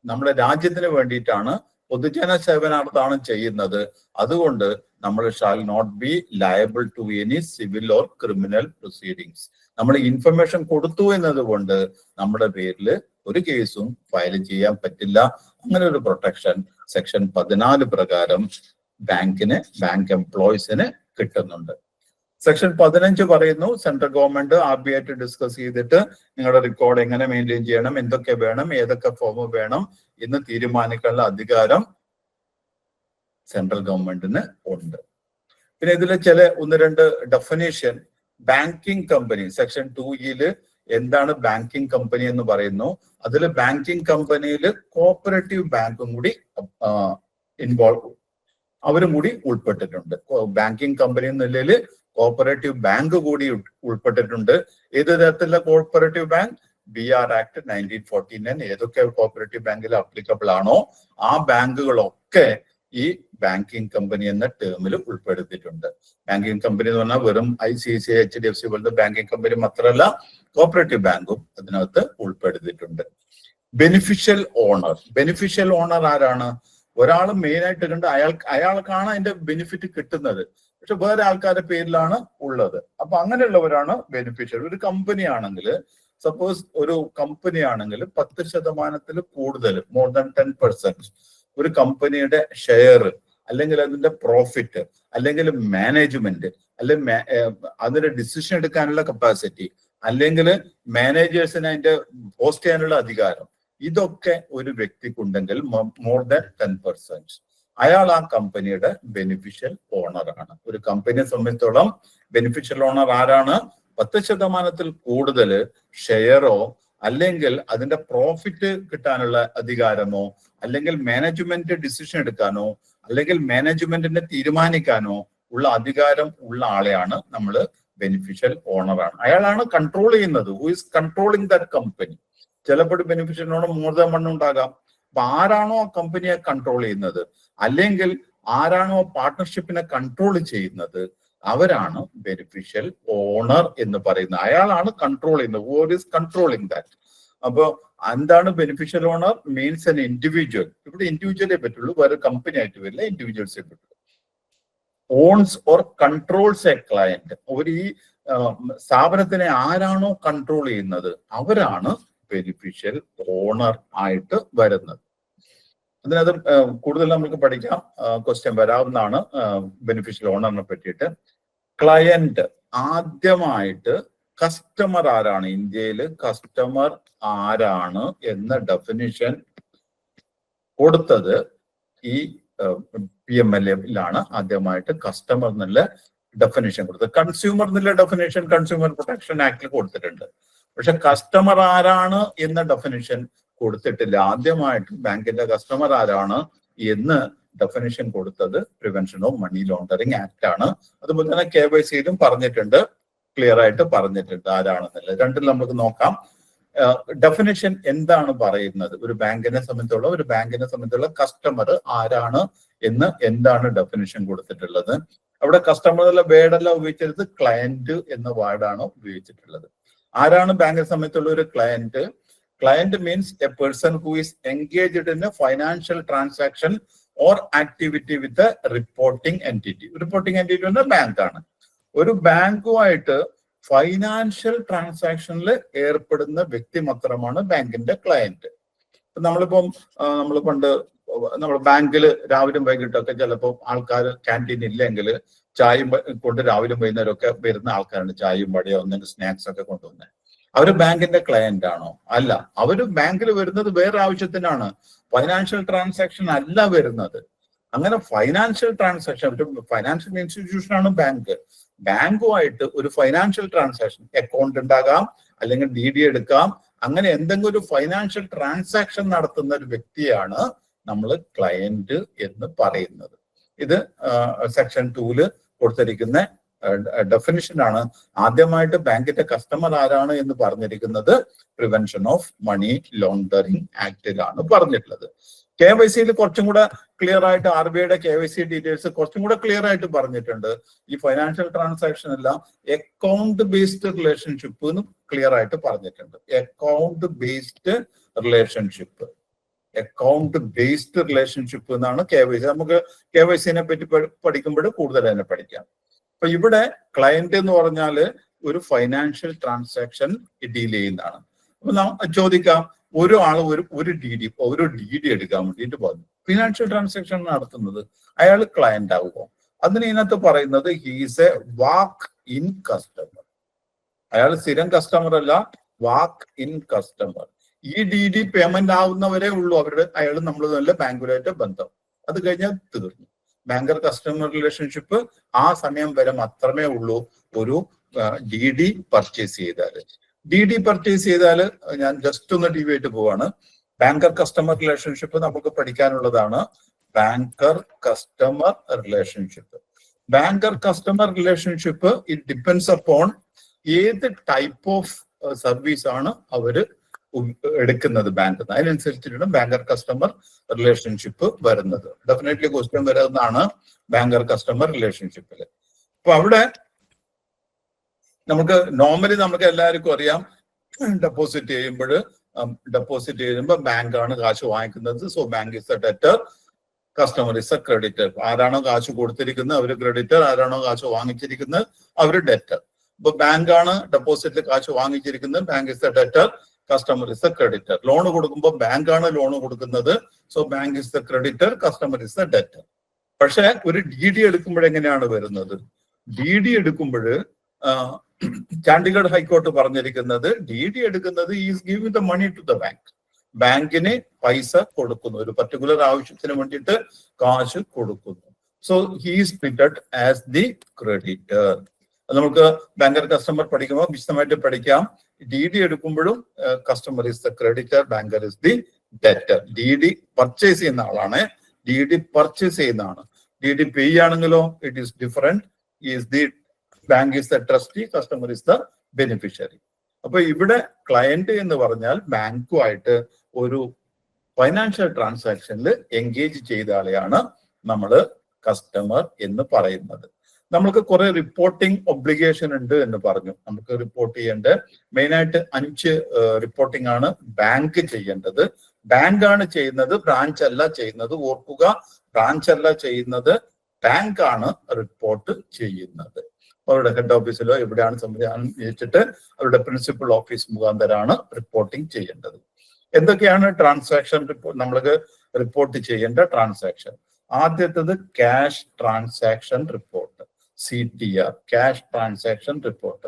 നമ്മുടെ രാജ്യത്തിന് വേണ്ടിയിട്ടാണ്, പൊതുജന സേവനാർത്ഥാണ് ചെയ്യുന്നത്. അതുകൊണ്ട് നമ്മൾ shall not be liable to any civil or criminal proceedings. നമ്മൾ ഇൻഫർമേഷൻ കൊടുത്തു എന്നതുകൊണ്ട് നമ്മുടെ പേരിൽ ഒരു കേസും ഫയൽ ചെയ്യാൻ പറ്റില്ല. അങ്ങനെ ഒരു പ്രൊട്ടക്ഷൻ സെക്ഷൻ 14 പ്രകാരം ബാങ്കിന്, ബാങ്ക് എംപ്ലോയീസിന് കിട്ടുന്നുണ്ട്. സെക്ഷൻ 15 പറയുന്നു സെൻട്രൽ ഗവൺമെന്റ് RBI ആയിട്ട് ഡിസ്കസ് ചെയ്തിട്ട് നിങ്ങളുടെ റെക്കോർഡ് എങ്ങനെ മെയിൻറ്റെയിൻ ചെയ്യണം, എന്തൊക്കെ വേണം, ഏതൊക്കെ ഫോം വേണം എന്ന് തീരുമാനിക്കാനുള്ള അധികാരം സെൻട്രൽ ഗവൺമെന്റിന് ഉണ്ട്. പിന്നെ ഇതിൽ ചില 1-2 definition. Banking company section 2E എന്താണ് ബാങ്കിങ് കമ്പനി എന്ന് പറയുന്നു. അതിൽ ബാങ്കിങ് കമ്പനിയിൽ കോപ്പറേറ്റീവ് ബാങ്കും കൂടി ഇൻവോൾവ്, അവരും കൂടി ഉൾപ്പെട്ടിട്ടുണ്ട്. ബാങ്കിങ് കമ്പനി എന്ന നിലയിൽ കോപ്പറേറ്റീവ് ബാങ്ക് കൂടി ഉൾപ്പെട്ടിട്ടുണ്ട്. ഏത് തരത്തിലുള്ള കോപ്പറേറ്റീവ് ബാങ്ക്? BR ആക്ട് 1949 ഏതൊക്കെ കോപ്പറേറ്റീവ് ബാങ്കിൽ അപ്ലിക്കബിൾ ആണോ ആ ബാങ്കുകളൊക്കെ ഈ ബാങ്കിങ് കമ്പനി എന്ന ടേമിൽ ഉൾപ്പെടുത്തിയിട്ടുണ്ട്. ബാങ്കിങ് കമ്പനി എന്ന് പറഞ്ഞാൽ വെറും ICICI, HDFC പോലത്തെ ബാങ്കിങ് കമ്പനി മാത്രമല്ല, കോപ്പറേറ്റീവ് ബാങ്കും അതിനകത്ത് ഉൾപ്പെടുത്തിയിട്ടുണ്ട്. Beneficial owner. ബെനിഫിഷ്യൽ ഓണർ ആരാണ്? ഒരാൾ മെയിൻ ആയിട്ട് കണ്ട് അയാൾക്കാണ് അതിന്റെ ബെനിഫിറ്റ് കിട്ടുന്നത്, പക്ഷെ വേറെ ആൾക്കാരുടെ പേരിലാണ് ഉള്ളത്. അപ്പൊ അങ്ങനെയുള്ളവരാണ് ബെനിഫിഷ്യൽ. ഒരു കമ്പനി ആണെങ്കിൽ, സപ്പോസ് ഒരു കമ്പനി ആണെങ്കിൽ 10% കൂടുതൽ, മോർ ദാൻ 10% ഒരു കമ്പനിയുടെ ഷെയർ, അല്ലെങ്കിൽ അതിന്റെ പ്രോഫിറ്റ്, അല്ലെങ്കിൽ മാനേജ്മെന്റ്, അല്ലെങ്കിൽ അതിന്റെ ഡിസിഷൻ എടുക്കാനുള്ള കപ്പാസിറ്റി, അല്ലെങ്കിൽ മാനേജേഴ്സിന് അതിന്റെ പോസ്റ്റ് ചെയ്യാനുള്ള അധികാരം, ഇതൊക്കെ ഒരു വ്യക്തിക്കുണ്ടെങ്കിൽ മോർ ദാൻ 10%, അയാൾ ആ കമ്പനിയുടെ ബെനിഫിഷ്യൽ ഓണർ ആണ്. ഒരു കമ്പനിയെ സംബന്ധിച്ചോളം ബെനിഫിഷ്യൽ ഓണർ ആരാണ്? 10% കൂടുതൽ ഷെയറോ, അല്ലെങ്കിൽ അതിന്റെ പ്രോഫിറ്റ് കിട്ടാനുള്ള അധികാരമോ, അല്ലെങ്കിൽ മാനേജ്മെന്റ് ഡിസിഷൻ എടുക്കാനോ, അല്ലെങ്കിൽ മാനേജ്മെന്റിനെ തീരുമാനിക്കാനോ ഉള്ള അധികാരം ഉള്ള ആളെയാണ് നമ്മൾ ബെനിഫിഷ്യൽ ഓണർ ആണ്. അയാളാണ് കൺട്രോൾ ചെയ്യുന്നത്. Who is controlling that company. ചിലപ്പോൾ beneficial owner more than one ഉണ്ടാകാം. അപ്പൊ ആരാണോ ആ കമ്പനിയെ കൺട്രോൾ ചെയ്യുന്നത്, അല്ലെങ്കിൽ ആരാണോ പാർട്ട്ണർഷിപ്പിനെ കൺട്രോൾ ചെയ്യുന്നത്, അവരാണ് ബെനിഫിഷ്യൽ ഓണർ എന്ന് പറയുന്നത്. അയാളാണ് കൺട്രോൾ ചെയ്യുന്നത്. Who is controlling that. അപ്പൊ എന്താണ് beneficial owner? Means an individual. ഇവിടെ ഇൻഡിവിജ്വലേ പറ്റുള്ളൂ, വേറെ കമ്പനി ആയിട്ട് വരില്ല, ഇൻഡിവിജ്വൽസേ പറ്റുള്ളൂ. Owns or controls a client. ഒരു ഈ സ്ഥാപനത്തിനെ ആരാണോ കൺട്രോൾ ചെയ്യുന്നത് അവരാണ് ബെനിഫിഷ്യൽ ഓണർ ആയിട്ട് വരുന്നത്. അതിനകത്ത് കൂടുതൽ നമുക്ക് പഠിക്കാം, ക്വസ്റ്റ്യൻ വരാവുന്നതാണ് ബെനിഫിഷ്യൽ ഓണറിനെ പറ്റിയിട്ട്. ക്ലയന്റ്, ആദ്യമായിട്ട് കസ്റ്റമർ ആരാണ്? ഇന്ത്യയിൽ കസ്റ്റമർ ആരാണ് എന്ന ഡെഫിനിഷൻ കൊടുത്തത് ഈ PMLA-ലാണ് ആദ്യമായിട്ട് കസ്റ്റമർ എന്നുള്ള ഡെഫിനേഷൻ കൊടുത്തത്. കൺസ്യൂമർ എന്നുള്ള ഡെഫിനേഷൻ കൺസ്യൂമർ പ്രൊട്ടക്ഷൻ ആക്ടിൽ കൊടുത്തിട്ടുണ്ട്, പക്ഷെ കസ്റ്റമർ ആരാണ് എന്ന ഡെഫിനേഷൻ കൊടുത്തിട്ടില്ല. ആദ്യമായിട്ട് ബാങ്കിന്റെ കസ്റ്റമർ ആരാണ് എന്ന് ഡെഫിനേഷൻ കൊടുത്തത് prevention of money laundering act ആണ്. അതുപോലെ തന്നെ KYC-യിലും പറഞ്ഞിട്ടുണ്ട്, ക്ലിയർ ആയിട്ട് പറഞ്ഞിട്ടുണ്ട് ആരാണെന്നുള്ളത്. രണ്ടിൽ നമുക്ക് നോക്കാം. ഡെഫിനേഷൻ എന്താണ് പറയുന്നത്? ഒരു ബാങ്കിനെ സംബന്ധിച്ചുള്ള കസ്റ്റമർ ആരാണ് എന്ന് എന്താണ് ഡെഫിനേഷൻ കൊടുത്തിട്ടുള്ളത്? അവിടെ കസ്റ്റമർ എന്നുള്ള വേർഡല്ല ഉപയോഗിച്ചത്, ക്ലയന്റ് എന്ന വേർഡാണ് ഉപയോഗിച്ചിട്ടുള്ളത്. ആരാണ് ബാങ്കിനെ സംബന്ധിച്ചുള്ള ഒരു client? Client means A person who is engaged in A financial transaction or activity with a reporting entity. Reporting entity എന്ന ബാങ്കാണ്. ഒരു ബാങ്കുമായിട്ട് ഫൈനാൻഷ്യൽ ട്രാൻസാക്ഷനിൽ ഏർപ്പെടുന്ന വ്യക്തി മാത്രമാണ് ബാങ്കിന്റെ ക്ലയന്റ്. നമ്മൾ പണ്ട് നമ്മൾ ബാങ്കിൽ രാവിലെ വൈകിട്ടൊക്കെ ചിലപ്പോൾ ആൾക്കാർ ക്യാൻറ്റീൻ ഇല്ലെങ്കിൽ ചായയും കൊണ്ട് രാവിലെ വൈകുന്നേരം ഒക്കെ വരുന്ന ആൾക്കാരാണ്. ചായയും വടയോ ഒന്നെങ്കിൽ സ്നാക്സ് ഒക്കെ കൊണ്ടുവന്നത്. അവര് ബാങ്കിന്റെ ക്ലയന്റ് ആണോ? അല്ല. അവര് ബാങ്കിൽ വരുന്നത് വേറെ ആവശ്യത്തിനാണ്, ഫൈനാൻഷ്യൽ ട്രാൻസാക്ഷൻ അല്ല വരുന്നത്. അങ്ങനെ ഫൈനാൻഷ്യൽ ട്രാൻസാക്ഷൻ, ഒരു ഫൈനാൻഷ്യൽ ഇൻസ്റ്റിറ്റ്യൂഷൻ ആണ് ബാങ്ക്. ബാങ്കുമായിട്ട് ഒരു ഫൈനാൻഷ്യൽ ട്രാൻസാക്ഷൻ, അക്കൗണ്ട് ഉണ്ടാകാം, അല്ലെങ്കിൽ DD എടുക്കാം, അങ്ങനെ എന്തെങ്കിലും ഒരു ഫൈനാൻഷ്യൽ ട്രാൻസാക്ഷൻ നടത്തുന്ന ഒരു വ്യക്തിയാണ് നമ്മൾ ക്ലയന്റ് എന്ന് പറയുന്നത്. ഇത് സെക്ഷൻ 2-ല് കൊടുത്തിരിക്കുന്ന ഡെഫിനിഷൻ ആണ്. ആദ്യമായിട്ട് ബാങ്കിന്റെ കസ്റ്റമർ ആരാണ് എന്ന് പറഞ്ഞിരിക്കുന്നത് പ്രിവെൻഷൻ ഓഫ് മണി ലോണ്ടറിങ് ആക്ടിലാണ് പറഞ്ഞിട്ടുള്ളത്. KYC-യിൽ കുറച്ചും കൂടെ ക്ലിയർ ആയിട്ട് RBI-യുടെ KYC ഡീറ്റെയിൽസ് കുറച്ചും കൂടെ ക്ലിയർ ആയിട്ട് പറഞ്ഞിട്ടുണ്ട്. ഈ ഫൈനാൻഷ്യൽ ട്രാൻസാക്ഷൻ എല്ലാം അക്കൗണ്ട് ബേസ്ഡ് റിലേഷൻഷിപ്പ് എന്ന് ക്ലിയർ ആയിട്ട് പറഞ്ഞിട്ടുണ്ട്. അക്കൗണ്ട് ബേസ്ഡ് റിലേഷൻഷിപ്പ് എന്നാണ് KYC. നമുക്ക് KYC-നെ പറ്റി പഠിക്കുമ്പോൾ കൂടുതൽ തന്നെ പഠിക്കാം. അപ്പൊ ഇവിടെ ക്ലയന്റ് എന്ന് പറഞ്ഞാൽ ഒരു ഫൈനാൻഷ്യൽ ട്രാൻസാക്ഷൻ ഡീൽ ചെയ്യുന്നതാണ്. അപ്പൊ ചോദിക്കാം, ഒരു DD എടുക്കാൻ വേണ്ടിയിട്ട് ഫിനാൻഷ്യൽ ട്രാൻസാക്ഷൻ നടത്തുന്നത്, അയാൾ ക്ലയന്റ് ആവുമോ? അതിന് ഇതിനകത്ത് പറയുന്നത് he's a walk in customer. അയാൾ സ്ഥിരം കസ്റ്റമർ അല്ല, വാക്ക് ഇൻ കസ്റ്റമർ. ഈ DD പേയ്മെന്റ് ആവുന്നവരേ ഉള്ളൂ അയാൾ നമ്മൾ നല്ല ബാങ്കുമായിട്ട് ബന്ധം. അത് കഴിഞ്ഞാൽ തീർന്നു. ബാങ്കർ കസ്റ്റമർ റിലേഷൻഷിപ്പ് ആ സമയം വരെ മാത്രമേ ഉള്ളൂ ഒരു DD പർച്ചേസ് ചെയ്താൽ. DD പർച്ചേസ് ചെയ്താൽ ഞാൻ ജസ്റ്റ് ഒന്ന് ഡീവിയേറ്റ് പോവാണ്. ബാങ്കർ കസ്റ്റമർ റിലേഷൻഷിപ്പ് നമുക്ക് പഠിക്കാനുള്ളതാണ്. Banker customer relationship. Banker customer relationship it depends upon ഏത് ടൈപ്പ് ഓഫ് സർവീസ് ആണ് അവര് എടുക്കുന്നത് ബാങ്ക്. അതിനനുസരിച്ചിട്ടാണ് ബാങ്കർ കസ്റ്റമർ റിലേഷൻഷിപ്പ് വരുന്നത്. ഡെഫിനറ്റ്ലി ക്വസ്റ്റ്യൻ വരുന്നതാണ് ബാങ്കർ കസ്റ്റമർ റിലേഷൻഷിപ്പിൽ. അപ്പൊ അവിടെ നമുക്ക് നോർമലി നമുക്ക് എല്ലാവർക്കും അറിയാം, ഡെപ്പോസിറ്റ് ചെയ്യുമ്പോൾ ബാങ്കാണ് കാശ് വാങ്ങിക്കുന്നത്. So bank is a debtor, customer is a creditor. ആരാണോ കാശ് കൊടുത്തിരിക്കുന്നത് അവര് ക്രെഡിറ്റർ, ആരാണോ കാശ് വാങ്ങിച്ചിരിക്കുന്നത് അവര് ഡെറ്റർ. ഇപ്പൊ ബാങ്കാണ് ഡെപ്പോസിറ്റിൽ കാശ് വാങ്ങിച്ചിരിക്കുന്നത്, bank is a debtor, customer is a creditor. Loan കൊടുക്കുമ്പോൾ ബാങ്കാണ് ലോൺ കൊടുക്കുന്നത്, so bank is a creditor, customer is a debtor. പക്ഷെ ഒരു DD എടുക്കുമ്പോഴെങ്ങനെയാണ് വരുന്നത്? DD എടുക്കുമ്പോൾ ചണ്ഡീഗഡ് ഹൈക്കോർട്ട് പറഞ്ഞിരിക്കുന്നത് DD എടുക്കുന്നത് is giving the money to the bank. ബാങ്കിന് പൈസ കൊടുക്കുന്നു, ഒരു പർട്ടിക്കുലർ ആവശ്യത്തിന് വേണ്ടിയിട്ട് കാശ് കൊടുക്കുന്നു. So he's treated as the creditor. നമുക്ക് ബാങ്കർ കസ്റ്റമർ പഠിക്കുമ്പോൾ വിശദമായിട്ട് പഠിക്കാം. DD എടുക്കുമ്പോഴും customer is the creditor, banker is the debtor. DD purchase ചെയ്യുന്ന ആളാണ്, DD പർച്ചേസ് ചെയ്യുന്നതാണ്. DD പേ ആണെങ്കിലോ it is different. Is the bank is the trustee, customer is the beneficiary. അപ്പൊ ഇവിടെ ക്ലയന്റ് എന്ന് പറഞ്ഞാൽ ബാങ്കുമായിട്ട് ഒരു ഫൈനാൻഷ്യൽ ട്രാൻസാക്ഷനിൽ എൻഗേജ് ചെയ്ത ആളെയാണ് നമ്മൾ കസ്റ്റമർ എന്ന് പറയുന്നത്. നമ്മൾക്ക് കുറെ റിപ്പോർട്ടിംഗ് ഒബ്ലിഗേഷൻ ഉണ്ട് എന്ന് പറഞ്ഞു. നമുക്ക് റിപ്പോർട്ട് ചെയ്യേണ്ട മെയിനായിട്ട് 5 റിപ്പോർട്ടിംഗ് ആണ് ബാങ്ക് ചെയ്യേണ്ടത്. ബാങ്കാണ് ചെയ്യുന്നത്, ബ്രാഞ്ച് അല്ല ചെയ്യുന്നത്. ഓർക്കുക, ബ്രാഞ്ച് അല്ല ചെയ്യുന്നത്, ബാങ്ക് ആണ് റിപ്പോർട്ട് ചെയ്യുന്നത്. അവരുടെ ഹെഡ് ഓഫീസിലോ എവിടെയാണ് സംവിധാനം വെച്ചിട്ട് അവരുടെ പ്രിൻസിപ്പൽ ഓഫീസ് മുഖാന്തരമാണ് റിപ്പോർട്ടിംഗ് ചെയ്യേണ്ടത്. എന്തൊക്കെയാണ് ട്രാൻസാക്ഷൻ റിപ്പോർട്ട് നമ്മൾക്ക് റിപ്പോർട്ട് ചെയ്യേണ്ട ട്രാൻസാക്ഷൻ? ആദ്യത്തേത് cash transaction report, CTR, cash transaction report.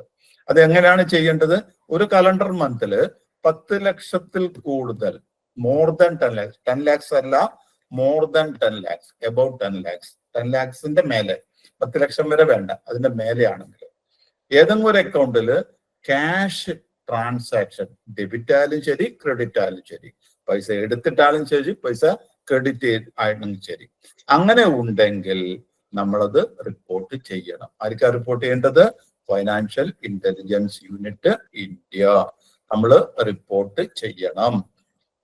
അത് എങ്ങനെയാണ് ചെയ്യേണ്ടത്? ഒരു കലണ്ടർ മന്തില് 10 ലക്ഷത്തിൽ കൂടുതൽ, മോർ ദാൻ 10 lakhs, 10 lakhs അല്ല, more than 10 lakhs, about 10 lakhs, 10 lakhsന്റെ മേലെ, 10 ലക്ഷം വരെ വേണ്ട, അതിന്റെ മേലെയാണെങ്കിൽ ഏതെങ്കിലും ഒരു അക്കൗണ്ടിൽ ക്യാഷ് ട്രാൻസാക്ഷൻ, ഡെബിറ്റ് ആയാലും ശരി ക്രെഡിറ്റ് ആയാലും ശരി, പൈസ എടുത്തിട്ടാലും ശരി പൈസ ക്രെഡിറ്റ് ആയാലും ശരി, അങ്ങനെ ഉണ്ടെങ്കിൽ നമ്മളത് റിപ്പോർട്ട് ചെയ്യണം. ആർക്കാ റിപ്പോർട്ട് ചെയ്യേണ്ടത്? Financial intelligence unit India. നമ്മൾ റിപ്പോർട്ട് ചെയ്യണം.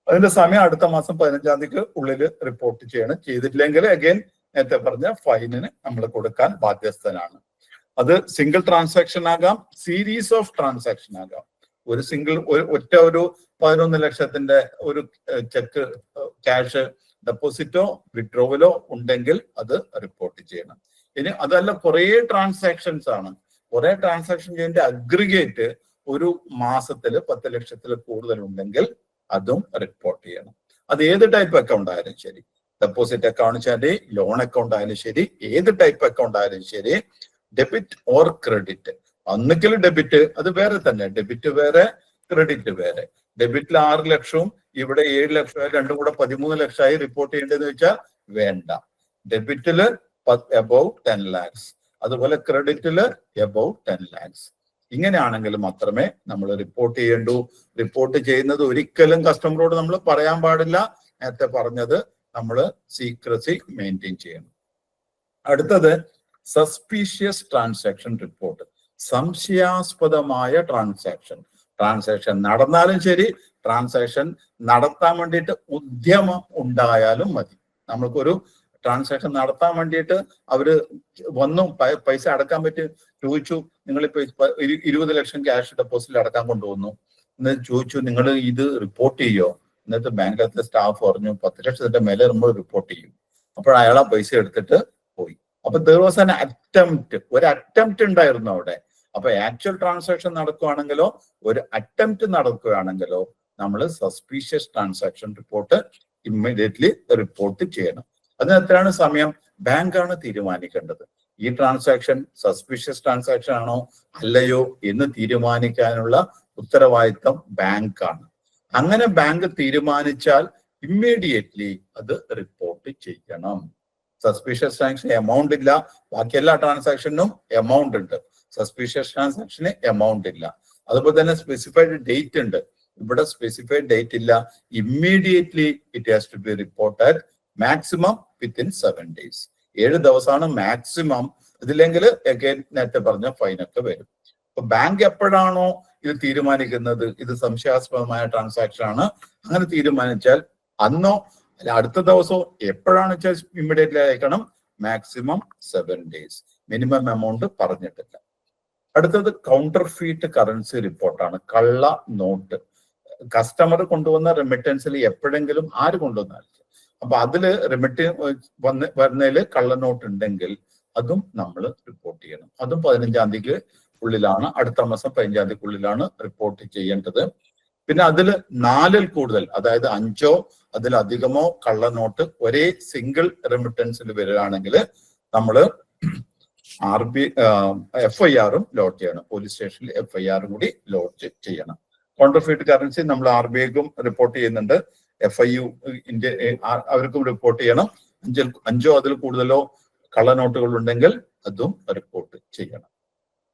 അതിന്റെ സമയം അടുത്ത മാസം 15-ാം തീയതിക്ക് ഉള്ളിൽ റിപ്പോർട്ട് ചെയ്യണം. ചെയ്തിട്ടില്ലെങ്കിൽ അഗൈൻ നേരത്തെ പറഞ്ഞ ഫൈനിന് നമ്മൾ കൊടുക്കാൻ ബാധ്യസ്ഥനാണ്. അത് സിംഗിൾ ട്രാൻസാക്ഷൻ ആകാം, സീരീസ് ഓഫ് ട്രാൻസാക്ഷൻ ആകാം. ഒരു സിംഗിൾ ഒരു 11 ലക്ഷത്തിന്റെ ഒരു ചെക്ക് ക്യാഷ് ഡെപ്പോസിറ്റോ വിഡ്രോവലോ ഉണ്ടെങ്കിൽ അത് റിപ്പോർട്ട് ചെയ്യണം. ഇനി അതല്ല കുറേ ട്രാൻസാക്ഷൻസ് ആണ്, കുറെ ട്രാൻസാക്ഷൻ ചെയ്യേണ്ട അഗ്രിഗേറ്റ് ഒരു മാസത്തിൽ 10 ലക്ഷത്തിൽ കൂടുതൽ ഉണ്ടെങ്കിൽ അതും റിപ്പോർട്ട് ചെയ്യണം. അത് ഏത് ടൈപ്പ് അക്കൗണ്ട് ആയാലും ശരി, ഡെപ്പോസിറ്റ് അക്കൗണ്ട് ശരി, ലോൺ അക്കൗണ്ട് ആയാലും ശരി, ഏത് ടൈപ്പ് അക്കൗണ്ട് ആയാലും ശരി, ഡെബിറ്റ് ഓർ ക്രെഡിറ്റ്. ഒന്നുകിൽ ഡെബിറ്റ്, അത് വേറെ തന്നെ, ഡെബിറ്റ് വേറെ ക്രെഡിറ്റ് വേറെ. ഡെബിറ്റിൽ 6 ലക്ഷവും ഇവിടെ 7 ലക്ഷമായി, രണ്ടും കൂടെ 13 ലക്ഷമായി റിപ്പോർട്ട് ചെയ്യേണ്ടതെന്ന് വെച്ചാൽ വേണ്ട. ഡെബിറ്റില് അബൌവ് 10 lakhs, അതുപോലെ ക്രെഡിറ്റില് അബൌവ് 10 lakhs. ഇങ്ങനെയാണെങ്കിൽ മാത്രമേ നമ്മൾ റിപ്പോർട്ട് ചെയ്യേണ്ടൂ. റിപ്പോർട്ട് ചെയ്യുന്നത് ഒരിക്കലും കസ്റ്റമറോട് നമ്മൾ പറയാൻ പാടില്ല. നേരത്തെ പറഞ്ഞത് നമ്മൾ സീക്രസി മെയിൻറ്റെയിൻ ചെയ്യണം. അടുത്തത് സസ്പീഷ്യസ് ട്രാൻസാക്ഷൻ റിപ്പോർട്ട്. സംശയാസ്പദമായ ട്രാൻസാക്ഷൻ നടന്നാലും ശരി, ട്രാൻസാക്ഷൻ നടത്താൻ വേണ്ടിയിട്ട് ഉദ്യമം ഉണ്ടായാലും മതി. നമ്മൾക്കൊരു ട്രാൻസാക്ഷൻ നടത്താൻ വേണ്ടിയിട്ട് അവര് വന്നു, പൈസ അടക്കാൻ പറ്റി ചോദിച്ചു, നിങ്ങളിപ്പോ 20 ലക്ഷം ക്യാഷ് ഡെപ്പോസിറ്റ് അടക്കാൻ കൊണ്ടുവന്നു എന്നിട്ട് ചോദിച്ചു, നിങ്ങൾ ഇത് റിപ്പോർട്ട് ചെയ്യോ? എന്നിട്ട് ബാങ്കിലത്തെ സ്റ്റാഫ് പറഞ്ഞു 10 ലക്ഷത്തിന്റെ മേലെ നമ്മൾ റിപ്പോർട്ട് ചെയ്യും. അപ്പോൾ അയാൾ ആ പൈസ എടുത്തിട്ട് പോയി. അപ്പൊ there was an attempt, ഒരു അറ്റംപ്റ്റ് ഉണ്ടായിരുന്നു അവിടെ. അപ്പൊ ആക്ച്വൽ ട്രാൻസാക്ഷൻ നടക്കുകയാണെങ്കിലോ ഒരു അറ്റംപ്റ്റ് നടക്കുകയാണെങ്കിലോ നമ്മൾ suspicious transaction report immediately report ചെയ്യണം. അതിന് എത്രയാണ് സമയം? ബാങ്കാണ് തീരുമാനിക്കേണ്ടത്. ഈ ട്രാൻസാക്ഷൻ സസ്പീഷ്യസ് ട്രാൻസാക്ഷൻ ആണോ അല്ലയോ എന്ന് തീരുമാനിക്കാനുള്ള ഉത്തരവാദിത്തം ബാങ്കാണ്. അങ്ങനെ ബാങ്ക് തീരുമാനിച്ചാൽ ഇമ്മീഡിയറ്റ്ലി അത് റിപ്പോർട്ട് ചെയ്യണം. സസ്പീഷ്യസ് ട്രാൻസാക്ഷൻ എമൗണ്ട് ഇല്ല, ബാക്കി എല്ലാ ട്രാൻസാക്ഷനും എമൗണ്ട് ഉണ്ട്. സസ്പീഷ്യസ് ട്രാൻസാക്ഷന് എമൗണ്ട് ഇല്ല. അതുപോലെ തന്നെ സ്പെസിഫൈഡ് ഡേറ്റ് ഉണ്ട്. ഇവിടെ സ്പെസിഫൈഡ് ഡേറ്റ് ഇല്ല. Immediately it has to be reported, maximum within 7 days. 7 ദിവസമാണ് മാക്സിമം. ഇതില്ലെങ്കിൽ നേരത്തെ പറഞ്ഞ ഫൈനൊക്കെ വരും. അപ്പൊ ബാങ്ക് എപ്പോഴാണോ ഇത് തീരുമാനിക്കുന്നത് ഇത് സംശയാസ്പദമായ ട്രാൻസാക്ഷൻ ആണ്, അങ്ങനെ തീരുമാനിച്ചാൽ അന്നോ അല്ല അടുത്ത ദിവസമോ എപ്പോഴാണ് വെച്ചാൽ ഇമ്മീഡിയറ്റ്ലി അയക്കണം. Maximum 7 days. മിനിമം എമൗണ്ട് പറഞ്ഞിട്ടില്ല. അടുത്തത് കൗണ്ടർ ഫീറ്റ് കറൻസി റിപ്പോർട്ടാണ്. കള്ള നോട്ട് കസ്റ്റമർ കൊണ്ടുവന്ന റെമിറ്റൻസിൽ എപ്പോഴെങ്കിലും ആര് കൊണ്ടുവന്നാലും അപ്പൊ അതില് വരുന്നതിൽ കള്ളനോട്ട് ഉണ്ടെങ്കിൽ അതും നമ്മൾ റിപ്പോർട്ട് ചെയ്യണം. അതും 15-ാം തീയതിക്ക് ഉള്ളിലാണ്, അടുത്ത മാസം 15-ാം തീയതിക്കുള്ളിലാണ് റിപ്പോർട്ട് ചെയ്യേണ്ടത്. പിന്നെ അതിൽ 4-ൽ കൂടുതൽ, അതായത് 5ഓ അതിലധികമോ കള്ളനോട്ട് ഒരേ സിംഗിൾ റെമിറ്റൻസിൽ വരികയാണെങ്കിൽ നമ്മൾ FIR-ഉം ലോഡ്ജ് ചെയ്യണം. പോലീസ് സ്റ്റേഷനിൽ FIR-ഉം കൂടി ലോഡ്ജ് ചെയ്യണം. കൗണ്ടർ ഫീറ്റ് കറൻസി നമ്മൾ RBIക്കും റിപ്പോർട്ട് ചെയ്യുന്നുണ്ട്, FIU അവർക്കും റിപ്പോർട്ട് ചെയ്യണം. 5ഓ അതിൽ കൂടുതലോ കള്ളനോട്ടുകൾ ഉണ്ടെങ്കിൽ അതും റിപ്പോർട്ട് ചെയ്യണം.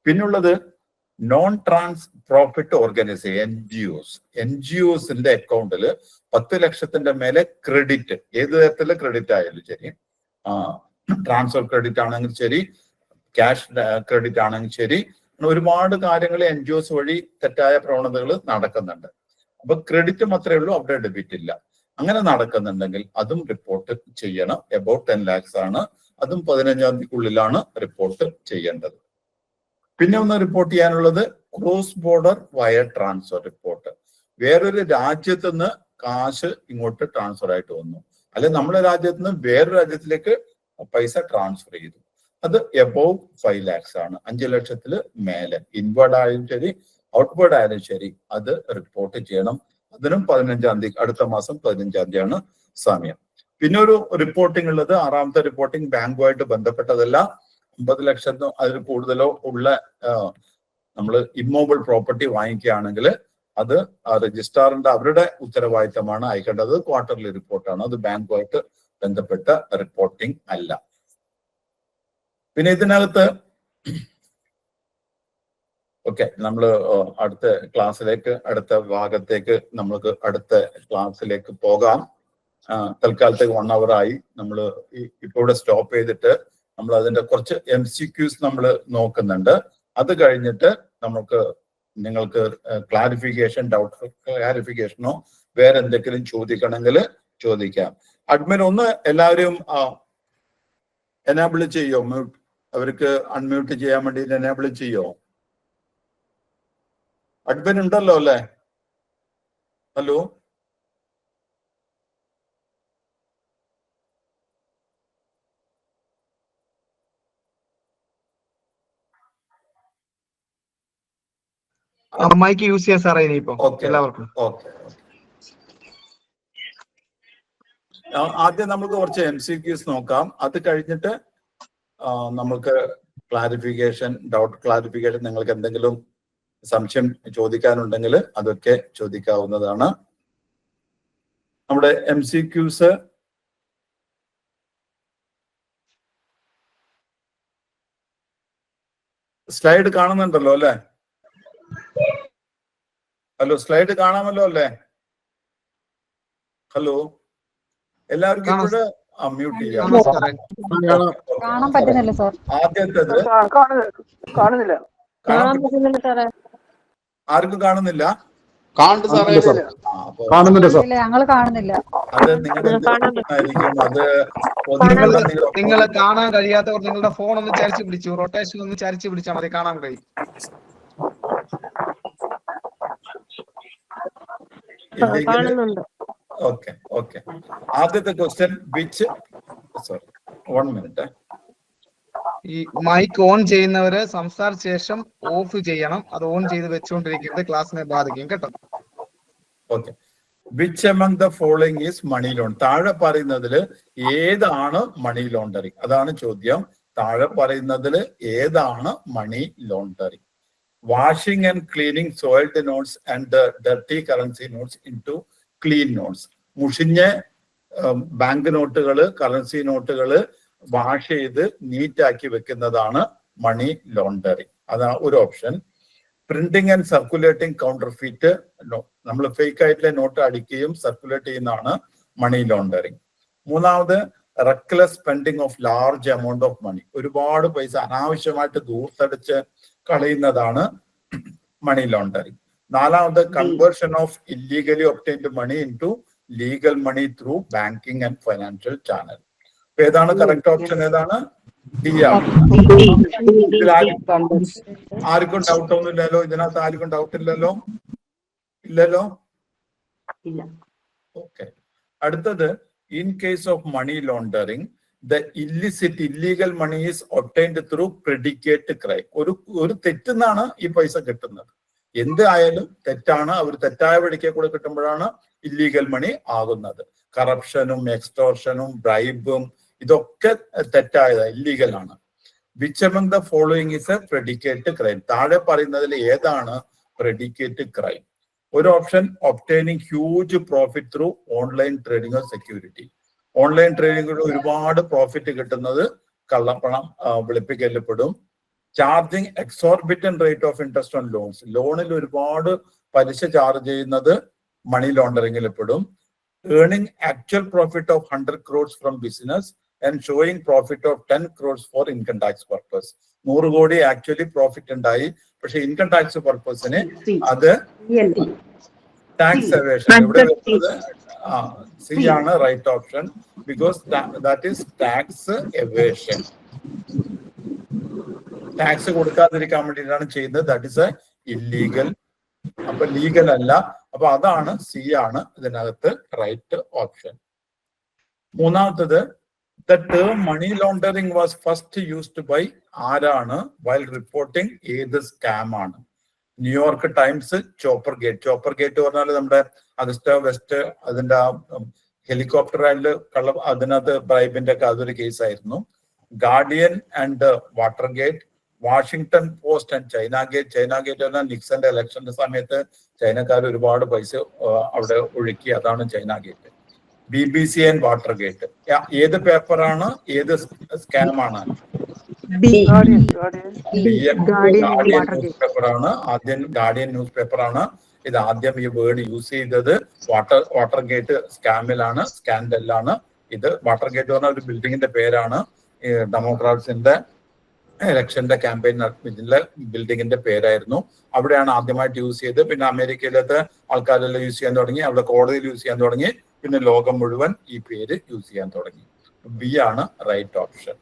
പിന്നുള്ളത് നോൺ ട്രാൻസ് പ്രോഫിറ്റ് ഓർഗനൈസേഷൻ NGOസിന്റെ അക്കൗണ്ടിൽ 10 ലക്ഷത്തിന്റെ മേലെ ക്രെഡിറ്റ്, ഏത് തരത്തിലെ ക്രെഡിറ്റ് ആയാലും ശരി, ട്രാൻസ്ഫർ ക്രെഡിറ്റ് ആണെങ്കിൽ ശരി, ക്യാഷ് ക്രെഡിറ്റ് ആണെങ്കിൽ ശരി, ഒരുപാട് കാര്യങ്ങൾ NGOs വഴി തെറ്റായ പ്രവണതകൾ നടക്കുന്നുണ്ട്. അപ്പൊ ക്രെഡിറ്റ് മാത്രമേ ഉള്ളൂ, അവിടെ ഡെബിറ്റ് ഇല്ല. അങ്ങനെ നടക്കുന്നുണ്ടെങ്കിൽ അതും റിപ്പോർട്ട് ചെയ്യണം. എബൌട്ട് 10 lakhs ആണ്, അതും 15-ാം തീയതിക്കുള്ളിലാണ് റിപ്പോർട്ട് ചെയ്യേണ്ടത്. പിന്നെ ഒന്ന് റിപ്പോർട്ട് ചെയ്യാനുള്ളത് cross border wire transfer report. വേറൊരു രാജ്യത്ത് നിന്ന് കാശ് ഇങ്ങോട്ട് ട്രാൻസ്ഫർ ആയിട്ട് വന്നു, അല്ലെങ്കിൽ നമ്മുടെ രാജ്യത്ത് നിന്ന് വേറൊരു രാജ്യത്തിലേക്ക് പൈസ ട്രാൻസ്ഫർ ചെയ്തു. അത് എബോവ് 5 lakhs ആണ്, 5 ലക്ഷത്തിൽ മേലെ. ഇൻവേർഡ് ആയാലും ശരി ഔട്ട്വേർഡ് ആയാലും ശരി അത് റിപ്പോർട്ട് ചെയ്യണം. അതിനും 15-ാം തീയതി, അടുത്ത മാസം 15-ാം തീയതിയാണ് സമയം. പിന്നെ ഒരു റിപ്പോർട്ടിംഗ് ഉള്ളത്, 6ാമത്തെ റിപ്പോർട്ടിംഗ് ബാങ്കുമായിട്ട് ബന്ധപ്പെട്ടതല്ല. 50 ലക്ഷത്തോ അതിൽ കൂടുതലോ ഉള്ള നമ്മൾ ഇമ്മോബിൾ പ്രോപ്പർട്ടി വാങ്ങിക്കുകയാണെങ്കിൽ അത് രജിസ്ട്രാറിന്റെ അവരുടെ ഉത്തരവാദിത്തമാണ് അയക്കേണ്ടത്. ക്വാർട്ടർലി റിപ്പോർട്ടാണ്, അത് ബാങ്കുമായിട്ട് ബന്ധപ്പെട്ട റിപ്പോർട്ടിംഗ് അല്ല. പിന്നെ ഇതിനകത്ത് നമ്മൾ അടുത്ത ഭാഗത്തേക്ക് നമ്മൾക്ക് അടുത്ത ക്ലാസ്സിലേക്ക് പോകാം. തൽക്കാലത്തേക്ക് 1 hour ആയി. നമ്മൾ ഇപ്പോൾ ഇവിടെ സ്റ്റോപ്പ് ചെയ്തിട്ട് നമ്മൾ അതിന്റെ കുറച്ച് MCQs നമ്മൾ നോക്കുന്നുണ്ട്. അത് കഴിഞ്ഞിട്ട് നിങ്ങൾക്ക് ക്ലാരിഫിക്കേഷൻ, ഡൗട്ട് ക്ലാരിഫിക്കേഷനോ വേറെ എന്തെങ്കിലും ചോദിക്കണമെങ്കിൽ ചോദിക്കാം. അഡ്മിൻ ഒന്ന് എല്ലാവരും എനാബിൾ ചെയ്യോ? അവർക്ക് അൺമ്യൂട്ട് ചെയ്യാൻ വേണ്ടി എനാബിൾ ചെയ്യോ? അഡ്മിൻ ഉണ്ടല്ലോ അല്ലേ? ഹലോ, മൈക്ക് യൂസ് ചെയ്യാൻ സാറേ ഇനിയിപ്പോ എല്ലാവർക്കും. ആദ്യം നമുക്ക് കുറച്ച് MCQs നോക്കാം. അത് കഴിഞ്ഞിട്ട് നമുക്ക് ക്ലാരിഫിക്കേഷൻ, ഡൗട്ട് ക്ലാരിഫിക്കേഷൻ, നിങ്ങൾക്ക് എന്തെങ്കിലും സംശയം ചോദിക്കാനുണ്ടെങ്കിൽ അതൊക്കെ ചോദിക്കാവുന്നതാണ്. നമ്മുടെ MCQs സ്ലൈഡ് കാണുന്നുണ്ടല്ലോ അല്ലെ? ഹലോ, സ്ലൈഡ് കാണാമല്ലോ അല്ലേ? ഹലോ, എല്ലാവർക്കും ഇവിടെ മ്യൂട്ട് ചെയ്യാം. കാണാൻ പറ്റുന്നില്ല സാർ. ആദ്യത്തേത് കാണുന്നില്ല. ആർക്കും കാണുന്നില്ല? ഞങ്ങൾ കാണുന്നില്ല. അത് നിങ്ങളുടെ അത് നിങ്ങൾ കാണാൻ കഴിയാത്തവർ നിങ്ങളുടെ ഫോൺ ഒന്ന് ചരിച്ചു പിടിച്ചു, റൊട്ടേഷൻ ഒന്ന് ചരിച്ചു പിടിച്ചാൽ മതി, കാണാൻ കഴിയും. ഓക്കെ. ആദ്യത്തെ ക്വസ്റ്റ്യൻ വിച്ച്, സോറി 1 minute. ഈ മൈക്ക് ഓൺ ചെയ്യുന്നവര് സംസാരിച്ച ശേഷം ഓഫ് ചെയ്യണം. അത് ഓൺ ചെയ്ത് വെച്ചുകൊണ്ടിരിക്കുന്നത് ക്ലാസ്സിനെ ബാധിക്കും കേട്ടോ. Okay. Which among the following is money loan? താഴെ പറയുന്നതിൽ ഏതാണ് മണി ലോണ്ടറിങ്? അതാണ് ചോദ്യം. താഴെ പറയുന്നതിൽ ഏതാണ് money laundering? Washing and cleaning soiled notes and dirty currency notes into clean notes. മുഷിഞ്ഞ ബാങ്ക് നോട്ടുകള്, കറൻസി നോട്ടുകള് വാഷ് ചെയ്ത് നീറ്റാക്കി വെക്കുന്നതാണ് മണി ലോണ്ടറിങ്. അതാണ് ഒരു option. Printing and circulating counterfeit, നമ്മൾ ഫേക്ക് ആയിട്ടുള്ള നോട്ട് അടിക്കുകയും സർക്കുലേറ്റ് ചെയ്യുന്നതാണ് മണി ലോണ്ടറിങ്. മൂന്നാമത് reckless spending of large amount of money, ഒരുപാട് പൈസ അനാവശ്യമായിട്ട് ദൂർത്തടിച്ച് കളയുന്നതാണ് മണി ലോണ്ടറിങ്. നാലാമത് conversion of illegally obtained money into legal money through banking and financial channel. ഏതാണ് കറക്റ്റ് ഓപ്ഷൻ? ഏതാണ്? ഡി ആണ്. ആർക്കും ഡൗട്ട് ഒന്നുമില്ലല്ലോ? ഇതിനകത്ത് ആർക്കും ഡൗട്ട് ഇല്ലല്ലോ? ഇല്ലല്ലോ? ഓക്കെ. അടുത്തത്, in case of money laundering the illegal money is obtained through predicate crime. ഒരു തെറ്റുന്നാണ് ഈ പൈസ കിട്ടുന്നത്. എന്ത് ആയാലും തെറ്റാണ്. അവർ തെറ്റായ വഴിക്ക് കൂടെ കിട്ടുമ്പോഴാണ് ഇല്ലീഗൽ മണി ആകുന്നത്. കറപ്ഷനും എക്സ്റ്റോർഷനും ബ്രൈബും ഇതൊക്കെ തെറ്റായതാണ്, ഇല്ലീഗലാണ്. Which among the following is a predicate crime? താഴെ പറയുന്നതിൽ ഏതാണ് പ്രെഡിക്കേറ്റ് ക്രൈം? ഒരു option, obtaining huge profit through online trading of security. Online ട്രേഡിംഗിലൂടെ ഒരുപാട് പ്രോഫിറ്റ് കിട്ടുന്നത് കള്ളപ്പണം വെളുപ്പിക്കലിൽപ്പെടും. Charging exorbitant rate of interest on loans, ലോണിൽ ഒരുപാട് പലിശ ചാർജ് ചെയ്യുന്നത് മണി ലോണ്ടറിംഗിൽ പെടും. Earning actual profit of 100 crores from business and showing profit of 10 crores for income tax purpose. 100 കോടി ആക്ച്വലി പ്രോഫിറ്റ് ഉണ്ടായി, പക്ഷെ ഇൻകം ടാക്സ് പർപ്പസിന് അത് ടാക്സ് എവേഷൻ. ഇവിടെ വരുന്നത് സി ആണ് right option, because that is tax evasion. Tax കൊടുക്കാതിരിക്കാൻ വേണ്ടിയിട്ടാണ് ചെയ്യുന്നത്. That is a illegal. അപ്പൊ ലീഗൽ അല്ല. അപ്പൊ അതാണ് സി ആണ് ഇതിനകത്ത് റൈറ്റ് ഓപ്ഷൻ. മൂന്നാമത്തത്, the term money laundering was first used by ആരാണ് വൈൽ റിപ്പോർട്ടിംഗ് ഏത് സ്കാം ആണ്? New York Times, chopper gate. Chopper gate പറഞ്ഞാൽ നമ്മുടെ അഗസ്റ്റ വെസ്റ്റ് അതിന്റെ ഹെലികോപ്റ്റർ ആൻഡ് അതിനകത്ത് ബ്രൈബിന്റെ ഒക്കെ അതൊരു കേസായിരുന്നു. Guardian and Watergate, Washington Post and China gate. China gate പറഞ്ഞാൽ നിക്സന്റെ ഇലക്ഷന്റെ സമയത്ത് ചൈനക്കാർ ഒരുപാട് പൈസ അവിടെ ഒഴുക്കി, അതാണ് China gate. BBC and water gate. ഏത് പേപ്പറാണ്? ഏത് സ്കാമാണ്? ഗാർഡിയൻ ന്യൂസ് പേപ്പറാണ്. ആദ്യം ഗാർഡിയൻ ന്യൂസ് പേപ്പറാണ് ഇത് ആദ്യം ഈ വേർഡ് യൂസ് ചെയ്തത്. വാട്ടർ ഗേറ്റ് സ്കാമിലാണ്, സ്കാൻഡലാണ്. ഇത് വാട്ടർ ഗേറ്റ് പറഞ്ഞ ഒരു ബിൽഡിങ്ങിന്റെ പേരാണ്. ഡെമോക്രാറ്റ്സിന്റെ ഇലക്ഷന്റെ ക്യാമ്പയിൻ നടത്തിയിട്ടുള്ള ബിൽഡിങ്ങിന്റെ പേരായിരുന്നു. അവിടെയാണ് ആദ്യമായിട്ട് യൂസ് ചെയ്ത്. പിന്നെ അമേരിക്കയിലത്തെ ആൾക്കാരെല്ലാം യൂസ് ചെയ്യാൻ തുടങ്ങി, അവിടെ കോടതിയിൽ യൂസ് ചെയ്യാൻ തുടങ്ങി, പിന്നെ ലോകം മുഴുവൻ ഈ പേര് യൂസ് ചെയ്യാൻ തുടങ്ങി. ബി ആണ് റൈറ്റ് ഓപ്ഷൻ.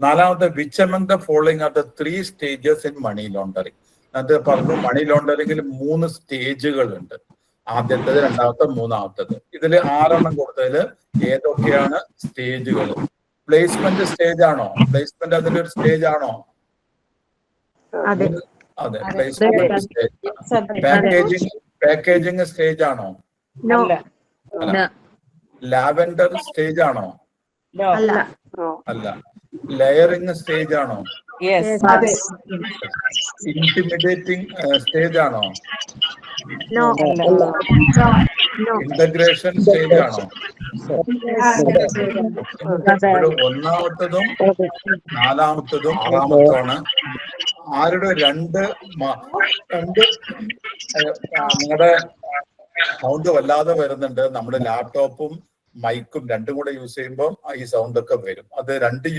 നാലാമത്തെ, which among the following are the 3 stages in money laundering? അത് പറഞ്ഞു, മണി ലോണ്ടറിംഗിൽ 3 സ്റ്റേജുകൾ ഉണ്ട്. ആദ്യത്തേത്, രണ്ടാമത്തെ, മൂന്നാമത്തത്. ഇതിൽ 6 കൊടുത്തതിൽ ഏതൊക്കെയാണ് സ്റ്റേജുകൾ? പ്ലേസ്മെന്റ് സ്റ്റേജ് ആണോ? പ്ലേസ്മെന്റ് അതിന്റെ ഒരു സ്റ്റേജ് ആണോ? അതെ, പ്ലേസ്മെന്റ് സ്റ്റേജ്. പാക്കേജിംഗ് സ്റ്റേജ് ആണോ? ലാവെൻഡർ സ്റ്റേജ് ആണോ? അല്ല. ലെയറിംഗ് സ്റ്റേജ് ആണോ? ഇന്റിമിഡേറ്റിംഗ് സ്റ്റേജ് ആണോ? ഇന്റഗ്രേഷൻ സ്റ്റേജ് ആണോ? ഇവിടെ ഒന്നാമത്തതും നാലാമത്തതും ആറാമത്തതാണ്. ആരുടെ രണ്ട് നിങ്ങളുടെ സൗണ്ട് വല്ലാതെ വരുന്നുണ്ട്. നമ്മുടെ ലാപ്ടോപ്പും മൈക്കും രണ്ടും കൂടെ യൂസ് ചെയ്യുമ്പോൾ ഈ സൗണ്ട് ഒക്കെ വരും. അത് 2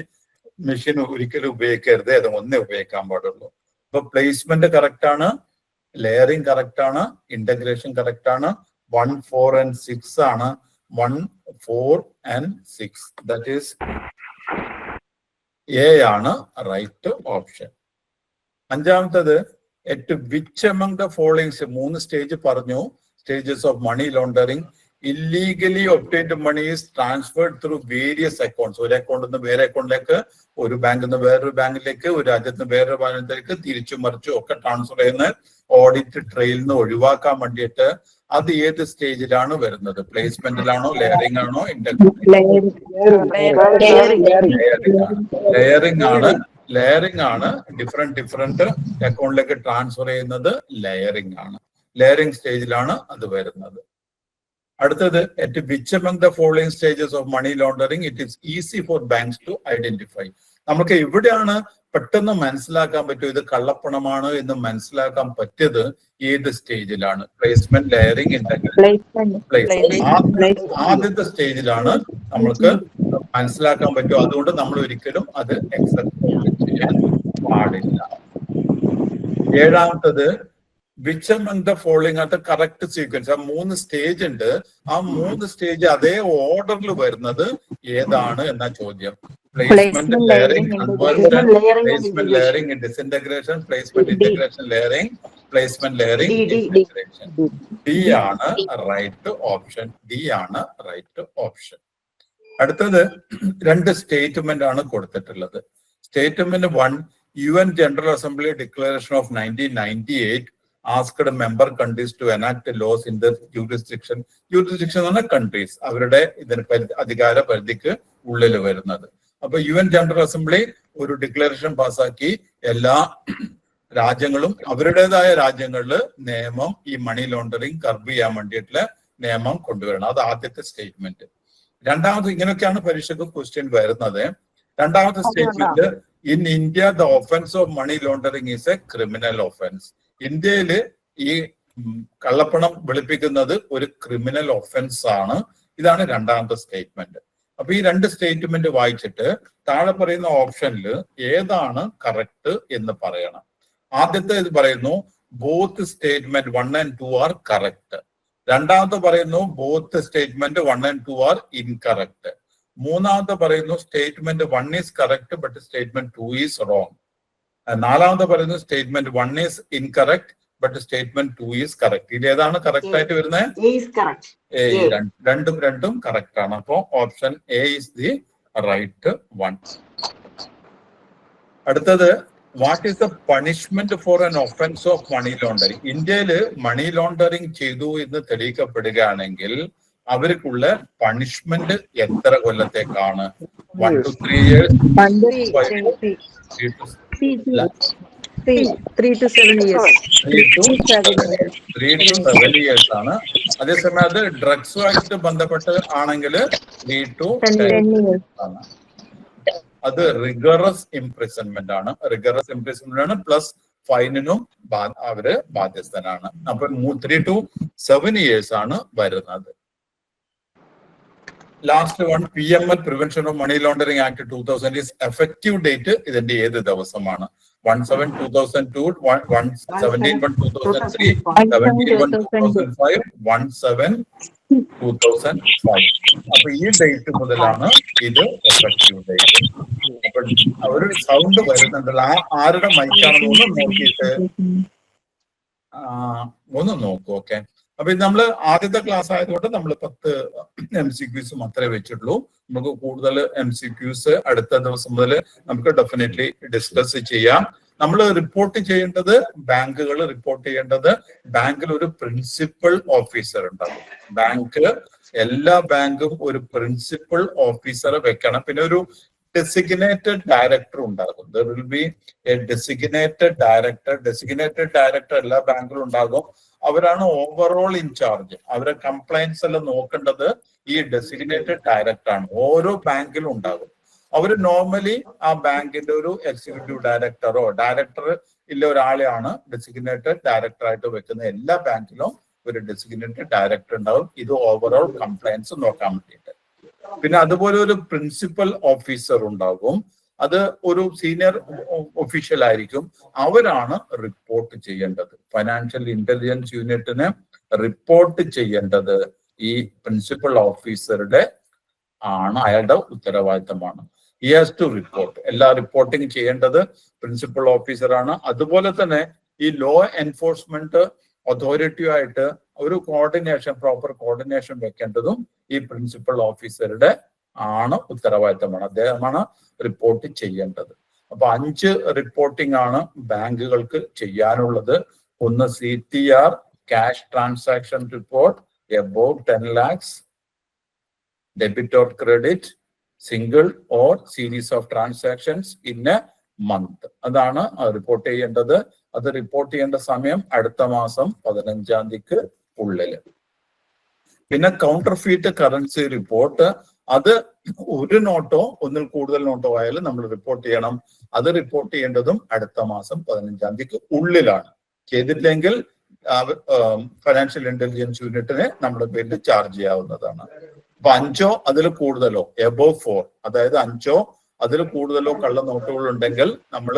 മെഷീൻ ഒരിക്കലും ഉപയോഗിക്കരുത്, അത് ഒന്നേ ഉപയോഗിക്കാൻ പാടുള്ളൂ. ഇപ്പൊ പ്ലേസ്മെന്റ് കറക്റ്റ് ആണ്, ലെയറിംഗ് കറക്റ്റ് ആണ്, ഇന്റഗ്രേഷൻ കറക്റ്റ് ആണ്. 1, 4 and 6 ആണ്. 1, 4 and 6 ദാറ്റ് ഈസ് എ ആണ് റൈറ്റ് ഓപ്ഷൻ. അഞ്ചാമത്തത്, at which among the followings? 3 stage പറഞ്ഞു. Stages of money laundering. Illegally obtained money is transferred through various accounts. ഒരു അക്കൗണ്ടിൽ നിന്ന് വേറെ അക്കൗണ്ടിലേക്ക്, ഒരു ബാങ്കിൽ നിന്ന് വേറൊരു ബാങ്കിലേക്ക്, ഒരു രാജ്യത്ത് നിന്ന് വേറൊരു രാജ്യത്തേക്ക് തിരിച്ചു മറിച്ചും ഒക്കെ ട്രാൻസ്ഫർ ചെയ്യുന്ന ഓഡിറ്റ് ട്രെയിൽ നിന്ന് ഒഴിവാക്കാൻ വേണ്ടിയിട്ട് അത് ഏത് സ്റ്റേജിലാണ് വരുന്നത്? പ്ലേസ്മെന്റിലാണോ, ലെയറിംഗ് ആണോ, ലെയറിംഗ് ആണ്. ഡിഫറെന്റ് അക്കൗണ്ടിലേക്ക് ട്രാൻസ്ഫർ ചെയ്യുന്നത് ലെയറിംഗ് ആണ്. ലെയറിംഗ് സ്റ്റേജിലാണ് അത് വരുന്നത്. അടുത്തത്, at which among the following stages of money laundering it is easy for banks to identify. നമുക്ക് എവിടെയാണ് പെട്ടെന്ന് മനസ്സിലാക്കാൻ പറ്റും ഇത് കള്ളപ്പണമാണ് എന്ന് മനസ്സിലാക്കാൻ പറ്റിയത് ഏത് സ്റ്റേജിലാണ്? പ്ലേസ്മെന്റ്, ലെയറിംഗ്, ആദ്യത്തെ സ്റ്റേജിലാണ് നമ്മൾക്ക് മനസ്സിലാക്കാൻ പറ്റും. അതുകൊണ്ട് നമ്മൾ ഒരിക്കലും അത് എക്സെപ്റ്റ് ചെയ്യാൻ പാടില്ല. ഏഴാമത്തത്, which among the following are the correct sequence. ആ 3 സ്റ്റേജ് ഉണ്ട്. ആ 3 സ്റ്റേജ് അതേ ഓർഡറിൽ വരുന്നത് ഏതാണ് എന്ന ചോദ്യം. Placement, layering, conversion, placement, layering, disintegration, placement, integration, layering, placement, layering, integration. D ആണ് റൈറ്റ് ഓപ്ഷൻ. ഡി ആണ് റൈറ്റ് ഓപ്ഷൻ. അടുത്തത് 2 സ്റ്റേറ്റ്മെന്റ് ആണ് കൊടുത്തിട്ടുള്ളത്. Statement 1, UN General Assembly Declaration of 1998 asked member countries to enact laws in the jurisdiction എന്ന countries അവരുടെ ഇതിന് അധികാര പരിധിക്ക് ഉള്ളിൽ വരുന്നത്. അപ്പൊ UN ജനറൽ അസംബ്ലി ഒരു ഡിക്ലറേഷൻ പാസ്സാക്കി എല്ലാ രാജ്യങ്ങളും അവരുടേതായ രാജ്യങ്ങളിൽ നിയമം ഈ മണി ലോണ്ടറിങ് കർബ് ചെയ്യാൻ വേണ്ടിയിട്ടുള്ള നിയമം കൊണ്ടുവരണം. അത് ആദ്യത്തെ സ്റ്റേറ്റ്മെന്റ്. രണ്ടാമത്, ഇങ്ങനെയൊക്കെയാണ് പരീക്ഷയ്ക്ക് ക്വസ്റ്റ്യൻ വരുന്നത്. രണ്ടാമത്തെ statement, in India the offence of money laundering is a criminal offence. ഇന്ത്യയിൽ ഈ കള്ളപ്പണം വെളുപ്പിക്കുന്നത് ഒരു ക്രിമിനൽ ഒഫൻസ് ആണ്. ഇതാണ് രണ്ടാമത്തെ സ്റ്റേറ്റ്മെന്റ്. അപ്പൊ ഈ 2 സ്റ്റേറ്റ്മെന്റ് വായിച്ചിട്ട് താഴെ പറയുന്ന ഓപ്ഷനിൽ ഏതാണ് കറക്റ്റ് എന്ന് പറയണം. ആദ്യത്തെ ഇത് പറയുന്നു both statement 1 and 2 are correct. രണ്ടാമത്തെ പറയുന്നു both statement 1 and 2 are incorrect. മൂന്നാമത്തെ പറയുന്നു statement 1 is correct but statement 2 is wrong. നാലാമത്തെ പറയുന്നു statement 1 is incorrect but statement 2 is correct. ഇത് ഏതാണ് കറക്റ്റ് ആയിട്ട് വരുന്നത്? രണ്ടും കറക്റ്റ് ആണ്. അപ്പോ option A is the right one. അടുത്തത്, what is the punishment for an offence of money laundering? ഇന്ത്യയിൽ മണി ലോണ്ടറിങ് ചെയ്തു എന്ന് തെളിയിക്കപ്പെടുകയാണെങ്കിൽ അവർക്കുള്ള പണിഷ്മെന്റ് എത്ര കൊല്ലത്തേക്കാണ്? 1 to 3 years, 3 to 7 years. 3 to 7 years ആണ്. അതേസമയം അത് ഡ്രഗ്സുമായിട്ട് ബന്ധപ്പെട്ട് ആണെങ്കിൽ 3 to 10 years ആണ്. അത് റിഗറസ് ഇംപ്രിസൺമെന്റ് ആണ്. റിഗറസ് ഇംപ്രിസൺമെന്റ് ആണ് പ്ലസ് ഫൈനിനും അവര് ബാധ്യസ്ഥനാണ്. അപ്പൊ 3 to 7 years ആണ് വരുന്നത്. Last one, PML prevention of money laundering act 2000 is effective date ഇതിന്റെ ഏത് ദിവസമാണ്? 1/7/2002, 1/17/2003, 17/2005, 1/7/2005. അപ്പൊ ഈ ഡേറ്റ് മുതലാണ് ഇത് എഫക്റ്റീവ് ഡേറ്റ്. അപ്പൊ ഒരു സൗണ്ട് വരുന്നുണ്ടല്ലോ, ആരുടെ മൈക്കാണെന്ന് ഒന്ന് നോക്കൂ. ഓക്കെ, അപ്പൊ ഇത് നമ്മള് ആദ്യത്തെ ക്ലാസ് ആയതുകൊണ്ട് നമ്മൾ 10 MCQs മാത്രമേ വെച്ചിട്ടുള്ളൂ. നമുക്ക് കൂടുതൽ MCQs അടുത്ത ദിവസം മുതൽ നമുക്ക് ഡെഫിനറ്റ്ലി ഡിസ്കസ് ചെയ്യാം. നമ്മൾ റിപ്പോർട്ട് ചെയ്യേണ്ടത്, ബാങ്കുകൾ റിപ്പോർട്ട് ചെയ്യേണ്ടത്, ബാങ്കിൽ ഒരു പ്രിൻസിപ്പൽ ഓഫീസർ ഉണ്ടാകും. എല്ലാ ബാങ്കും ഒരു പ്രിൻസിപ്പൽ ഓഫീസറെ വെക്കണം. പിന്നെ ഒരു ഡെസിഗ്നേറ്റഡ് ഡയറക്ടർ ഉണ്ടാകും. There will be A designated director. Designated director എല്ലാ ബാങ്കിലും ഉണ്ടാകും. അവരാണ് ഓവറോൾ ഇൻചാർജ്. അവരെ കംപ്ലൈൻസ് എല്ലാം നോക്കേണ്ടത് ഈ ഡെസിഗ്നേറ്റഡ് ഡയറക്ടർ ആണ്. ഓരോ ബാങ്കിലും ഉണ്ടാകും. അവർ നോർമലി ആ ബാങ്കിന്റെ ഒരു എക്സിക്യൂട്ടീവ് ഡയറക്ടറോ ഡയറക്ടർ ഇല്ല ഒരാളെയാണ് ഡെസിഗ്നേറ്റഡ് ഡയറക്ടർ ആയിട്ട് വെക്കുന്നത്. എല്ലാ ബാങ്കിലും ഒരു ഡെസിഗ്നേറ്റഡ് ഡയറക്ടർ ഉണ്ടാവും. ഇത് ഓവറോൾ കംപ്ലൈൻസ് നോക്കാൻ വേണ്ടിയിട്ട്. പിന്നെ അതുപോലെ ഒരു പ്രിൻസിപ്പൽ ഓഫീസർ ഉണ്ടാകും. അത് ഒരു സീനിയർ ഒഫീഷ്യൽ ആയിരിക്കും. അവരാണ് റിപ്പോർട്ട് ചെയ്യേണ്ടത്. ഫൈനാൻഷ്യൽ ഇന്റലിജൻസ് യൂണിറ്റിന് റിപ്പോർട്ട് ചെയ്യേണ്ടത് ഈ പ്രിൻസിപ്പൽ ഓഫീസറുടെ അയാളുടെ ഉത്തരവാദിത്തമാണ്. He has to report. എല്ലാ റിപ്പോർട്ടിങ് ചെയ്യേണ്ടത് പ്രിൻസിപ്പൽ ഓഫീസറാണ്. അതുപോലെ തന്നെ ഈ ലോ എൻഫോഴ്സ്മെന്റ് അതോറിറ്റിയുമായിട്ട് ഒരു പ്രോപ്പർ കോർഡിനേഷൻ വെക്കേണ്ടതും ഈ പ്രിൻസിപ്പൽ ഓഫീസറുടെ ഉത്തരവാദിത്തമാണ്. അദ്ദേഹമാണ് റിപ്പോർട്ട് ചെയ്യേണ്ടത്. അപ്പൊ 5 റിപ്പോർട്ടിംഗ് ആണ് ബാങ്കുകൾക്ക് ചെയ്യാനുള്ളത്. ഒന്ന് CTR, cash transaction report above 10 lakhs, debit or credit, single or series of transactions in a month. അതാണ് റിപ്പോർട്ട് ചെയ്യേണ്ടത്. അത് റിപ്പോർട്ട് ചെയ്യേണ്ട സമയം അടുത്ത മാസം 15-ാം തീയതിക്ക് ഉള്ളില്. പിന്നെ കൗണ്ടർഫീറ്റ് കറൻസി റിപ്പോർട്ട്, അത് ഒരു നോട്ടോ ഒന്നിൽ കൂടുതൽ നോട്ടോ ആയാലും നമ്മൾ റിപ്പോർട്ട് ചെയ്യണം. അത് റിപ്പോർട്ട് ചെയ്യേണ്ടതും അടുത്ത മാസം 15-ാം തീയതിക്ക് ഉള്ളിലാണ്. ചെയ്തില്ലെങ്കിൽ ഫൈനാൻഷ്യൽ ഇന്റലിജൻസ് യൂണിറ്റിനെ നമ്മുടെ പേരിൽ ചാർജ് ചെയ്യാവുന്നതാണ്. അപ്പൊ 5 അതിൽ കൂടുതലോ എബോവ് 4, അതായത് 5 അതിൽ കൂടുതലോ കള്ള നോട്ടുകൾ ഉണ്ടെങ്കിൽ നമ്മൾ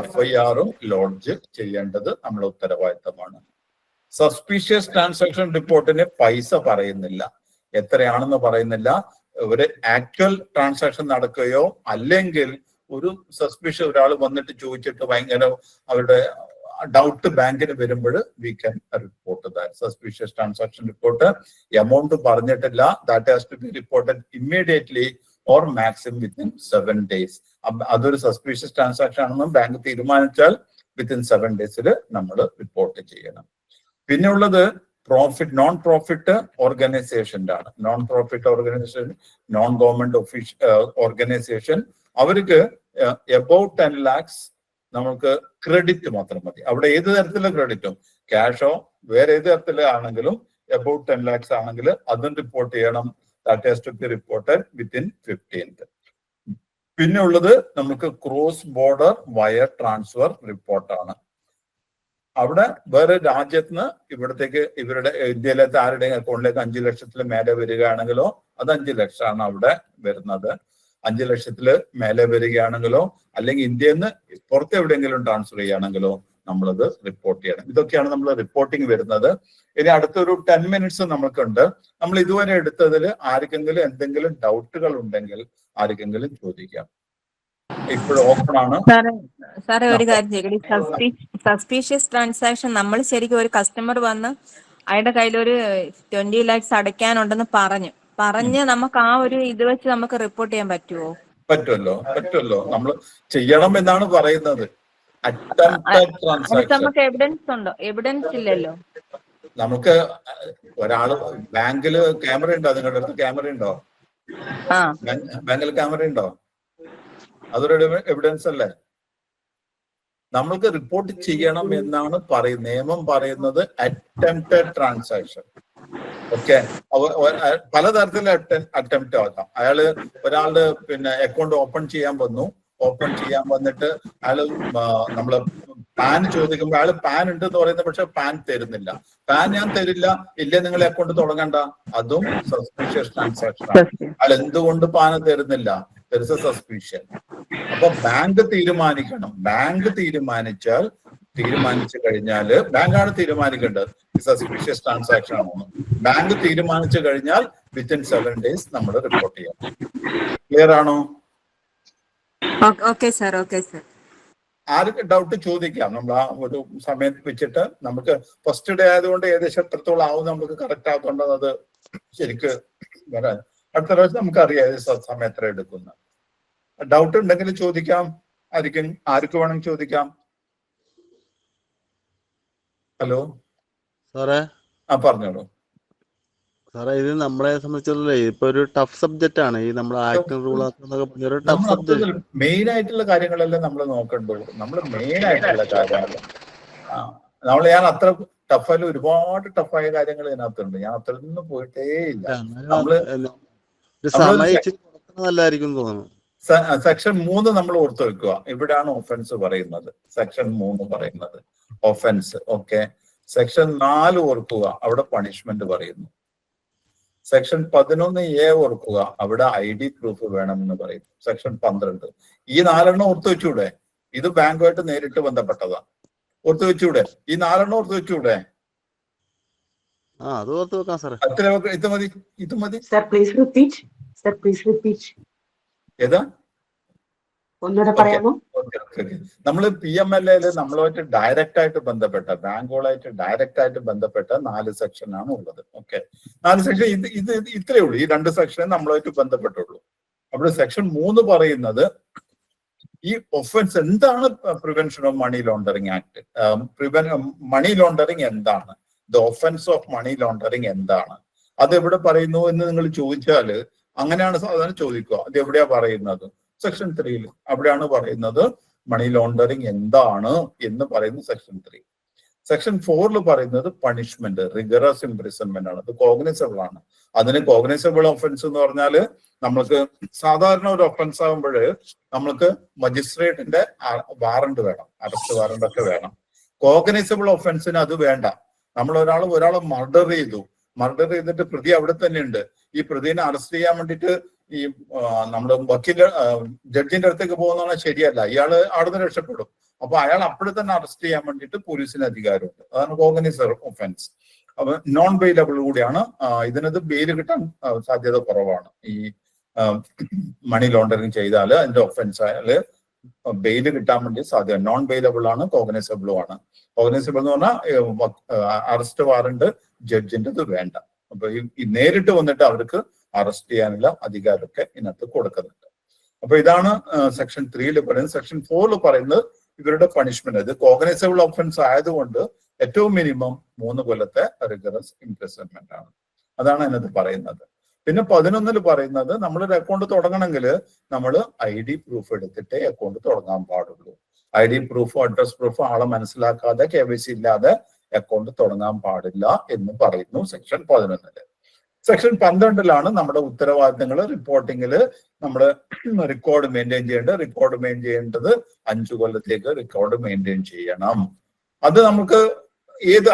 FIR-ഉം ലോഡ്ജ് ചെയ്യേണ്ടത് നമ്മുടെ ഉത്തരവാദിത്തമാണ്. സസ്പീഷ്യസ് ട്രാൻസാക്ഷൻ റിപ്പോർട്ടിന് പൈസ പറയുന്നില്ല, എത്രയാണെന്ന് പറയുന്നില്ല. ഒരു ആക്ച്വൽ ട്രാൻസാക്ഷൻ നടക്കുകയോ അല്ലെങ്കിൽ ഒരു സസ്പീഷ്യസ് ഒരാൾ വന്നിട്ട് ചോദിച്ചിട്ട് ഭയങ്കര അവരുടെ ഡൗട്ട് ബാങ്കിന് വരുമ്പോൾ we can report that suspicious transaction report. Amount പറഞ്ഞിട്ടില്ല, that has to be reported immediately or maximum within 7 days. അതൊരു സസ്പീഷ്യസ് ട്രാൻസാക്ഷൻ ആണെന്ന് ബാങ്ക് തീരുമാനിച്ചാൽ വിത്തിൻ 7 days നമ്മൾ റിപ്പോർട്ട് ചെയ്യണം. പിന്നെ ഉള്ളത് നോൺ പ്രോഫിറ്റ് ഓർഗനൈസേഷൻ്റെ ആണ്. Non profit organisation, non government organisation, അവർക്ക് എബൌട്ട് 10 lakhs നമുക്ക് ക്രെഡിറ്റ് മാത്രം മതി. അവിടെ ഏത് തരത്തിലുള്ള ക്രെഡിറ്റും, ക്യാഷോ വേറെ ഏത് തരത്തിലാണെങ്കിലും എബൌട്ട് 10 lakhs ആണെങ്കിൽ അതും റിപ്പോർട്ട് ചെയ്യണം. That has to be reported within 15th. പിന്നെ ഉള്ളത് നമുക്ക് ക്രോസ് ബോർഡർ വയർ ട്രാൻസ്ഫർ റിപ്പോർട്ടാണ്. അവിടെ വേറെ രാജ്യത്ത് നിന്ന് ഇവിടത്തേക്ക് ഇവരുടെ ഇന്ത്യയിലത്തെ ആരുടെയും അക്കൗണ്ടിലേക്ക് 5 ലക്ഷത്തിൽ മേലെ വരികയാണെങ്കിലോ അത് 5 ലക്ഷമാണ് അവിടെ വരുന്നത്. 5 ലക്ഷത്തിൽ മേലെ വരികയാണെങ്കിലോ അല്ലെങ്കിൽ ഇന്ത്യയിൽ നിന്ന് പുറത്ത് എവിടെയെങ്കിലും ട്രാൻസ്ഫർ ചെയ്യുകയാണെങ്കിലോ നമ്മളത് റിപ്പോർട്ട് ചെയ്യണം. ഇതൊക്കെയാണ് നമ്മൾ റിപ്പോർട്ടിങ് വരുന്നത്. ഇനി അടുത്തൊരു 10 minutes നമുക്കുണ്ട്. നമ്മൾ ഇതുവരെ എടുത്തതിൽ ആർക്കെങ്കിലും എന്തെങ്കിലും ഡൗട്ടുകൾ ഉണ്ടെങ്കിൽ ആർക്കെങ്കിലും ചോദിക്കാം. ഇപ്പോഴും ഓപ്പൺ ആണ്. സാറേ ഒരു കാര്യം ചെയ്യട്ടെ, സസ്പീഷ്യസ് ട്രാൻസാക്ഷൻ നമ്മൾ ശരിക്കും ഒരു കസ്റ്റമർ വന്ന് അയാളുടെ കയ്യിൽ ഒരു 20 lakhs അടയ്ക്കാനുണ്ടെന്ന് പറഞ്ഞ് നമുക്ക് ആ ഒരു ഇത് വെച്ച് നമുക്ക് റിപ്പോർട്ട് ചെയ്യാൻ പറ്റുമോ? പറ്റുമല്ലോ നമ്മൾ ചെയ്യണം എന്നാണ് പറയുന്നത്. നമുക്ക് എവിഡൻസ് ഉണ്ടോ? എവിഡൻസ് ഇല്ലല്ലോ. നമുക്ക് ഒരാള് ബാങ്കില് ക്യാമറ ഉണ്ടോ? നിങ്ങളുടെ അടുത്ത് ക്യാമറ ഉണ്ടോ? ബാങ്കിൽ ക്യാമറ ഉണ്ടോ? അതൊരു എവിഡൻസ് അല്ലേ? നമ്മൾക്ക് റിപ്പോർട്ട് ചെയ്യണം എന്നാണ് നിയമം പറയുന്നത്. Attempted transaction. ഓക്കെ, പലതരത്തിലുള്ള അറ്റംപ്റ്റ് ആകാം. ഒരാളുടെ അക്കൗണ്ട് ഓപ്പൺ ചെയ്യാൻ വന്നിട്ട് അയാള് നമ്മള് പാൻ ചോദിക്കുമ്പോൾ അയാൾ പാൻ ഉണ്ട് എന്ന് പറയുന്നത്, പക്ഷെ പാൻ തരുന്നില്ല. പാൻ ഞാൻ തരില്ല, ഇല്ലേ നിങ്ങൾ അക്കൗണ്ട് തുടങ്ങണ്ട, അതും സസ്പീഷ്യസ് ട്രാൻസാക്ഷൻ ആണ്. അയാൾ എന്തുകൊണ്ട് പാൻ തരുന്നില്ല? there is a suspicion. അപ്പൊ ബാങ്ക് തീരുമാനിക്കണം. ബാങ്ക് തീരുമാനിച്ചു കഴിഞ്ഞാൽ ബാങ്കാണ് തീരുമാനിക്കേണ്ടത് സസ്പീഷ്യസ് ട്രാൻസാക്ഷൻ ആണോ. ബാങ്ക് തീരുമാനിച്ചു കഴിഞ്ഞാൽ വിത്തിൻ 7 days നമ്മൾ റിപ്പോർട്ട് ചെയ്യാം. ക്ലിയർ ആണോ? Okay sir. ആർക്ക് ഡൗട്ട് ചോദിക്കാം. നമ്മൾ ആ ഒരു സമയത്ത് വെച്ചിട്ട് നമുക്ക് ഫസ്റ്റ് ഡേ ആയതുകൊണ്ട് ഏകദേശം എത്രത്തോളം ആവും നമുക്ക് കറക്റ്റ് ആകുന്നുണ്ടോ അത് ശരിക്ക് വരാൻ അടുത്ത പ്രാവശ്യം നമുക്ക് അറിയാം സമയം എത്ര എടുക്കുന്ന. ഡൗട്ട് ഉണ്ടെങ്കിൽ ചോദിക്കാം. ആർക്ക് വേണം ചോദിക്കാം. ഹലോ സാറേ. പറഞ്ഞോളൂ സാറേ. ഇത് നമ്മളെ സംബന്ധിച്ചുള്ള ഇപ്പൊ ഒരു ടഫ് സബ്ജക്റ്റ് ആണ് ഈ നമ്മുടെ ആക്ടിംഗ് റൂൾ ഒരു ടഫ് സബ്ജക്ട്. മെയിൻ ആയിട്ടുള്ള കാര്യങ്ങളെല്ലാം നമ്മൾ നോക്കണ്ടുള്ളൂ. നമ്മൾ മെയിൻ ആയിട്ടുള്ള കാര്യങ്ങൾ ഞാൻ അത്ര ടഫായാലും ഒരുപാട് ടഫായ കാര്യങ്ങൾ ഇതിനകത്തുണ്ട്. ഞാൻ അത്രയൊന്നും പോയിട്ടേ ഇല്ല. നല്ലതായിരിക്കും തോന്നുന്നു. സെക്ഷൻ 3 നമ്മൾ ഓർത്ത് വെക്കുക. ഇവിടെയാണ് ഒഫൻസ് പറയുന്നത്. സെക്ഷൻ 3 പറയുന്നത് ഒഫൻസ്. ഓക്കെ. സെക്ഷൻ 4 ഓർക്കുക, അവിടെ പണിഷ്മെന്റ് പറയുന്നു. സെക്ഷൻ 11A ഓർക്കുക, അവിടെ ID പ്രൂഫ് വേണമെന്ന് പറയുന്നു. സെക്ഷൻ 12. ഈ 4 ഓർത്ത് വെച്ചൂടെ? ഇത് ബാങ്കുമായിട്ട് നേരിട്ട് ബന്ധപ്പെട്ടതാ. ഓർത്ത് വെച്ചൂടെ? ഈ 4 ഓർത്ത് വെച്ചൂടെ? അത് ഓർത്ത് വെക്കാം സാറേ. ഇത് മതി. Sir, please repeat. ഏതാ? ഒന്നുകൂടെ പറയാമോ? നമ്മള് PMLA നമ്മളുമായിട്ട് ഡയറക്റ്റ് ആയിട്ട് ബന്ധപ്പെട്ട ബാങ്കുകളായിട്ട് ഡയറക്റ്റ് ആയിട്ട് ബന്ധപ്പെട്ട 4 സെക്ഷനാണ് ഉള്ളത്. Okay, 4 section. ഇത് ഇത്രയേ ഉള്ളൂ. ഈ 2 സെക്ഷനെ നമ്മളുമായിട്ട് ബന്ധപ്പെട്ടുള്ളൂ. അവിടെ സെക്ഷൻ 3 പറയുന്നത് ഈ ഒഫൻസ് എന്താണ്? Prevention of money laundering act. Money laundering എന്താണ്? The offence of money laundering എന്താണ്? അത് എവിടെ പറയുന്നു എന്ന് നിങ്ങൾ ചോദിച്ചാൽ അങ്ങനെയാണ് സാധാരണ ചോദിക്കുക. അത് എവിടെയാ പറയുന്നത്? സെക്ഷൻ 3 അവിടെയാണ് പറയുന്നത് മണി ലോണ്ടറിങ് എന്താണ് എന്ന് പറയുന്നത് സെക്ഷൻ 3. സെക്ഷൻ 4 പറയുന്നത് പണിഷ്മെന്റ്, റിഗറസ് ഇംപ്രിസൺമെന്റ് ആണ്. അത് കോഗ്നിസബിൾ ആണ്. അതിന് കോഗ്നിസബിൾ ഒഫൻസ് എന്ന് പറഞ്ഞാല് നമ്മൾക്ക് സാധാരണ ഒരു ഒഫൻസ് ആകുമ്പോൾ നമ്മൾക്ക് മജിസ്ട്രേറ്റിന്റെ വാറണ്ട് വേണം, അറസ്റ്റ് വാറണ്ട് ഒക്കെ വേണം. കോഗ്നിസബിൾ ഒഫൻസിന് അത് വേണ്ട. നമ്മൾ ഒരാളെ മർഡർ ചെയ്തിട്ട് പ്രതി അവിടെ തന്നെ ഉണ്ട്. ഈ പ്രതിനെ അറസ്റ്റ് ചെയ്യാൻ വേണ്ടിയിട്ട് ഈ നമ്മുടെ ജഡ്ജിന്റെ അടുത്തേക്ക് പോകുന്ന ശരിയല്ല. ഇയാള് അവിടുന്ന് രക്ഷപ്പെടും. അപ്പൊ അയാൾ അപ്പോഴും തന്നെ അറസ്റ്റ് ചെയ്യാൻ വേണ്ടിയിട്ട് പോലീസിന് അധികാരമുണ്ട്. അതാണ് കോഗ്നിസബിൾ ഒഫൻസ്. അപ്പൊ നോൺ ബെയിലബിൾ കൂടിയാണ്. ഇതിനത് ബെയിൽ കിട്ടാൻ സാധ്യത കുറവാണ്. ഈ മണി ലോണ്ടറിങ് ചെയ്താൽ അതിന്റെ ഒഫൻസ് ആയാല് ബെയിൽ കിട്ടാൻ വേണ്ടി സാധ്യത. നോൺ ബെയിലബിൾ ആണ്, കോഗ്നിസബിളും ആണ്. കോഗ്നിസബിൾ എന്ന് പറഞ്ഞാൽ അറസ്റ്റ് വാറണ്ട് ജഡ്ജിന്റെ വേണ്ട. അപ്പൊ ഈ നേരിട്ട് വന്നിട്ട് അവർക്ക് അറസ്റ്റ് ചെയ്യാനുള്ള അധികാരമൊക്കെ ഇതിനകത്ത് കൊടുക്കുന്നുണ്ട്. അപ്പൊ ഇതാണ് സെക്ഷൻ 3 പറയുന്നത്. സെക്ഷൻ 4 പറയുന്നത് ഇവരുടെ പണിഷ്മെന്റ്. ഇത് കോഗ്നിസബിൾ ഒഫൻസ് ആയതുകൊണ്ട് ഏറ്റവും മിനിമം 3 കൊല്ലത്തെ റിഗറസ് ഇംപ്രിസൺമെന്റ് ആണ്. അതാണ് അതിനകത്ത് പറയുന്നത്. പിന്നെ 11 പറയുന്നത് നമ്മളൊരു അക്കൗണ്ട് തുടങ്ങണമെങ്കിൽ നമ്മൾ ID പ്രൂഫ് എടുത്തിട്ടേ അക്കൗണ്ട് തുടങ്ങാൻ പാടുള്ളൂ. ID പ്രൂഫ്, അഡ്രസ് പ്രൂഫ് ആളെ മനസ്സിലാക്കാതെ KYC ഇല്ലാതെ അക്കൗണ്ട് തുടങ്ങാൻ പാടില്ല എന്ന് പറയുന്നു സെക്ഷൻ 11. സെക്ഷൻ 12 നമ്മുടെ ഉത്തരവാദിത്തങ്ങൾ. റിപ്പോർട്ടിങ്ങില് നമ്മൾ റെക്കോർഡ് മെയിൻറ്റെയിൻ ചെയ്യേണ്ടത്. റെക്കോർഡ് മെയിൻറ്റെയിൻ ചെയ്യേണ്ടത് 5 കൊല്ലത്തേക്ക് റെക്കോർഡ് മെയിൻറ്റെയിൻ ചെയ്യണം. അത് നമുക്ക്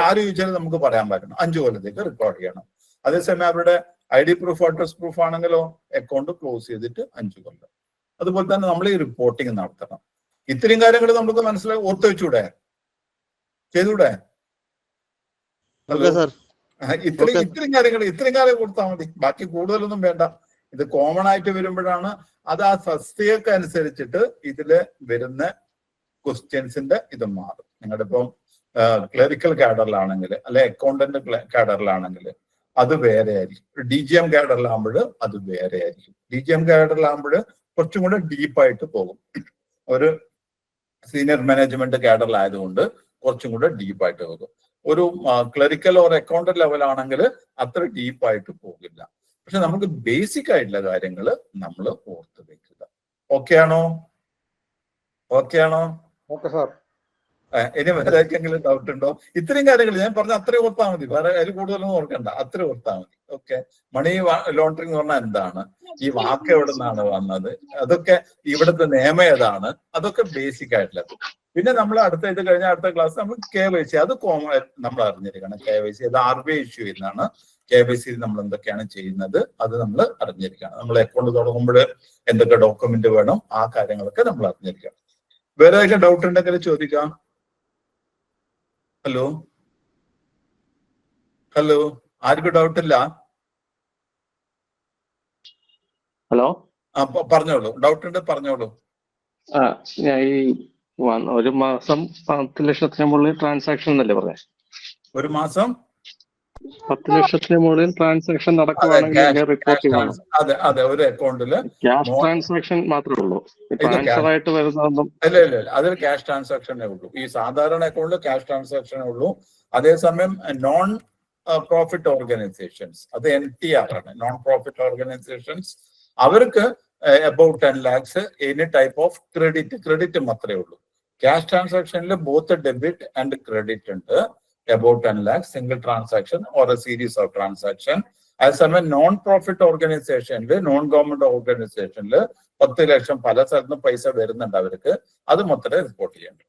ആര് ചോദിച്ചാലും നമുക്ക് പറയാൻ പറ്റണം 5 കൊല്ലത്തേക്ക് റെക്കോർഡ് ചെയ്യണം. അതേസമയം അവരുടെ ID പ്രൂഫ്, അഡ്രസ് പ്രൂഫ് ആണെങ്കിലോ അക്കൗണ്ട് ക്ലോസ് ചെയ്തിട്ട് 5 കൊല്ലം. അതുപോലെ തന്നെ നമ്മൾ ഈ റിപ്പോർട്ടിങ് നടത്തണം. ഇത്രയും കാര്യങ്ങൾ നമുക്ക് മനസ്സിലായി ഓർത്ത് വെച്ചൂടെ? ചെയ്തൂടെ? ഹലോ, ഇത്രയും കാര്യങ്ങൾ കൊടുത്താൽ മതി. ബാക്കി കൂടുതലൊന്നും വേണ്ട. ഇത് കോമൺ ആയിട്ട് വരുമ്പോഴാണ് അത് ആ സസ്യക്ക് അനുസരിച്ചിട്ട് ഇതില് വരുന്ന ക്വസ്റ്റ്യൻസിന്റെ ഇത് മാറും. നിങ്ങളുടെ ഇപ്പം ക്ലറിക്കൽ കാഡറിലാണെങ്കിൽ അല്ലെ അക്കൗണ്ടന്റ് കാഡറിലാണെങ്കിൽ അത് വേറെ ആയിരിക്കും. DGM കാഡറിലാകുമ്പോൾ അത് വേറെ ആയിരിക്കും. DGM കാഡറിലാകുമ്പോൾ കുറച്ചും കൂടെ ഡീപ്പായിട്ട് പോകും. ഒരു സീനിയർ മാനേജ്മെന്റ് കാഡറിലായതുകൊണ്ട് കുറച്ചും കൂടെ ഡീപ്പായിട്ട് പോകും. ഒരു ക്ലറിക്കൽ ഓർ അക്കൗണ്ടന്റ് ലെവൽ ആണെങ്കിൽ അത്ര ഡീപ്പായിട്ട് പോകില്ല. പക്ഷെ നമുക്ക് ബേസിക് ആയിട്ടുള്ള കാര്യങ്ങൾ നമ്മൾ ഓർത്ത് വെക്കുക. ഓക്കെ ആണോ? Okay sir. ഇനി വേറെ ആർക്കെങ്കിലും ഡൗട്ട് ഉണ്ടോ? ഇത്രയും കാര്യങ്ങൾ ഞാൻ പറഞ്ഞ അത്രയും ഓർത്താൽ മതി. വേറെ അതിൽ കൂടുതലൊന്നും ഓർക്കണ്ട. അത്രയും ഓർത്താൽ മതി. ഓക്കെ. മണി ലോണ്ടറിങ് എന്ന് പറഞ്ഞാൽ എന്താണ്? ഈ വാക്ക് എവിടെ നിന്നാണ് വന്നത്? അതൊക്കെ ഇവിടുത്തെ നിയമം ഏതാണ്? അതൊക്കെ ബേസിക് ആയിട്ടുള്ളത്. പിന്നെ നമ്മൾ ഇത് കഴിഞ്ഞ അടുത്ത ക്ലാസ് നമ്മൾ KYC, അത് നമ്മൾ അറിഞ്ഞിരിക്കണം. KYC അത് RBI ഇഷ്യൂ ചെയ്യുന്നതാണ്. KYC നമ്മൾ എന്തൊക്കെയാണ് ചെയ്യുന്നത് അത് നമ്മൾ അറിഞ്ഞിരിക്കണം. നമ്മൾ അക്കൗണ്ട് തുടങ്ങുമ്പോൾ എന്തൊക്കെ ഡോക്യുമെന്റ് വേണം, ആ കാര്യങ്ങളൊക്കെ നമ്മൾ അറിഞ്ഞിരിക്കണം. വേറെ ഏതൊക്കെ ഡൗട്ട് ഉണ്ടെങ്കിൽ ചോദിക്കാം. ഹലോ, ആർക്കും ഡൗട്ട് ഇല്ല? ഹലോ, പറഞ്ഞോളൂ. ഡൗട്ട് ഉണ്ട്, പറഞ്ഞോളൂ. ഞാൻ ഈ ഒരു മാസം 10 ലക്ഷത്തിന് മുകളിൽ ട്രാൻസാക്ഷൻ എന്നല്ലേ പറഞ്ഞേ? ഒരു മാസം 10 ലക്ഷത്തിന് മുകളിൽ ട്രാൻസാക്ഷൻ നടക്കുകയാണെങ്കിൽ റിപ്പോർട്ട് ചെയ്യണം. അതെ, ഒരു അക്കൗണ്ടില് ക്യാഷ് ട്രാൻസാക്ഷൻ മാത്രമേ ഉള്ളൂ. ട്രാൻസ്ഫർ ആയിട്ട് വരുന്നതൊന്നും ഇല്ല. അതിൽ ക്യാഷ് ട്രാൻസാക്ഷനേ ഉള്ളൂ. ഈ സാധാരണ അക്കൗണ്ടിൽ ക്യാഷ് ട്രാൻസാക്ഷനേ ഉള്ളൂ. അതേസമയം നോൺ പ്രോഫിറ്റ് ഓർഗനൈസേഷൻസ്, അത് NTR ആണ്. നോൺ പ്രോഫിറ്റ് ഓർഗനൈസേഷൻസ് അവർക്ക് about 10 lakhs any type of credit മാത്രമേ ഉള്ളൂ. ക്യാഷ് ട്രാൻസാക്ഷനിൽ ബോത്ത് ഡെബിറ്റ് ആൻഡ് ക്രെഡിറ്റ് ഉണ്ട്. about 10 lakhs single transaction or a series of transaction. അതേസമയം നോൺ പ്രോഫിറ്റ് ഓർഗനൈസേഷനിൽ, നോൺ ഗവൺമെന്റ് ഓർഗനൈസേഷനിൽ 10 ലക്ഷം പല സ്ഥലത്തും പൈസ വരുന്നുണ്ട് അവർക്ക്. അത് മൊത്തം റിപ്പോർട്ട് ചെയ്യേണ്ടത്.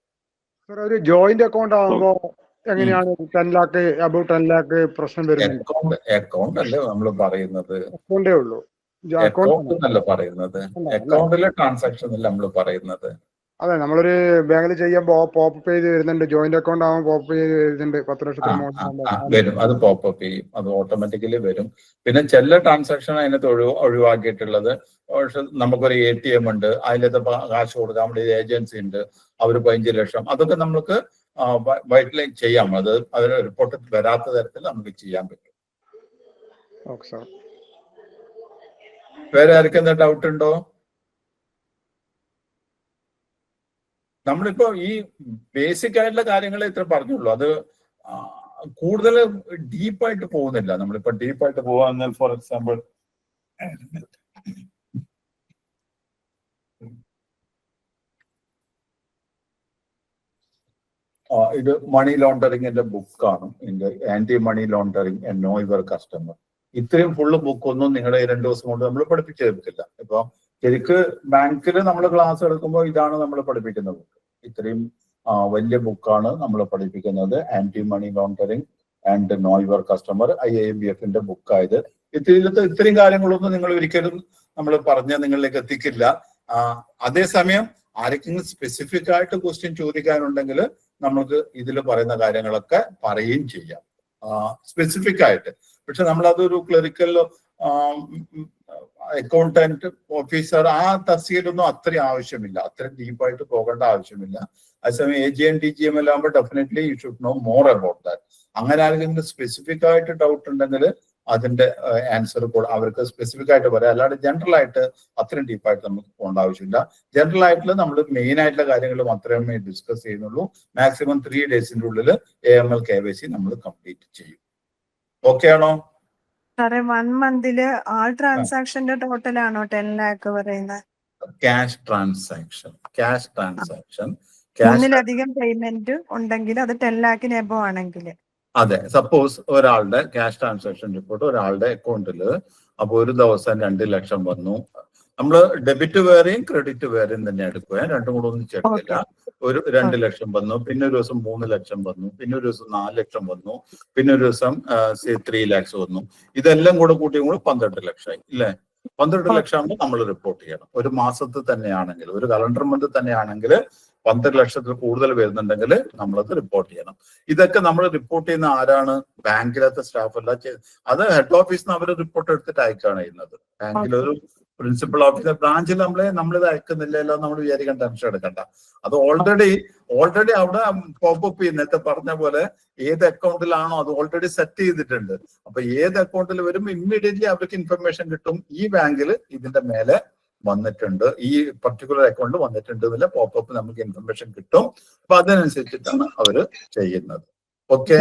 ഒരു ജോയിന്റ് അക്കൗണ്ട് ആകുമ്പോ എങ്ങനെയാണ് 10 lakh about 10 lakh പ്രശ്നം വരുന്നത്? അക്കൗണ്ട് അല്ലേ നമ്മൾ പറയുന്നത്? അക്കൗണ്ടേ ഉള്ളൂ. അക്കൗണ്ട് എന്നല്ല പറയുന്നത്. അക്കൗണ്ടിലെ ട്രാൻസാക്ഷൻ അല്ല നമ്മൾ പറയുന്നത്. അതെ, നമ്മളൊരു ബാങ്കിൽ ചെയ്യുമ്പോൾ പോപ്പ് ചെയ്ത് വരുന്നുണ്ട്. ജോയിന്റ് അക്കൗണ്ട് ആകുമ്പോൾ പോപ്പ് ചെയ്ത് വരുന്നുണ്ട് 10 ലക്ഷത്തിന് വരും. അത് പോപ്പ് ചെയ്യും, അത് ഓട്ടോമാറ്റിക്കലി വരും. പിന്നെ ചില ട്രാൻസാക്ഷൻ അതിനകത്ത് ഒഴിവാക്കിയിട്ടുള്ളത്, നമുക്കൊരു ATM ഉണ്ട്, അതിലത്തെ കാശ് കൊടുക്കാൻ വേണ്ടി ഏജൻസി ഉണ്ട്, അവർ 15 ലക്ഷം. അതൊക്കെ നമുക്ക് വൈറ്റ് ലൈൻ ചെയ്യാം. അത് അവർ റിപ്പോർട്ട് വരാത്ത തരത്തിൽ നമുക്ക് ചെയ്യാൻ പറ്റും. വേറെ ആർക്കെന്താ ഡൗട്ട് ഉണ്ടോ? നമ്മളിപ്പോ ഈ ബേസിക് ആയിട്ടുള്ള കാര്യങ്ങളെ ഇത്ര പറഞ്ഞുള്ളൂ. അത് കൂടുതൽ ഡീപ്പായിട്ട് പോകുന്നില്ല. നമ്മളിപ്പോ ഡീപ്പായിട്ട് പോകാൻ ഫോർ എക്സാമ്പിൾ ഇത് മണി ലോണ്ടറിങ്ങിന്റെ ബുക്കാണ്. Anti money laundering and know your customer. ഇത്രയും ഫുള്ള് ബുക്കൊന്നും നിങ്ങളെ 2 ദിവസം കൊണ്ട് നമ്മൾ പഠിപ്പിച്ചു തരത്തില്ല. ഇപ്പൊ ശരിക്ക് ബാങ്കിൽ നമ്മൾ ക്ലാസ് എടുക്കുമ്പോൾ ഇതാണ് നമ്മൾ പഠിപ്പിക്കുന്ന ബുക്ക്. ഇത്രയും വലിയ ബുക്കാണ് നമ്മൾ പഠിപ്പിക്കുന്നത്. Anti money laundering and know your customer IAMBF ബുക്കായത്. ഇത്രയും കാര്യങ്ങളൊന്നും നിങ്ങൾ ഒരിക്കലും നമ്മൾ പറഞ്ഞ നിങ്ങളിലേക്ക് എത്തിക്കില്ല. അതേസമയം ആരെങ്കിലും സ്പെസിഫിക് ആയിട്ട് ക്വസ്റ്റ്യൻ ചോദിക്കാനുണ്ടെങ്കിൽ നമുക്ക് ഇതിൽ പറയുന്ന കാര്യങ്ങളൊക്കെ പറയുകയും ചെയ്യാം സ്പെസിഫിക് ആയിട്ട്. പക്ഷെ നമ്മളതൊരു ക്ലറിക്കൽ അക്കൗണ്ടന്റ് ഓഫീസർ ആ തസ്തികയിലൊന്നും അത്രയും ആവശ്യമില്ല. അത്രയും ഡീപ്പായിട്ട് പോകേണ്ട ആവശ്യമില്ല. അതേസമയം AGM DGM എല്ലാം ആകുമ്പോൾ definitely you should know more about that. അങ്ങനെ ആരെങ്കിലും സ്പെസിഫിക് ആയിട്ട് ഡൗട്ട് ഉണ്ടെങ്കിൽ അതിന്റെ ആൻസർ അവർക്ക് സ്പെസിഫിക് ആയിട്ട് പറയാം. അല്ലാണ്ട് ജനറൽ ആയിട്ട് അത്രയും ഡീപ്പായിട്ട് നമുക്ക് പോകേണ്ട ആവശ്യമില്ല. ജനറൽ ആയിട്ടുള്ള നമ്മൾ മെയിൻ ആയിട്ടുള്ള കാര്യങ്ങൾ മാത്രമേ ഡിസ്കസ് ചെയ്യുന്നുള്ളൂ. മാക്സിമം 3 ഡേയ്സിന്റെ ഉള്ളിൽ AML KYC നമ്മൾ കംപ്ലീറ്റ് ചെയ്യും. ഓക്കെ ആണോ സാറേ? 1 മന്തില് ആൾ ട്രാൻസാക്ഷന്റെ ടോട്ടൽ ആണോ 10 lakh പറയുന്നത്? ക്യാഷ് ട്രാൻസാക്ഷൻ ഒന്നിലധികം പേയ്മെന്റ് ഉണ്ടെങ്കിൽ അത് 10 lakh എബോ ആണെങ്കിൽ. അതെ, സപ്പോസ് ഒരാളുടെ ക്യാഷ് ട്രാൻസാക്ഷൻ റിപ്പോർട്ട് ഒരാളുടെ അക്കൗണ്ടിൽ അപ്പൊ ഒരു ദിവസം 2 ലക്ഷം വന്നു. നമ്മള് ഡെബിറ്റ് വേറെയും ക്രെഡിറ്റ് വേറെയും തന്നെ എടുക്കുക. രണ്ടും കൂടെ ഒന്നും ചേർത്തില്ല. ഒരു 2 ലക്ഷം വന്നു, പിന്നെ ഒരു ദിവസം 3 ലക്ഷം വന്നു, പിന്നെ ഒരു ദിവസം 4 ലക്ഷം വന്നു, പിന്നെ ഒരു ദിവസം 3 lakhs വന്നു. ഇതെല്ലാം കൂടെ കൂട്ടിയും കൂടെ 12 ലക്ഷമായി ഇല്ലേ? 12 ലക്ഷമാണ് നമ്മൾ റിപ്പോർട്ട് ചെയ്യണം. ഒരു മാസത്തിൽ തന്നെയാണെങ്കിൽ, ഒരു കലണ്ടർ മന്ത് തന്നെയാണെങ്കിൽ 12 ലക്ഷത്തിൽ കൂടുതൽ വരുന്നുണ്ടെങ്കിൽ നമ്മളത് റിപ്പോർട്ട് ചെയ്യണം. ഇതൊക്കെ നമ്മൾ റിപ്പോർട്ട് ചെയ്യുന്ന ആരാണ്? ബാങ്കിലത്തെ സ്റ്റാഫ് അല്ല. അത് ഹെഡ് ഓഫീസിൽ നിന്ന് അവർ റിപ്പോർട്ട് എടുത്തിട്ട് അയക്കുകയാണ് ചെയ്യുന്നത്. ബാങ്കിലൊരു പ്രിൻസിപ്പൽ ഓഫീസർ ബ്രാഞ്ചിൽ നമ്മളിത് അയക്കുന്നില്ലല്ലോ നമ്മൾ വിചാരിക്കാൻ ടെൻഷൻ എടുക്കണ്ട. അത് ഓൾറെഡി അവിടെ പോപ്പപ്പ് ചെയ്യുന്ന പറഞ്ഞ പോലെ ഏത് അക്കൗണ്ടിലാണോ അത് ഓൾറെഡി സെറ്റ് ചെയ്തിട്ടുണ്ട്. അപ്പൊ ഏത് അക്കൗണ്ടിൽ വരും ഇമ്മീഡിയറ്റ്ലി അവർക്ക് ഇൻഫർമേഷൻ കിട്ടും. ഈ ബാങ്കിൽ ഇതിന്റെ മേലെ വന്നിട്ടുണ്ട്, ഈ പർട്ടിക്കുലർ അക്കൗണ്ട് വന്നിട്ടുണ്ട് എന്നുള്ള പോപ്പപ്പ് നമുക്ക് ഇൻഫർമേഷൻ കിട്ടും. അപ്പൊ അതിനനുസരിച്ചിട്ടാണ് അവര് ചെയ്യുന്നത്. ഓക്കെ,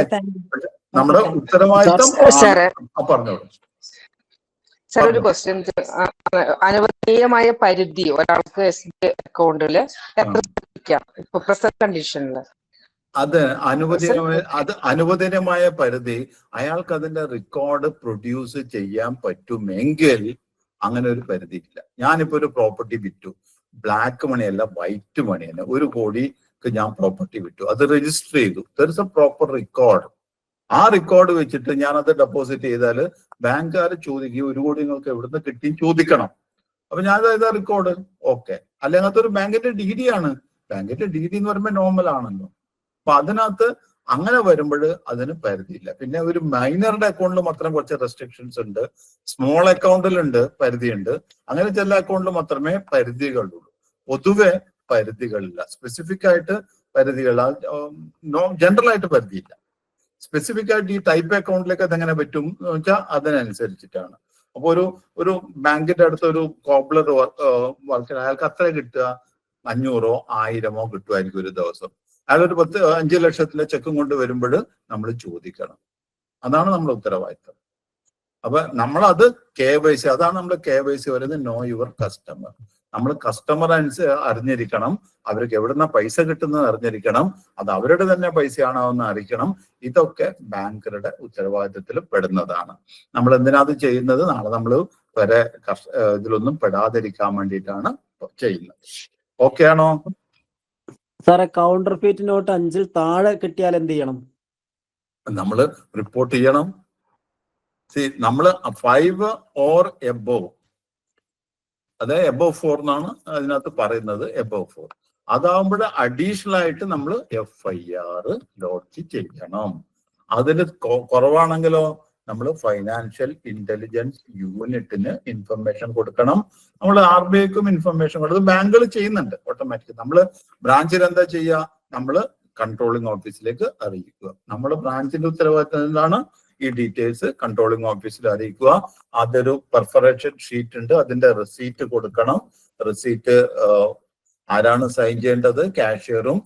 നമ്മുടെ ഉത്തരവാദിത്തം പറഞ്ഞോളൂ. സാർ ഒരു ക്വസ്റ്റ്യൻ, അനുവദനീയമായ പരിധി ഒരാൾക്ക് SBI അക്കൗണ്ടിൽ ഇപ്പൊ പ്രസന്റ് കണ്ടീഷനിൽ അത് അനുവദനീയമായ പരിധി അയാൾക്ക് അതിന്റെ റെക്കോർഡ് പ്രൊഡ്യൂസ് ചെയ്യാൻ പറ്റുമെങ്കിൽ അങ്ങനെ ഒരു പരിധി ഇല്ല. ഞാനിപ്പോ ഒരു പ്രോപ്പർട്ടി വിറ്റു, ബ്ലാക്ക് മണിയല്ല വൈറ്റ് മണിയല്ല, 1 കോടിക്ക് ഞാൻ പ്രോപ്പർട്ടി വിറ്റു, അത് രജിസ്റ്റർ ചെയ്തു. There is A proper record. ആ റെക്കോർഡ് വെച്ചിട്ട് ഞാൻ അത് ഡെപ്പോസിറ്റ് ചെയ്താൽ ബാങ്കുകാർ ചോദിക്കും 1 കോടി നിങ്ങൾക്ക് എവിടുന്ന് കിട്ടി ചോദിക്കണം. അപ്പൊ ഞാൻ അതായത് റെക്കോർഡ് ഓക്കെ. അല്ലെങ്കിൽ അതൊരു ബാങ്കിന്റെ DD ആണ്. ബാങ്കിന്റെ DD എന്ന് പറയുമ്പോൾ നോർമൽ ആണല്ലോ. അപ്പൊ അതിനകത്ത് അങ്ങനെ വരുമ്പോൾ അതിന് പരിധിയില്ല. പിന്നെ ഒരു മൈനറുടെ അക്കൗണ്ടിൽ മാത്രം കുറച്ച് റെസ്ട്രിക്ഷൻസ് ഉണ്ട്, സ്മോൾ അക്കൗണ്ടിലുണ്ട് പരിധിയുണ്ട്. അങ്ങനെ ചില അക്കൗണ്ടിൽ മാത്രമേ പരിധികളുള്ളൂ. പൊതുവെ പരിധികളില്ല. സ്പെസിഫിക് ആയിട്ട് പരിധികൾ, ജനറൽ ആയിട്ട് പരിധിയില്ല. സ്പെസിഫിക് ആയിട്ട് ഈ ടൈപ്പ് അക്കൗണ്ടിലേക്ക് അതെങ്ങനെ പറ്റും എന്ന് വെച്ചാൽ അതിനനുസരിച്ചിട്ടാണ്. അപ്പൊ ഒരു ബാങ്കിന്റെ അടുത്ത് ഒരു കോബ്ലർ വർക്ക് അയാൾക്ക് അത്ര കിട്ടുക 500 1000 കിട്ടുമായിരിക്കും ഒരു ദിവസം. അയാൾ ഒരു 5 ലക്ഷത്തിന്റെ ചെക്കും കൊണ്ട് വരുമ്പോൾ നമ്മൾ ചോദിക്കണം. അതാണ് നമ്മുടെ ഉത്തരവാദിത്തം. അപ്പൊ നമ്മളത് KYC, അതാണ് നമ്മുടെ KYC വരുന്നത്, നോ യുവർ കസ്റ്റമർ. നമ്മൾ കസ്റ്റമർ അറിഞ്ഞിരിക്കണം, അവർക്ക് എവിടുന്ന പൈസ കിട്ടുന്നത് അറിഞ്ഞിരിക്കണം, അത് അവരുടെ തന്നെ പൈസയാണോ എന്ന് അറിയിക്കണം. ഇതൊക്കെ ബാങ്കറുടെ ഉത്തരവാദിത്തത്തിൽ പെടുന്നതാണ്. നമ്മൾ എന്തിനാ അത് ചെയ്യുന്നത്? നാളെ നമ്മൾ വരെ ഇതിലൊന്നും പെടാതിരിക്കാൻ വേണ്ടിയിട്ടാണ് ചെയ്യുന്നത്. ഓക്കെ ആണോ സാറെ? കൗണ്ടർ ഫീറ്റ് നോട്ട് 5-ൽ താഴെ കിട്ടിയാൽ എന്ത് ചെയ്യണം? നമ്മൾ റിപ്പോർട്ട് ചെയ്യണം. നമ്മൾ 5 or above, അതായത് above 4 എന്നാണ് അതിനകത്ത് പറയുന്നത്. above 4 അതാവുമ്പോൾ അഡീഷണൽ ആയിട്ട് നമ്മൾ FIR ലോഡ്ജ് ചെയ്യണം. അതിന് കുറവാണെങ്കിലോ നമ്മൾ ഫൈനാൻഷ്യൽ ഇന്റലിജൻസ് യൂണിറ്റിന് ഇൻഫർമേഷൻ കൊടുക്കണം. നമ്മൾ RBIക്കും ഇൻഫർമേഷൻ കൊടുക്കും. ബാങ്കുകൾ ചെയ്യുന്നുണ്ട് ഓട്ടോമാറ്റിക്. നമ്മൾ ബ്രാഞ്ചിൽ എന്താ ചെയ്യുക? നമ്മൾ കൺട്രോളിംഗ് ഓഫീസിലേക്ക് അറിയിക്കുക. നമ്മൾ ബ്രാഞ്ചിന്റെ ഉത്തരവാദിത്തം എന്താണ്? ഈ ഡീറ്റെയിൽസ് കൺട്രോളിംഗ് ഓഫീസിൽ അറിയിക്കുക. അതൊരു പെർഫറേഷൻ ഷീറ്റ് ഉണ്ട്, അതിന്റെ റെസീറ്റ് കൊടുക്കണം. റെസീറ്റ് ആരാണ് സൈൻ ചെയ്യേണ്ടത്? കാഷ്യറും.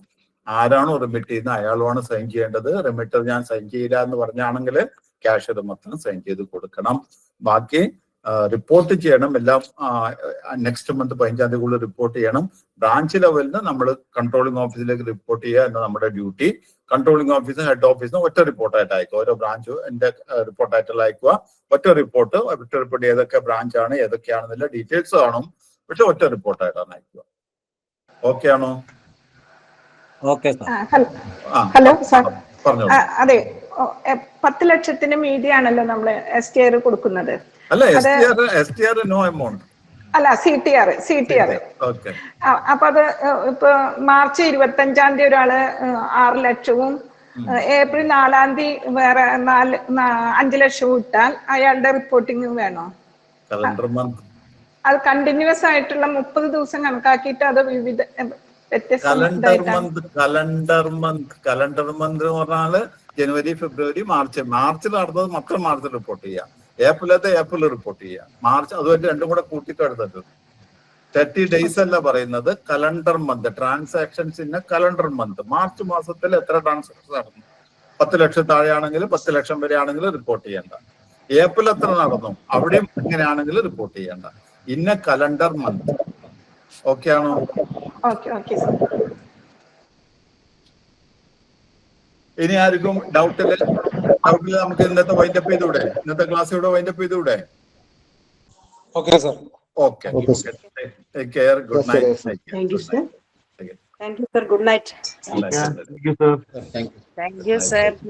ആരാണോ റിമിറ്റ് ചെയ്യുന്നത് അയാളുമാണ് സൈൻ ചെയ്യേണ്ടത്. റിമിറ്റർ ഞാൻ സൈൻ ചെയ്യില്ല എന്ന് പറഞ്ഞാണെങ്കിൽ കാഷ്യർ മൊത്തം സൈൻ ചെയ്ത് കൊടുക്കണം. ബാക്കി റിപ്പോർട്ട് ചെയ്യണം. എല്ലാം നെക്സ്റ്റ് മന്ത് 15-ാം തീയതിക്കുള്ളിൽ റിപ്പോർട്ട് ചെയ്യണം. ബ്രാഞ്ച് ലെവലിൽ നിന്ന് നമ്മൾ കൺട്രോളിംഗ് ഓഫീസിലേക്ക് റിപ്പോർട്ട് ചെയ്യുക എന്ന നമ്മുടെ ഡ്യൂട്ടി. കൺട്രോളിംഗ് ഓഫീസും ഹെഡ് ഓഫീസിനും ഒറ്റ റിപ്പോർട്ടായിട്ട് അയക്കുക. ഓരോ ബ്രാഞ്ചും എന്റെ റിപ്പോർട്ടായിട്ടുള്ള അയക്കുക. ഒറ്റ റിപ്പോർട്ട് ഏതൊക്കെ ബ്രാഞ്ചാണ് ഏതൊക്കെയാണെന്നുള്ള ഡീറ്റെയിൽസ് കാണും. പക്ഷെ ഒറ്റ റിപ്പോർട്ടായിട്ടാണ് അയക്കുക. ഓക്കെ ആണോ? ഓക്കെ ഹലോ സാർ, പറഞ്ഞോളൂ. അതെ 10 ലക്ഷത്തിന് മീഡിയ ആണല്ലോ നമ്മൾ STR കൊടുക്കുന്നത്. അല്ല, STR നോ എമൗണ്ട് അല്ല, CTR. ഓക്കെ. അപ്പൊ അത് ഇപ്പൊ മാർച്ച് 25-ാം തീയതി ഒരാള് 6 ലക്ഷവും ഏപ്രിൽ 4-ാം തീയതി വേറെ 5 ലക്ഷവും ഇട്ടാൽ അയാളുടെ റിപ്പോർട്ടിംഗ് വേണോ? കലണ്ടർ മന്ത് അത് കണ്ടിന്യൂസ് ആയിട്ടുള്ള 30 ദിവസം കണക്കാക്കിയിട്ട് അത് വിവിധ കലണ്ടർ മന്ത് എന്ന് പറഞ്ഞാല് ജനുവരി, ഫെബ്രുവരി, മാർച്ചിൽ നടന്നത് മാത്രം മാർച്ചിൽ റിപ്പോർട്ട് ചെയ്യാം. ഏപ്രിൽ റിപ്പോർട്ട് ചെയ്യാം. മാർച്ച് അതുമായിട്ട് രണ്ടും കൂടെ കൂട്ടിക്കെടുത്തിട്ട് 30 ഡേയ്സ് അല്ല പറയുന്നത്, calendar month. Transactions in calendar month. March മാസത്തിൽ എത്ര ട്രാൻസാക്ഷൻ നടന്നു? 10 ലക്ഷം താഴെയാണെങ്കിൽ 10 ലക്ഷം വരെ ആണെങ്കിൽ റിപ്പോർട്ട് ചെയ്യേണ്ട. ഏപ്രിൽ എത്ര നടന്നു? അവിടെയും ഇങ്ങനെയാണെങ്കിൽ റിപ്പോർട്ട് ചെയ്യേണ്ട. ഇന്ന കലണ്ടർ മന്ത്. ഓക്കെ ആണോ? ഇനി ആർക്കും ഡൗട്ടില് നമുക്ക് ഇന്നത്തെ വൈൻഡപ്പ് ചെയ്തൂടെ? ഇന്നത്തെ ക്ലാസ് ഇവിടെ വൈൻഡപ്പ് ചെയ്തൂടെ? Okay sir. Okay. Take care. Good night. Thank you, sir. Thank you, sir. Good night. Thank you, sir. Thank you, sir.